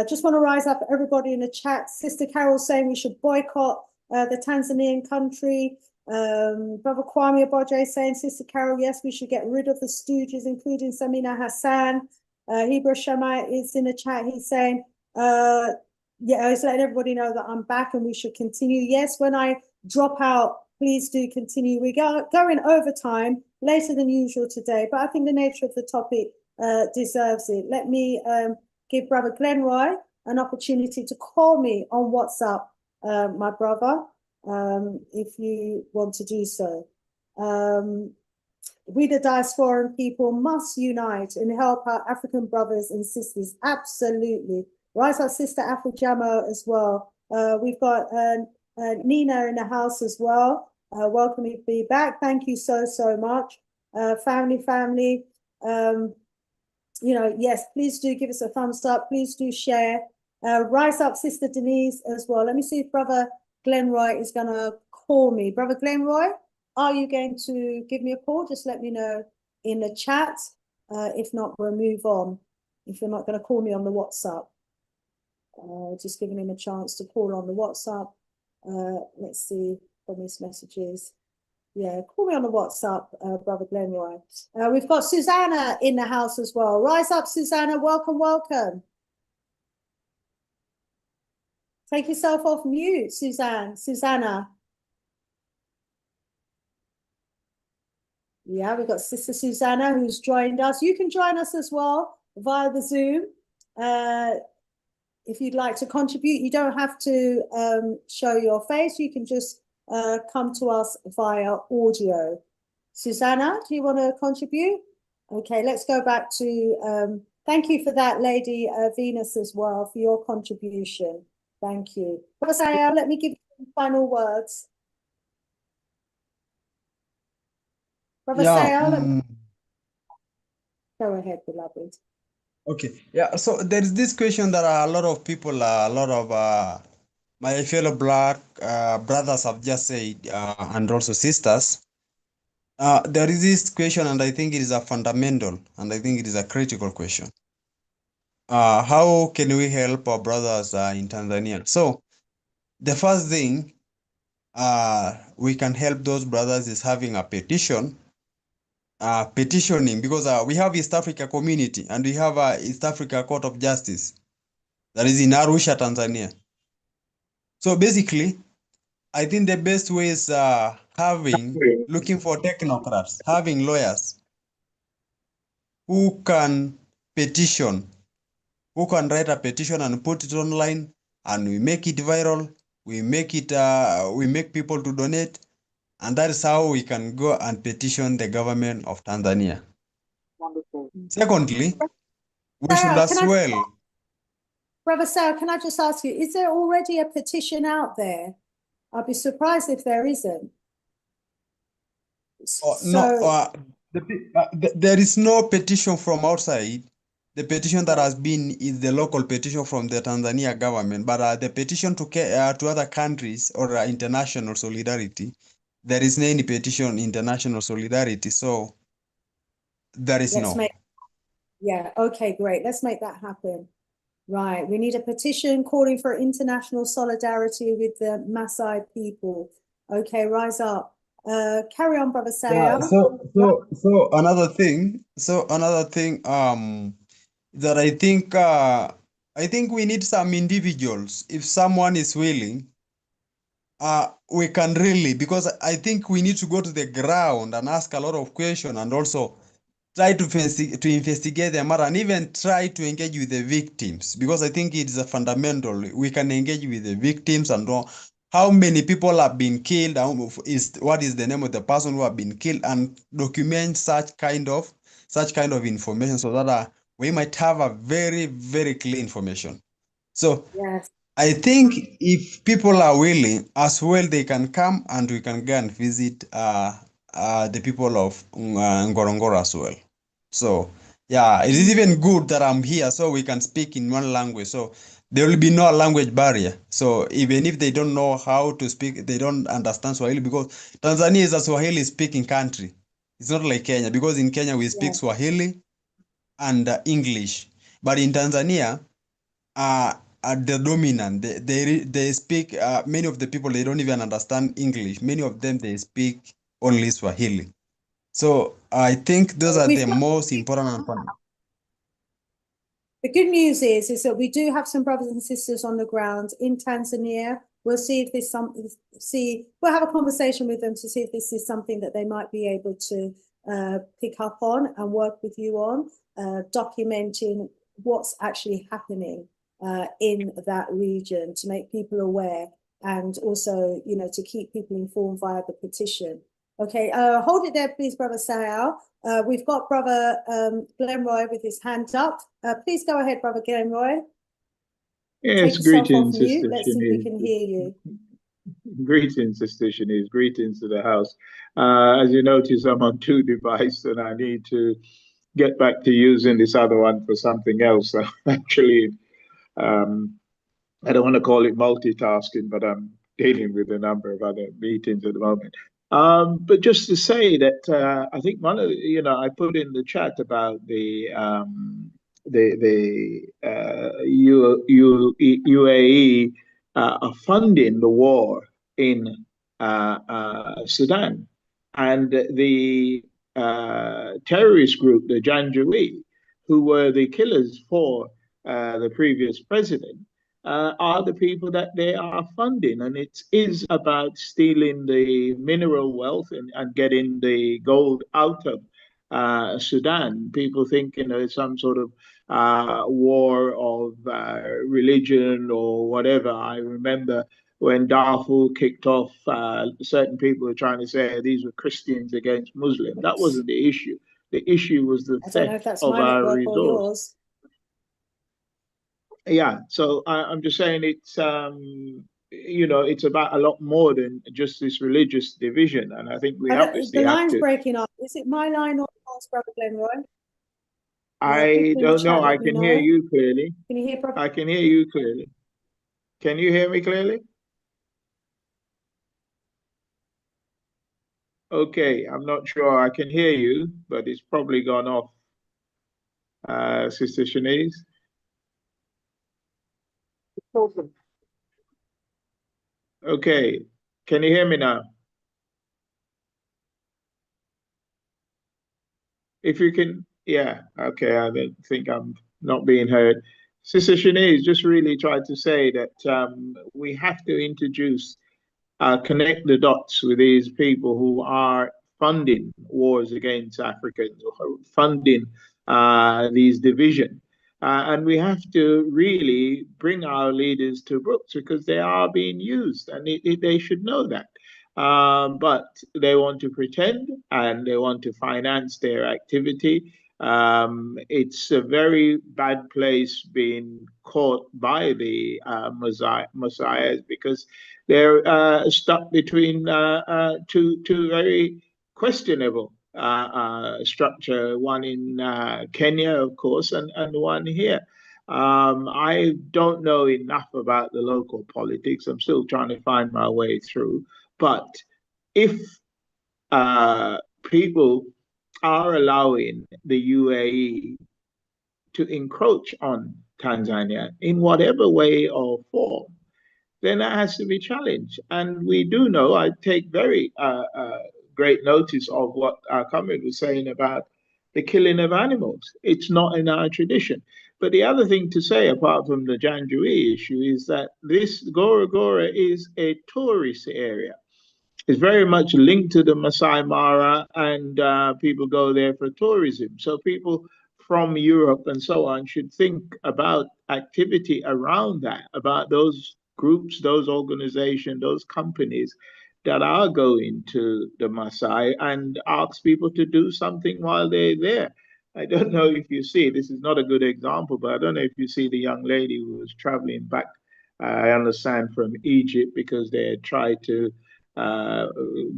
Just want to rise up everybody in the chat. Sister Carol saying we should boycott the Tanzanian country. Brother Kwame Aboje saying, Sister Carol, yes, we should get rid of the stooges, including Samina Hassan. Hebrew Shammai is in the chat. He's saying, yeah, he's letting everybody know that I'm back and we should continue. Yes, when I drop out, please do continue. We go going overtime later than usual today, but I think the nature of the topic deserves it. Let me give Brother Glenroy an opportunity to call me on WhatsApp, my brother, if you want to do so. We, the diasporan people, must unite and help our African brothers and sisters. Absolutely. Rise up, Sister Afujamo as well. We've got Nina in the house as well. Welcome to be back. Thank you so much. Family. Yes, please do give us a thumbs up. Please do share. Rise up, Sister Denise as well. Let me see if Brother Glenroy is going to call me. Brother Glenroy, are you going to give me a call? Just let me know in the chat. If not, we'll move on. If you're not going to call me on the WhatsApp. Just giving him a chance to call on the WhatsApp. Let's see from his messages. Yeah, call me on the WhatsApp, Brother Glenroy. We've got Susanna in the house as well. Rise up, Susanna. Welcome. Take yourself off mute, Susanna. Yeah, we've got Sister Susanna who's joined us. You can join us as well via the Zoom. If you'd like to contribute, you don't have to show your face. You can just come to us via audio. Susanna, do you want to contribute? Okay, let's go back to, thank you for that, Lady Venus, as well, for your contribution. Thank you. Brother, let me give you some final words. Brother Sayal, go ahead, beloved. Okay, yeah, so there is this question that a lot of people, my fellow Black brothers have just said, and also sisters. There is this question, and I think it is a fundamental, and I think it is a critical question. How can we help our brothers in Tanzania? So, the first thing we can help those brothers is having a petitioning, because we have East Africa Community and we have East Africa Court of Justice that is in Arusha, Tanzania. So basically, I think the best way is looking for technocrats, having lawyers who can petition, who can write a petition and put it online, and we make it viral. We make people to donate. And that is how we can go and petition the government of Tanzania. Wonderful. Secondly, we should as well. Brother Sarah, can I just ask you, is there already a petition out there? I'd be surprised if there isn't. There is no petition from outside. The petition that has been is the local petition from the Tanzania government, but the petition to other countries or international solidarity, there is no any petition international solidarity, so there is no. Yeah, okay, great. Let's make that happen. Right, we need a petition calling for international solidarity with the Maasai people. Okay, rise up. Carry on, Brother Yeah, Sayal. so another thing, that I think we need some individuals. If someone is willing, we can really, because I think we need to go to the ground and ask a lot of questions, and also try to investigate the matter, and even try to engage with the victims, because I think it is a fundamental. We can engage with the victims and know how many people have been killed, what is the name of the person who have been killed, and document such kind of information, so that we might have a very, very clear information. So Yes. I think if people are willing as well, they can come and we can go and visit the people of Ngorongoro as well. So yeah, it is even good that I'm here so we can speak in one language. So there will be no language barrier. So even if they don't know how to speak, they don't understand Swahili, because Tanzania is a Swahili speaking country. It's not like Kenya, because in Kenya we speak Swahili and English. But in Tanzania, are the dominant. They speak. Many of the people, they don't even understand English. Many of them, they speak only Swahili. So I think those are We've the got most important and fun. the good news is that we do have some brothers and sisters on the ground in Tanzania. We'll see if there's we'll have a conversation with them to see if this is something that they might be able to pick up on and work with you on, documenting what's actually happening in that region, to make people aware, and also, you know, to keep people informed via the petition. Okay, hold it there, please, Brother Sayal. We've got Brother Glenroy with his hand up. Please go ahead, Brother Glenroy. Yes, Take yourself off greetings, mute. Sister Let's see if we can Shanice. hear you. Greetings, Sister Shanice. Greetings to the house. As you notice, I'm on two devices and I need to get back to using this other one for something else. Actually, I don't want to call it multitasking, but I'm dealing with a number of other meetings at the moment. But just to say that I think one of I put in the chat about the UAE funding the war in Sudan, and the terrorist group, the Janjaweed, who were the killers for the previous president, are the people that they are funding. And it is about stealing the mineral wealth and getting the gold out of Sudan. People think, it's some sort of war of religion or whatever. I remember when Darfur kicked off, certain people were trying to say these were Christians against Muslims. That wasn't the issue. The issue was the theft of our resource. Yeah, so I'm just saying it's it's about a lot more than just this religious division, and I think we obviously the have line's to. breaking up. Is it my line or yours, Brother Glenroy? I don't know. I can hear you clearly. Can you hear? I can hear you clearly. Can you hear me clearly? Okay, I'm not sure. I can hear you, but it's probably gone off. Sister Shanice. Okay, can you hear me now? If you can, yeah, okay, I don't think I'm not being heard. Sister Shanice just really tried to say that we have to introduce, connect the dots with these people who are funding wars against Africans, or funding these divisions. And we have to really bring our leaders to books, because they are being used, and they should know that. But they want to pretend and they want to finance their activity. It's a very bad place being caught by the Messiahs, because they're stuck between two very questionable structure, one in Kenya, of course, and one here. I don't know enough about the local politics. I'm still trying to find my way through. But if people are allowing the UAE to encroach on Tanzania in whatever way or form, then that has to be challenged. And we do know, I take very great notice of what our comrade was saying about the killing of animals. It's not in our tradition. But the other thing to say, apart from the Janjaweed issue, is that this Ngorongoro is a tourist area. It's very much linked to the Masai Mara, and people go there for tourism. So people from Europe and so on should think about activity around that, about those groups, those organizations, those companies that are going to the Masai, and ask people to do something while they're there. I don't know if you see, this is not a good example, but I don't know if you see the young lady who was traveling back, I understand, from Egypt because they had tried to uh,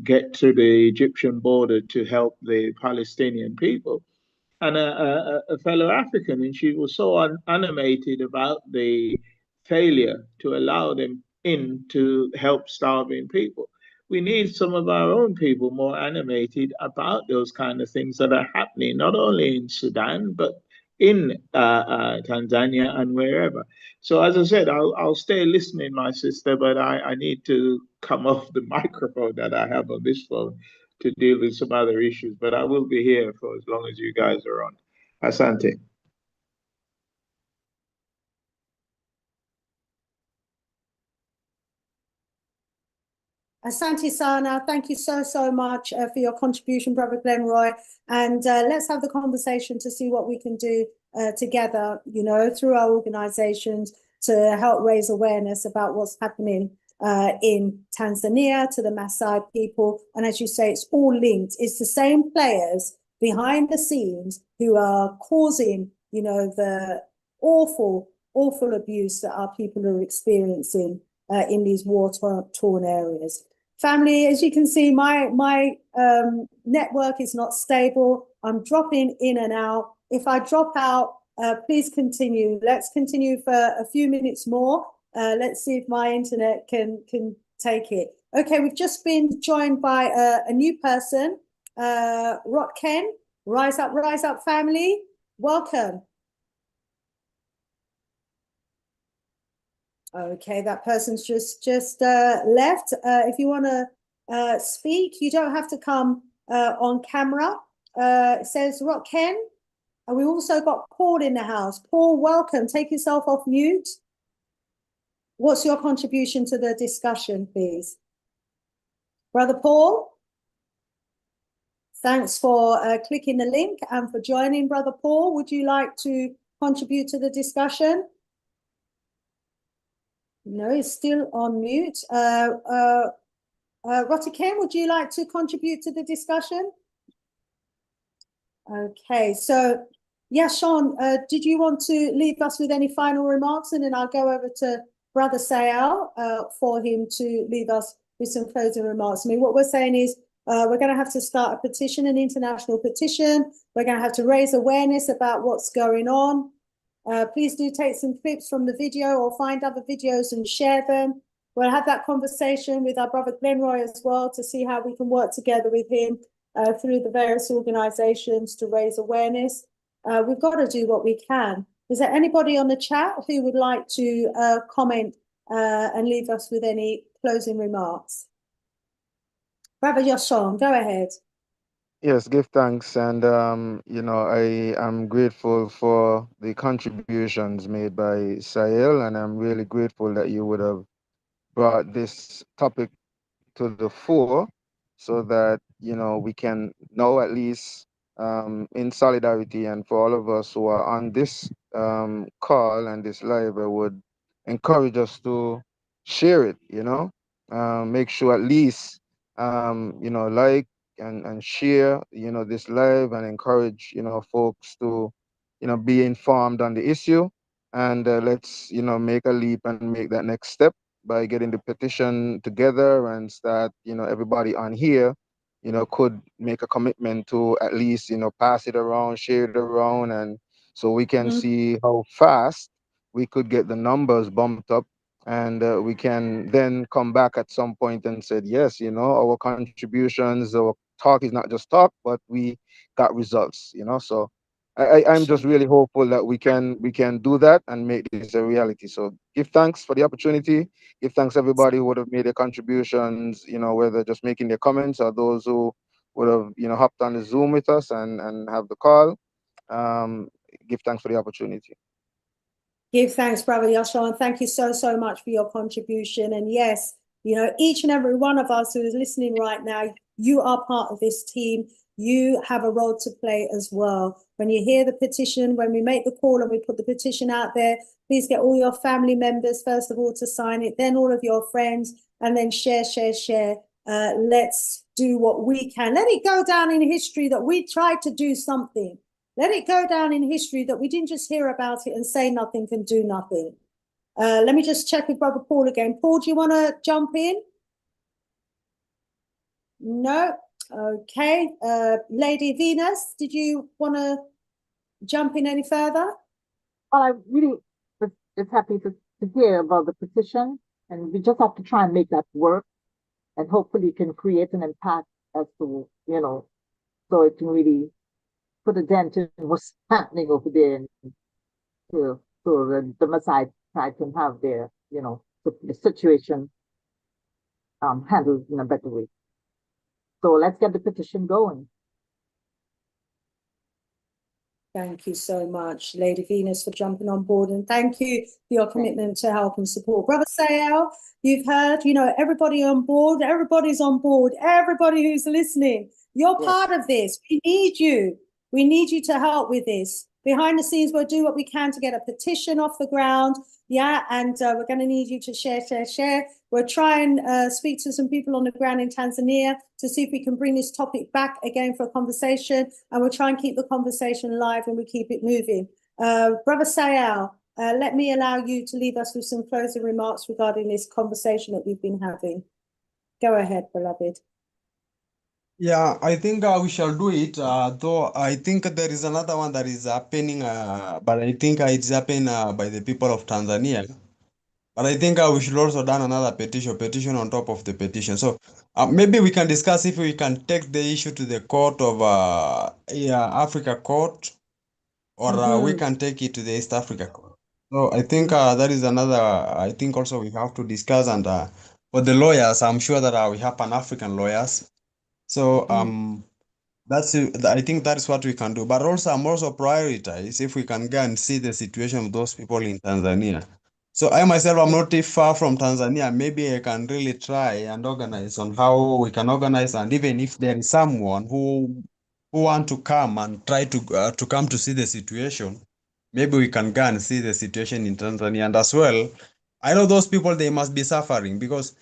get to the Egyptian border to help the Palestinian people, and a fellow African, and she was so animated about the failure to allow them in to help starving people. We need some of our own people more animated about those kind of things that are happening, not only in Sudan, but in Tanzania and wherever. So, as I said, I'll stay listening, my sister, but I need to come off the microphone that I have on this phone to deal with some other issues, but I will be here for as long as you guys are on. Asante. Asante Sana, thank you so much for your contribution, Brother Glenroy. And let's have the conversation to see what we can do together, you know, through our organizations to help raise awareness about what's happening in Tanzania to the Maasai people. And as you say, it's all linked. It's the same players behind the scenes who are causing, you know, the awful abuse that our people are experiencing in these war-torn areas. Family, as you can see, my network is not stable. I'm dropping in and out. If I drop out, please continue. Let's continue for a few minutes more. Let's see if my internet can take it. Okay, we've just been joined by a new person, Rotken. Rise up, family. Welcome. Okay, that person's just left. If you want to speak, you don't have to come on camera. It says Rotken. And we also got Paul in the house. Paul, welcome. Take yourself off mute. What's your contribution to the discussion, please? Brother Paul? Thanks for clicking the link and for joining, Brother Paul. Would you like to contribute to the discussion? No, he's still on mute. Rotken, would you like to contribute to the discussion? Okay, so yeah, Sean, did you want to leave us with any final remarks? And then I'll go over to Brother Sayal for him to leave us with some closing remarks. I mean, what we're saying is we're going to have to start a petition, an international petition. We're going to have to raise awareness about what's going on. Please do take some clips from the video or find other videos and share them. We'll have that conversation with our brother Glenroy as well to see how we can work together with him through the various organizations to raise awareness. We've got to do what we can. Is there anybody on the chat who would like to comment and leave us with any closing remarks? Brother Yoshon, go ahead. Yes, give thanks. And, you know, I am grateful for the contributions made by Sahel, and I'm really grateful that you would have brought this topic to the fore so that, you know, we can know at least in solidarity, and for all of us who are on this call and this live, I would encourage us to share it, you know, make sure at least, you know, like and share, you know, this live, and encourage, you know, folks to, you know, be informed on the issue. And let's, you know, make a leap and make that next step by getting the petition together and start, you know, everybody on here, you know, could make a commitment to at least, you know, pass it around, share it around, and so we can see how fast we could get the numbers bumped up. And we can then come back at some point and said, yes, you know, our contributions, our talk is not just talk, but we got results, you know. So I'm just really hopeful that we can do that and make this a reality. So give thanks for the opportunity. Give thanks everybody who would have made their contributions, you know, whether just making their comments or those who would have, you know, hopped on the Zoom with us and have the call. Give thanks for the opportunity. Give thanks, Brother Yashar, and thank you so, so much for your contribution. And yes, you know, each and every one of us who is listening right now, you are part of this team. You have a role to play as well. When you hear the petition, when we make the call and we put the petition out there, please get all your family members, first of all, to sign it, then all of your friends, and then share. Let's do what we can. Let it go down in history that we tried to do something. Let it go down in history that we didn't just hear about it and say nothing can do nothing. Let me just check with Brother Paul again. Paul, do you want to jump in? No? Okay. Lady Venus, did you want to jump in any further? Well, I really was just happy to hear about the petition, and we just have to try and make that work, and hopefully it can create an impact as to, you know, so it can really put a dent in what's happening over there, and so the Maasai tribe can have their, you know, the situation handled in a better way. So let's get the petition going. Thank you so much, Lady Venus, for jumping on board, and thank you for your commitment to help and support. Brother Sayal, you've heard, you know, everybody on board, everybody's on board, everybody who's listening, you're part of this. We need you. We need you to help with this. Behind the scenes, we'll do what we can to get a petition off the ground. Yeah, and we're going to need you to share. We'll try and speak to some people on the ground in Tanzania to see if we can bring this topic back again for a conversation. And we'll try and keep the conversation live and we keep it moving. Brother Sayal, let me allow you to leave us with some closing remarks regarding this conversation that we've been having. Go ahead, beloved. Yeah, I think we shall do it. Though I think there is another one that is happening, but I think it's happening by the people of Tanzania. But I think we should also done another petition on top of the petition. So maybe we can discuss if we can take the issue to the court of Africa court, or we can take it to the East Africa court. So I think that is another. I think also we have to discuss, and for the lawyers, I'm sure that we have Pan-African lawyers. So I think that is what we can do. But also I'm also prioritize if we can go and see the situation of those people in Tanzania. So I myself am not too far from Tanzania. Maybe I can really try and organize on how we can organize, and even if there is someone who want to come and try to come to see the situation, maybe we can go and see the situation in Tanzania. And as well, I know those people, they must be suffering because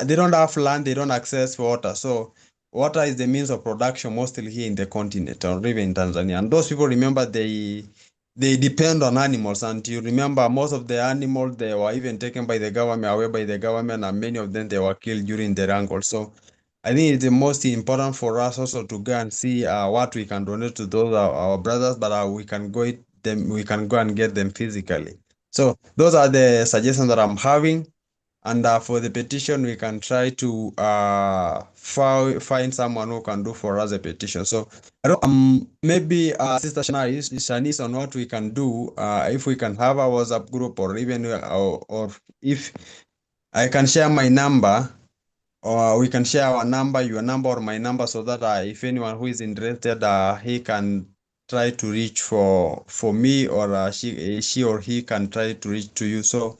they don't have land, they don't access water. So water is the means of production mostly here in the continent or even in Tanzania. And those people, remember, they depend on animals. And you remember most of the animals, they were even taken by the government, away by the government, and many of them, they were killed during the wrangle. So I think it's the most important for us also to go and see what we can donate to those our brothers, but we can go and get them physically. So those are the suggestions that I'm having. And for the petition, we can try to find someone who can do for us a petition. So I don't maybe Sister Shanice on what we can do, if we can have a WhatsApp group, or even or if I can share my number, or we can share our number, your number or my number, so that if anyone who is interested, he can try to reach for me, or she or he can try to reach to you. So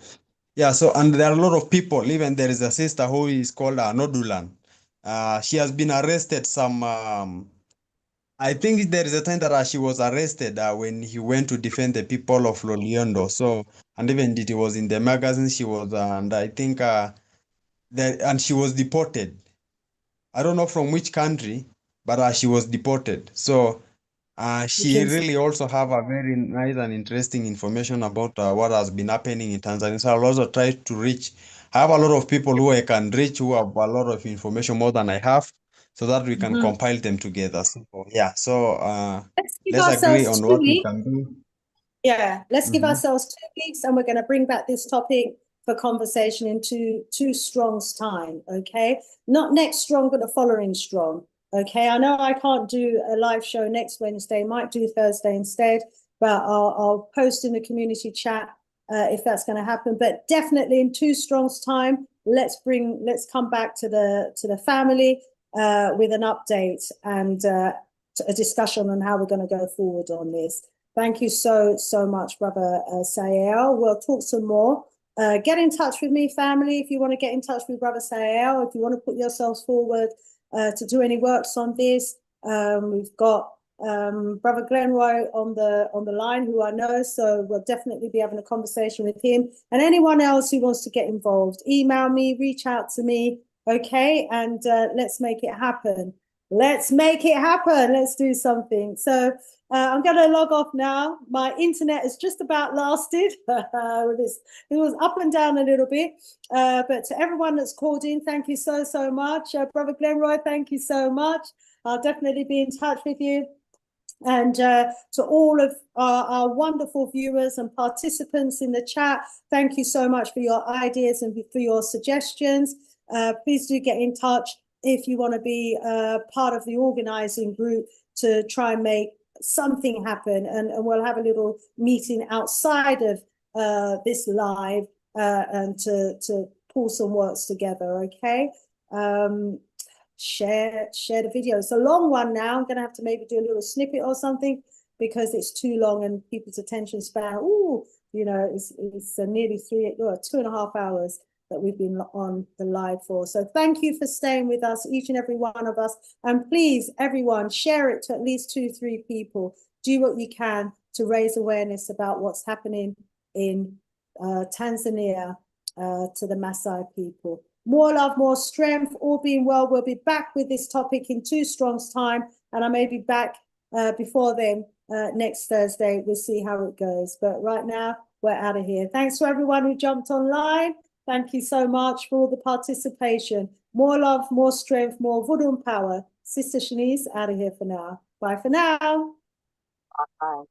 yeah, so, and there are a lot of people. Even there is a sister who is called Nodulan. She has been arrested I think there is a time that she was arrested when he went to defend the people of Loliondo. So, and even it was in the magazine she was, and I think and she was deported. I don't know from which country, but she was deported. So she really also have a very nice and interesting information about what has been happening in Tanzania. So I'll also try to reach. I have a lot of people who I can reach who have a lot of information more than I have, so that we can compile them together. So yeah, so let's agree on what we can do. Yeah, let's give ourselves 2 weeks, and we're going to bring back this topic for conversation in two Strong's time, okay? Not next Strong, but the following Strong, Okay, I know I can't do a live show next Wednesday, might do Thursday instead, but I'll post in the community chat if that's going to happen. But definitely in 2 Strong's time, let's come back to the family with an update and a discussion on how we're going to go forward on this. Thank you so much, Brother Sael. We'll talk some more. Get in touch with me, family, if you want to get in touch with Brother Sael, if you want to put yourselves forward to do any works on this. We've got Brother Glenroy on the line, who I know, so we'll definitely be having a conversation with him. And anyone else who wants to get involved, email me, reach out to me, okay? And let's make it happen. Let's make it happen. Let's do something. So I'm going to log off now. My internet has just about lasted. It was up and down a little bit. But to everyone that's called in, thank you so much. Brother Glenroy, thank you so much. I'll definitely be in touch with you. And to all of our wonderful viewers and participants in the chat, thank you so much for your ideas and for your suggestions. Please do get in touch if you want to be part of the organizing group to try and make something happen. And we'll have a little meeting outside of this live and to pull some works together, okay? Share the video. It's a long one now. I'm going to have to maybe do a little snippet or something because it's too long and people's attention span, it's nearly 2.5 hours that we've been on the live for. So thank you for staying with us, each and every one of us. And please, everyone, share it to at least 2-3 people. Do what you can to raise awareness about what's happening in Tanzania to the Maasai people. More love, more strength, all being well. We'll be back with this topic in 2 Strong's time. And I may be back before then next Thursday. We'll see how it goes. But right now, we're out of here. Thanks to everyone who jumped online. Thank you so much for all the participation. More love, more strength, more voodoo power. Sister Shanice, out of here for now. Bye for now. Bye.